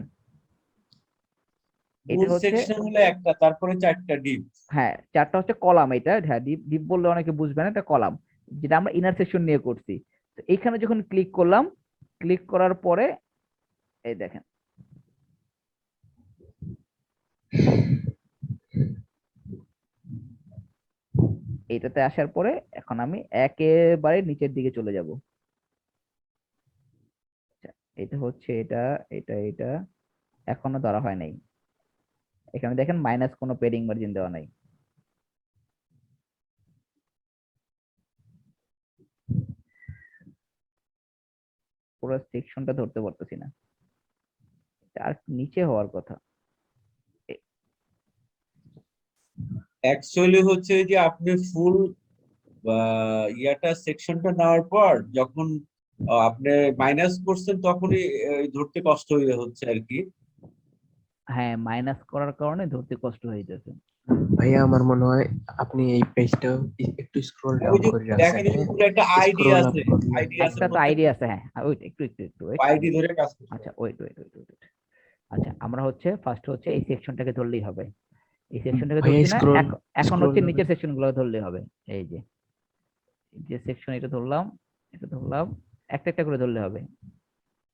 এটা ফুল হচ্ছে, সেকশন হলো একটা, তারপরে 4টা ডিপ। হ্যাঁ 4টা হচ্ছে কলাম। এটা হ্যাঁ ডিপ ডিপ বললে অনেকে বুঝবে না, এটা কলাম, যেটা আমরা ইনার সেকশন নিয়ে করছি। তো এইখানে যখন ক্লিক করলাম, ক্লিক করার পরে এই দেখেন, এটাতে আসার পরে এখন আমি একেবারে নিচের দিকে চলে যাব। আচ্ছা, এটা হচ্ছে এটা, এটা এখনো ধরা হয় নাই। এখানে দেখেন মাইনাস কোনো পেডিং মার্জিন দেওয়া নাই। পুরো সেকশনটা ধরতে পারতেছি না, আর নিচে হওয়ার কথা। অ্যাকচুয়ালি হচ্ছে যে আপনি ফুল ইয়াটা সেকশনটা নেওয়ার পর যখন আপনি মাইনাস করছেন তখনই ধরতে কষ্ট হয়ে হচ্ছে আর কি। হ্যাঁ, মাইনাস করার কারণে ধরতে কষ্ট হয়ে যাচ্ছে। ভাইয়া আমার মনে হয় আপনি এই পেজটা একটু স্ক্রল ওই ডাউন যে করে দেখেন রাখছেন, এই যে হ্যাঁ? উপরে একটা আইডি স্ক্রল আপ আছে, করলে আইডি আছে একটা তো আইডি আছে, হ্যাঁ ওয়েট একটু ওয়েট। আইডি ধরে কাজ করতে আচ্ছা হবে। ওয়েট। আচ্ছা আমরা হচ্ছে ফার্স্ট হচ্ছে এই সেকশনটাকে ধরলেই হবে। এই সেকশনটাকে ভাইয়া ধরছি না, স্ক্রল এখন স্ক্রল হচ্ছে নিচের সেকশন গুলো ধরলেই হবে। এই যে সেকশন এটা ধরলাম, একটা একটা করে ধরলে হবে।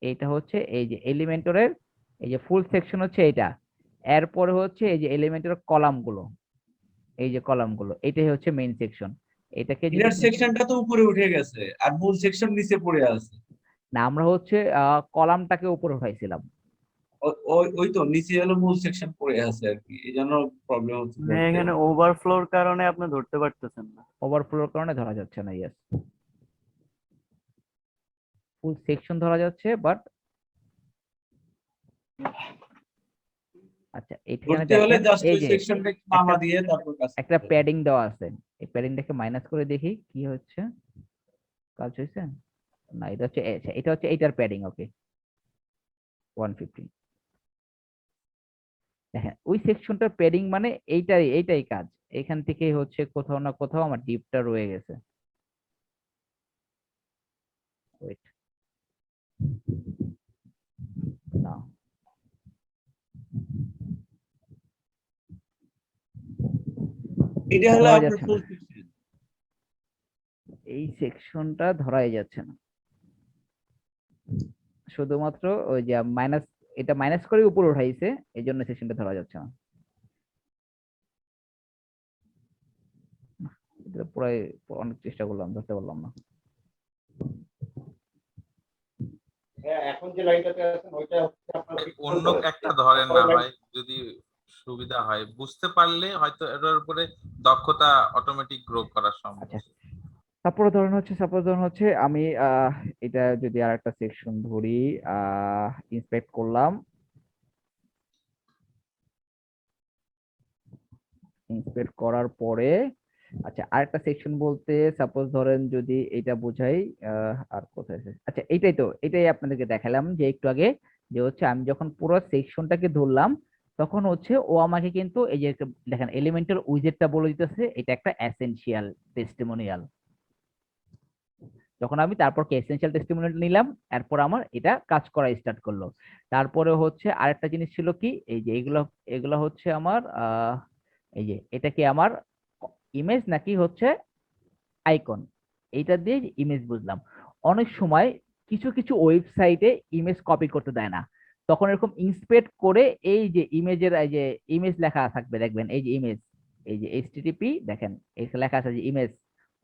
এইটা হচ্ছে এই যে এলিমেন্টরের এই যে ফুল সেকশন হচ্ছে এইটা, এরপরে হচ্ছে এই যে এলিমেন্টের কলামগুলো, এই যে কলামগুলো, এটাই হচ্ছে মেইন সেকশন। এটাকে যদি ইনার সেকশনটা তো উপরে উঠে গেছে আর মূল সেকশন নিচে পড়ে আছে। না, আমরা হচ্ছে কলামটাকে উপরে উঠাইছিলাম। ওই তো নিচে হলো মূল সেকশন পড়ে আছে আর কি, এই জন্য প্রবলেম হচ্ছে মানে ধরতে। এখানে ওভারফ্লোর কারণে আপনি ধরতে পারতেছেন না। ওভারফ্লোর কারণে ধরা যাচ্ছে না, ইয়েস। ফুল সেকশন ধরা যাচ্ছে বাট আচ্ছা এখানে ধরতে হলে দেখেন জাস্ট এই ওই যে সেকশনটা একটু নামা একটা দিয়ে তারপর কাজ একটা করতে হবে। প্যাডিং দেওয়া আছে, এই প্যাডিংটাকে মাইনাস করে দেখি কি হচ্ছে, কাজ হয়েছে না। এটা হচ্ছে এটা হচ্ছে এইটার প্যাডিং, ওকে 150। দেখেন ওই সেকশনটার প্যাডিং মানে এইটাই কাজ। এখান থেকে হচ্ছে কোথাও না কোথাও আমার ডিপটা রয়ে গেছে। ওয়েট, না এটা হলো ধরা আপনার যাচ্ছে ফুল না, সেকশন। এই সেকশনটা ধরাই যাচ্ছে না। শুধুমাত্র ওই যে মাইনাস, এটা মাইনাস করে উপরে উঠাইছে, এই জন্য সেকশনটা ধরা যাচ্ছে না। এটা প্রায় অনেক চেষ্টা করলাম, ধরতে পারলাম না। এখন যে লাইনটাতে আছেন ওইটা হচ্ছে আপনার অন্য একটা ধরেন না ভাই, যদি সুবিধা হয়, বুঝতে পারলে হয়তো এটার উপরে দক্ষতা অটোমেটিক গ্রো করা সম্ভব। আচ্ছা সাপোজ ধরুন হচ্ছে আমি এটা যদি আর একটা সেকশন ধরি, ইন্সপেক্ট করলাম, ইন্সপেক্ট করার পরে আচ্ছা আরেকটা সেকশন বলতে সাপোজ ধরেন যদি এটা বোঝাই, আর কোথায় আছে, আচ্ছা এটাই আপনাদেরকে দেখালাম যে একটু আগে, যে হচ্ছে আমি যখন পুরো সেকশনটাকে ধরলাম তখন হচ্ছে ও আমাকে কিন্তু এই যে দেখেন এলিমেন্টাল উইজেটটা বলে দিতেছে এটা একটা এসেনশিয়াল টেস্টিমোনিয়াল। যখন আমি তারপর এসেনশিয়াল টেস্টিমোনিয়াল নিলাম, এরপর আমার এটা কাজ করা স্টার্ট করলো। তারপরে হচ্ছে আরেকটা জিনিস ছিল কি, এই যে এগুলো হচ্ছে আমার এই যে এটা কি আমার ইমেজ নাকি হচ্ছে আইকন, এইটা দিয়ে ইমেজ বুঝলাম। অনেক সময় কিছু কিছু ওয়েবসাইটে ইমেজ কপি করতে দেয় না, তখন এরকম ইন্সপেক্ট করে এই যে ইমেজের এই যে ইমেজ লেখা থাকবে দেখবেন, এই যে ইমেজ, এই যে এইচটিটিপি দেখেন এখানে লেখা আছে যে ইমেজ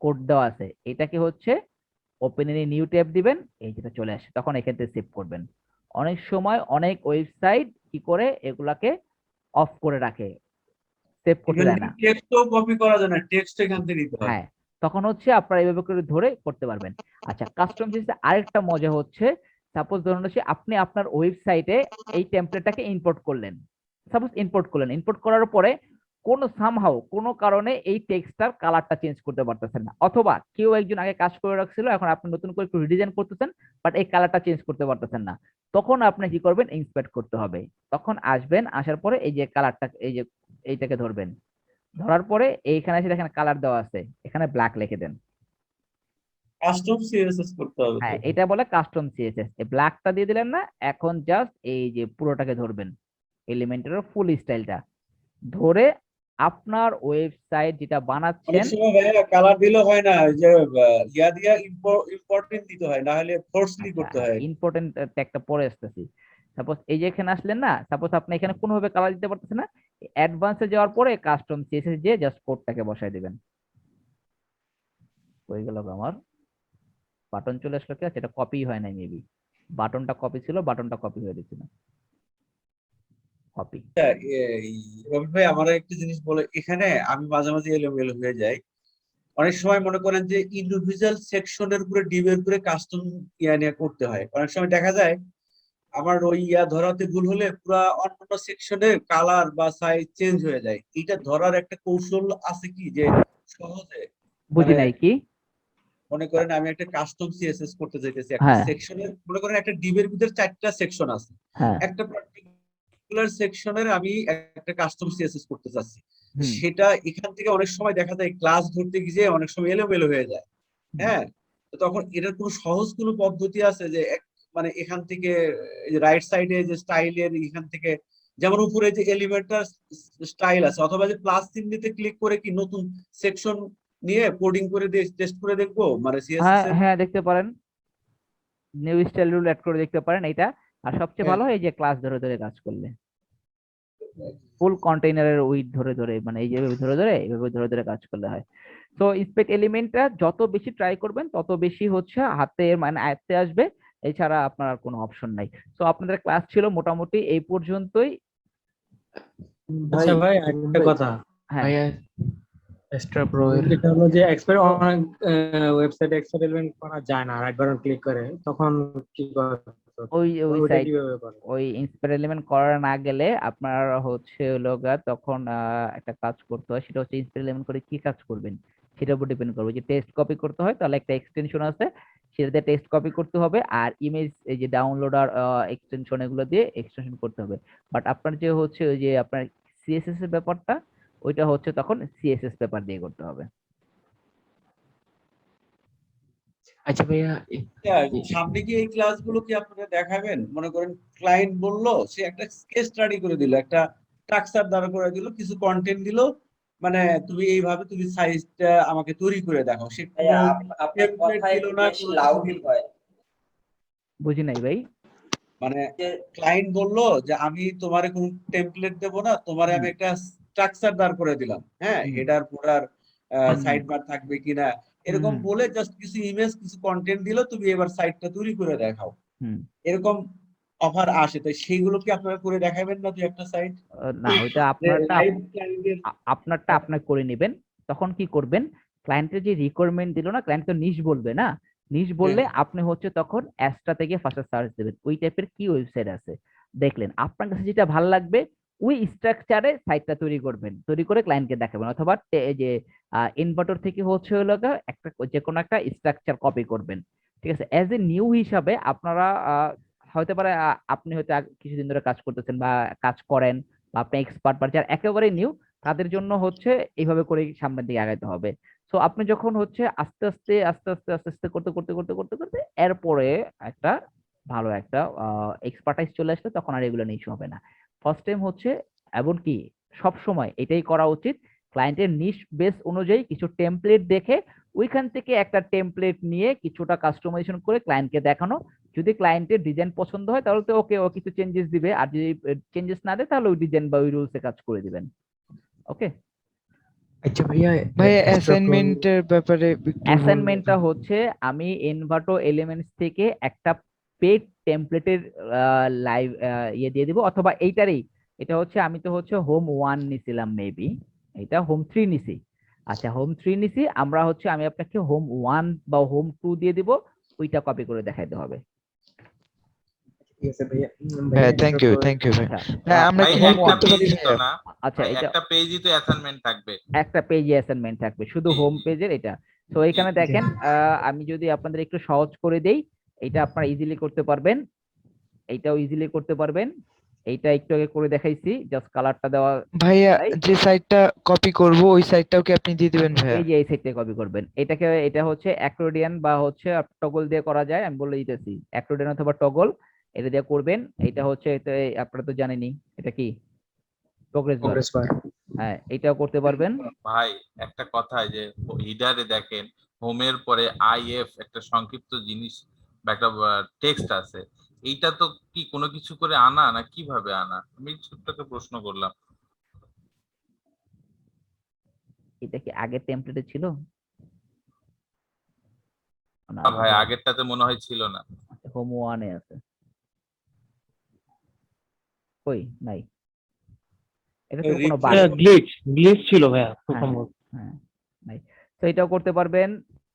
কোড দেওয়া আছে, এটাকে হচ্ছে ওপেন এনি নিউ ট্যাব দিবেন, এই যেটা চলে আসে তখন এখান থেকে সেভ করবেন। অনেক সময় অনেক ওয়েবসাইট কি করে এগুলাকে অফ করে রাখে, সেভ করতে এখান দেয় থেকে না। টেক্সটও কপি করা যায় না, টেক্সট এখান থেকে নিতে হয়। হ্যাঁ, তখন হচ্ছে আপনারা এইভাবে করে ধরে করতে পারবেন। আচ্ছা কাস্টম সিরিজে আরেকটা মজা হচ্ছে, সাপোজ ধরুন হচ্ছে আপনি আপনার ওয়েবসাইটে এই টেমপ্লেটটাকে ইম্পোর্ট করার পরে সামহাউ কোনো কারণে এই টেক্সটটার কালারটা চেঞ্জ করতে পারতেছেন না, অথবা কেউ একজন আগে কাজ করে রাখছিল এখন আপনি নতুন করে একটু রিডিজাইন করতেছেন বাট এই কালারটা চেঞ্জ করতে পারতেছেন না, তখন আপনি কি করবেন, ইন্সপেক্ট করতে হবে। তখন আসবেন, আসার পরে এই যে কালারটা এই যে এইটাকে ধরবেন, ধরার পরে এইখানে এসে দেখেন কালার দেওয়া আছে, এখানে ব্ল্যাক লিখে দেন। কাস্টম সিএসএস করতে হবে তো। হ্যাঁ, এটা বলে কাস্টম সিএসএস। এই ব্ল্যাকটা দিয়ে দিলেন না, এখন জাস্ট এই যে পুরোটাকে ধরবেন, এলিমেন্টের ফুল স্টাইলটা ধরে আপনার ওয়েবসাইট যেটা অনেক বানাচ্ছেন। সময় ভাইয়া কালার দিলে হয় না, ওই যে ইয়া দিয়া ইম্পর্টেন্ট দিতে হয়, না হলে ফোর্সলি করতে হয়। ইম্পর্টেন্ট ট্যাগটা পরে আসতেছি। সাপোজ এই যে এখানে আসলেন না, সাপোজ আপনি এখানে কোনোভাবে কালার দিতে পারতেছেন না, অ্যাডভান্সে যাওয়ার পরে কাস্টম সিএসএস দিয়ে জাস্ট কোডটাকে বসায় দিবেন, হয়ে গেল আমার। বাটন চলে আসলো, কি আছে এটা কপি হয় নাই, মেবি বাটনটা কপি ছিল, বাটনটা কপি হয়ে গেছিল, কপি। রবি ভাই আমার একটা জিনিস বলে, এখানে আমি মাঝে মাঝে এলোমেলো হয়ে যাই। অনেক সময় মনে করেন যে ইন্ডিভিজুয়াল সেকশনের উপরে ডিবের উপরে কাস্টম ইয়া নিয়ে করতে হয়, অনেক সময় দেখা যায় আমার ওই ইয়া ধরাতে ভুল হলে পুরা অন্যান্য সেকশনের কালার বা সাইজ চেঞ্জ হয়ে যায়। এটা ধরার একটা কৌশল আছে কি, যে সহজে বুঝি মানে নাই কি? মনে করেন আমি একটা কাস্টম সিএসএস করতে চাইতেছি, একটা হ্যাঁ সেকশনের, মনে করেন একটা ডিবের ভিতরে 4টা সেকশন আছে, হ্যাঁ একটা পার্টিকুলার সেকশনের আমি একটা কাস্টম সিএসএস করতে চাচ্ছি। হুম সেটা এখান থেকে অনেক সময় দেখা যায় ক্লাস ধরতে গিয়ে অনেক সময় এলোমেলো হয়ে যায়। হুম। হ্যাঁ, তো তখন এটার কোনো সহজ কোনো পদ্ধতি আছে যে মানে এখান থেকে রাইট সাইডে যে স্টাইলের এখান থেকে, যেমন উপরে যে এলিমেন্টার স্টাইল আছে, অথবা যে প্লাস চিহ্নিতে ক্লিক করে কি নতুন সেকশন নিয়ে কোডিং করে টেস্ট করে দেখবো মানে সিএসএস হ্যাঁ এর। হ্যাঁ দেখতে পারেন, নিউ স্টাইল রুল অ্যাড করে দেখতে পারেন এটা। আর সবচেয়ে হ্যাঁ, ভালো হয় এই যে ক্লাস ধরে ধরে কাজ করলে, ফুল কন্টেইনারের উইথ ধরে ধরে, মানে এই যেভাবে ধরে ধরে এইভাবে ধরে ধরে কাজ করলে হয়। তো ইন্সপেক্ট এলিমেন্টটা যত বেশি ট্রাই করবেন তত বেশি হচ্ছে হাতে মানে আয়ত্তে আসবে, এছাড়া আপনার আর কোনো অপশন নাই। তো আপনাদের ক্লাস ছিল মোটামুটি এই পর্যন্তই। ভাই আচ্ছা ভাই, রুবেল একটা ভাই, কথা, হ্যাঁ ভাইয়া এক্সট্রা প্রো এর যেটা হলো যে অনেক ওয়েবসাইটে এক্সপেরিমেন্ট করা যায় না রাইট বাটন ক্লিক করে, তখন কি করতে হবে? ওই ওই ওইটা সাইট, কিভাবে করে? ওই ইন্সপেক্ট এলিমেন্ট করা না গেলে আপনার হচ্ছে লোগা তখন একটা কাজ করতে হয়, সেটা হচ্ছে ইন্সপেক্ট এলিমেন্ট করে কি কাজ করবেন সেটার উপর ডিপেন্ড করবে। যে টেক্সট কপি করতে হয় তাহলে একটা এক্সটেনশন আছে, সেটাতে টেক্সট কপি করতে হবে, আর ইমেজ এই যে ডাউনলোডার এক্সটেনশন এগুলো দিয়ে এক্সটেনশন করতে হবে। বাট আপনার যে হচ্ছে ওই যে আপনার সিএসএস এর ব্যাপারটা, ওইটা হচ্ছে তখন সিএসএস পেপার দিয়ে করতে হবে। আচ্ছা ভাইয়া সামনে কি এই ক্লাসগুলো কি আপনারা দেখাবেন? মনে করেন ক্লায়েন্ট বললো, সে একটা কেস স্টাডি করে দিল, একটা স্ট্রাকচার দ্বারা করে দিল, কিছু কন্টেন্ট দিল, মানে তুমি এইভাবে তুমি সাইজটা আমাকে তৈরি করে দেখাও, সে কোনো টেমপ্লেট দিল না, কোনো কিছু দিল না। বুঝি নাই ভাই। মানে ক্লায়েন্ট বললো যে আমি তোমারে কোনো টেমপ্লেট দেব না, তোমারে হুম আমি একটা স্ট্রাকচার দাঁড় করে দিলাম, হ্যাঁ, হুম হেডার ফুটার হুম সাইড বার থাকবে কিনা, এরকম হুম বলে জাস্ট কিছু ইমেজ কিছু কন্টেন্ট দিল, তুমি এবার সাইটটা তৈরি করে দেখাও, হুম। এরকম অফার আসে। তো সেইগুলো কি আপনারা করে দেখাবেন না, দুই একটা সাইট না ওইটা আপনারটা লাইভ ক্লায়েন্টের? আপনারটা আপনার করে নেবেন। তখন কি করবেন, ক্লায়েন্টের যে রিকোয়ারমেন্ট দিল না, ক্লায়েন্ট তো নিশ বলবে না, নিশ বললে আপনি হচ্ছে তখন অ্যাস্ট্রা থেকে ফার্স্টে সার্চ দেবেন ওই টাইপের কি ওয়েবসাইট আছে, দেখলেন আপনার কাছে যেটা ভালো লাগবে ওই স্ট্রাকচারে সাইটটা তৈরি করবেন, তৈরি করে ক্লায়েন্টকে দেখাবেন, অথবা এই যে ইনভার্টর থেকে হচ্ছে হলো একটা যে কোনো একটা স্ট্রাকচার কপি করবেন। ঠিক আছে, অ্যাজ এ নিউ হিসাবে আপনারা হতে পারে আপনি হয়তো কিছুদিন ধরে কাজ করতেছেন বা কাজ করেন, বা আপনি এক্সপার্ট, বা যারা একেবারে নিউ তাদের জন্য হচ্ছে এইভাবে করে সামনের দিকে আগাইতে হবে। সো আপনি যখন হচ্ছে আস্তে আস্তে আস্তে আস্তে আস্তে আস্তে করতে করতে করতে করতে করতে এরপরে একটা ভালো একটা এক্সপার্টাইজ চলে আসলে তখন আর এগুলো নিয়ে ইস্যু হবে না। ফার্স্ট টাইম হচ্ছে, এমনকি সব সময় এটাই করা উচিত, ক্লায়েন্টের নিশ বেস অনুযায়ী কিছু টেমপ্লেট দেখে ওইখান থেকে একটা টেমপ্লেট নিয়ে কিছুটা কাস্টমাইজেশন করে ক্লায়েন্টকে দেখানো। যদি ক্লায়েন্টের ডিজাইন পছন্দ হয় তাহলে তো ওকে, ও কিছু চেঞ্জেস দিবে, আর যদি চেঞ্জেস না দেয় তাহলে ওই ডিজাইন বা ওই রুলসে কাজ করে দিবেন। ওকে, আচ্ছা ভাইয়া ভাইয়া অ্যাসাইনমেন্টের ব্যাপারে একটু অ্যাসাইনমেন্টটা হচ্ছে আমি এনভাটো এলিমেন্টস থেকে একটা পেড টেমপ্লেটের লাইভ ইয়ে দিয়ে দিব, অথবা এইটারই, এটা হচ্ছে আমি তো হচ্ছে হোম 1 নিছিলাম মেবি, এটা হোম 3 নিছি। আচ্ছা হোম 3 নিছি, আমরা হচ্ছে আমি আপনাকে হোম 1 বা হোম 2 দিয়ে দিব, ওইটা কপি করে দেখাইতে হবে। ঠিক আছে ভাইয়া। হ্যাঁ থ্যাংক ইউ ভাই। আচ্ছা হ্যাঁ আমরা ভাই কি হোম হেল্প একটা করতে পারি পেজই তো ভাইয়া? না, আচ্ছা ভাই এটা একটা পেজই তো অ্যাসাইনমেন্ট থাকবে। একটা পেজে অ্যাসাইনমেন্ট থাকবে শুধু জি হোম জি পেজের এটা। তো এখানে দেখেন আমি যদি আপনাদের একটু সহজ করে দেই, এটা আপনারা ইজিলি করতে পারবেন, এইটাও ইজিলি করতে পারবেন, এইটা একটু আগে করে দেখাইছি, জাস্ট কালারটা দেওয়া। ভাইয়া তাই যে সাইটটা কপি করব ওই সাইটটাও কি আপনি দিয়ে দিবেন ভাইয়া? এই যে এই সেটটা কপি করবেন, এটাকে, এটা হচ্ছে অ্যাক্রোডিয়ান বা হচ্ছে টগল দিয়ে করা যায়, আমি বলে দিতেছি অ্যাক্রোডিয়ান অথবা টগল, এটা দিয়ে করবেন। এটা হচ্ছে আপনারা তো জানেনই এটা কি, প্রোগ্রেস বার। প্রোগ্রেস বার। হ্যাঁ এটাও করতে পারবেন। ভাই একটা কথা, যে হিডারে দেখেন হোমের পরে আইএফ একটা সংক্ষিপ্ত জিনিস বা একটা টেক্সট আছে, এইটা তো কি কোনো কিছু করে আনা না কিভাবে আনা? আমি ছোট্ট একটা প্রশ্ন করলাম। এটা কি আগের টেমপ্লেটে ছিল না? না ভাই, আগেরটাতে মনে হয় ছিল না। হোম 1 এ আছে, কই নাই, এটা তো কোনো বাগ গ্লিচ ছিল ভাইয়া খুব হ্যাঁ সম্ভবত। হ্যাঁ নাই। তো এটাও করতে পারবেন।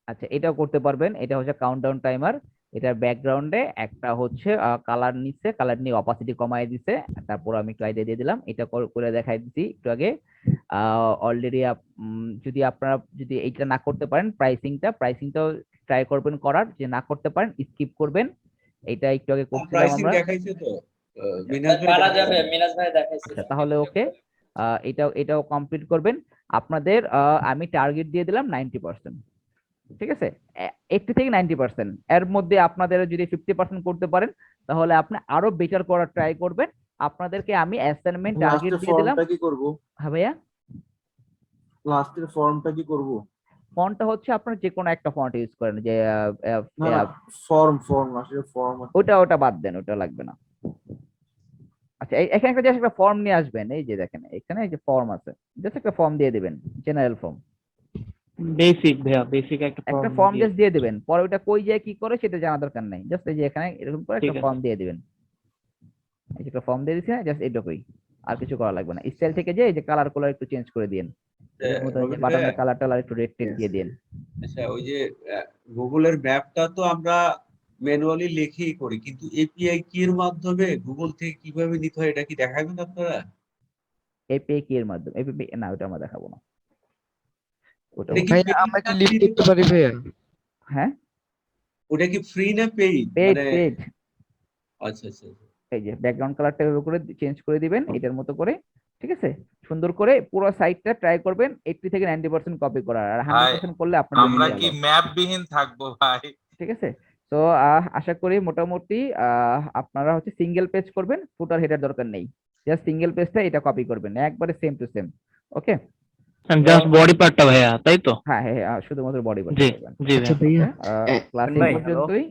আচ্ছা এটাও করতে পারবেন, এটা হচ্ছে কাউন্টডাউন টাইমার, এটার ব্যাকগ্রাউন্ডে একটা হচ্ছে কালার নিচ্ছে, কালার নিয়ে অপাসিটি কমায় দিছে, তারপর আমি একটু আইডিয়া দিয়ে দিলাম, এটা করে দেখাই দিচ্ছি একটু আগে। অলরেডি যদি আপনারা যদি এইটা না করতে পারেন, প্রাইসিংটাও ট্রাই করবেন করার, যে না করতে পারেন স্কিপ করবেন। এটা একটু আগে করছিলাম প্রাইসিং আমরা। দেখাইছে তো মিনাজ ভাই পারা দেখাইছে? যাবে, মিনাজ ভাই দেখাইছে। আচ্ছা তাহলে ওকে, এটাও কমপ্লিট করবেন। আপনাদের আমি টার্গেট দিয়ে দিলাম 90%, ঠিক আছে? 80 থেকে 90%, এর মধ্যে আপনাদের যদি 50% করতে পারেন তাহলে আপনি আরো বেটার করার ট্রাই করবেন। আপনাদেরকে আমি অ্যাসাইনমেন্ট টার্গেট লাস্টের দিয়ে দিলাম। ফর্মটা কি করব? হ্যাঁ ভাইয়া, লাস্টের ফর্মটা কি করব? ফন্টটা হচ্ছে আপনার যে কোনো একটা ফন্ট ইউজ করেন, যে না না, ফর্ম আসলে ফর্ম ওটা বাদ দেন, ওটা লাগবে না। আচ্ছা এখানে একটা জাস্ট একটা ফর্ম নিয়ে আসবেন, এই যে দেখেন এখানে এই যে ফর্ম আছে, জাস্ট একটা ফর্ম দিয়ে দিবেন, জেনারেল ফর্ম। বেসিক ভাইয়া, বেসিক একটা একটা ফর্ম ফর্ম জাস্ট দিয়ে দিবেন, পরে ওটা কই যায় কি করে সেটা জানা দরকার নাই, জাস্ট এই যে এখানে এরকম করে ঠিক একটা আছে। ফর্ম দিয়ে দিবেন। এই যে একটা ফর্ম দিয়ে দিচ্ছি, জাস্ট এইটুকুই, আর কিছু করা লাগবে না। স্টাইল থেকে যে এই যে কালার একটু চেঞ্জ করে দিন, রবিন বাটনের ভাইয়া, কালার টালার একটু রেড দিয়ে দিন। আচ্ছা ওই যে গুগলের ম্যাপটা তো আমরা ম্যানুয়ালি লিখেই করি, কিন্তু এপিআই কি এর মাধ্যমে গুগল থেকে কিভাবে নিতে হয় এটা কি দেখাবেন আপনারা? এপিআই কি এর মাধ্যমে? এপিআই না, ওটা আমরা দেখাবো না। ওটা এটা কি ভাইয়া paid আমরা কি না লিফট free করতে না? পারি ভাইয়া? হ্যাঁ, ওটা কি ফ্রি না পেইড? পেজ মানে পেজ আচ্ছা আচ্ছা আচ্ছা। এই যে ব্যাকগ্রাউন্ড কালারটা এভাবে করে চেঞ্জ করে দিবেন এটার মতো করে, ঠিক আছে? সুন্দর করে পুরো সাইটটা ট্রাই করবেন 80 থেকে 90% কপি করার, আর 100% করলে আপনার আমরা জন্য কি ভালো, ম্যাপ বিহীন থাকবো ভাই? ঠিক আছে? তো আশা করি মোটামুটি আপনারা হচ্ছে সিঙ্গেল পেজ করবেন, ফুটার হেডার দরকার নেই, জাস্ট সিঙ্গেল পেজটা এটা কপি করবেন একবারে same to same. Okay, just body পার্টটা ভাইয়া, তাই তো? হ্যাঁ হ্যাঁ হ্যাঁ, শুধুমাত্র বডি জি করবেন। জি আচ্ছা ভাইয়া। ভাইয়া ক্লাস ভাই, এই হ্যালো। পর্যন্তই।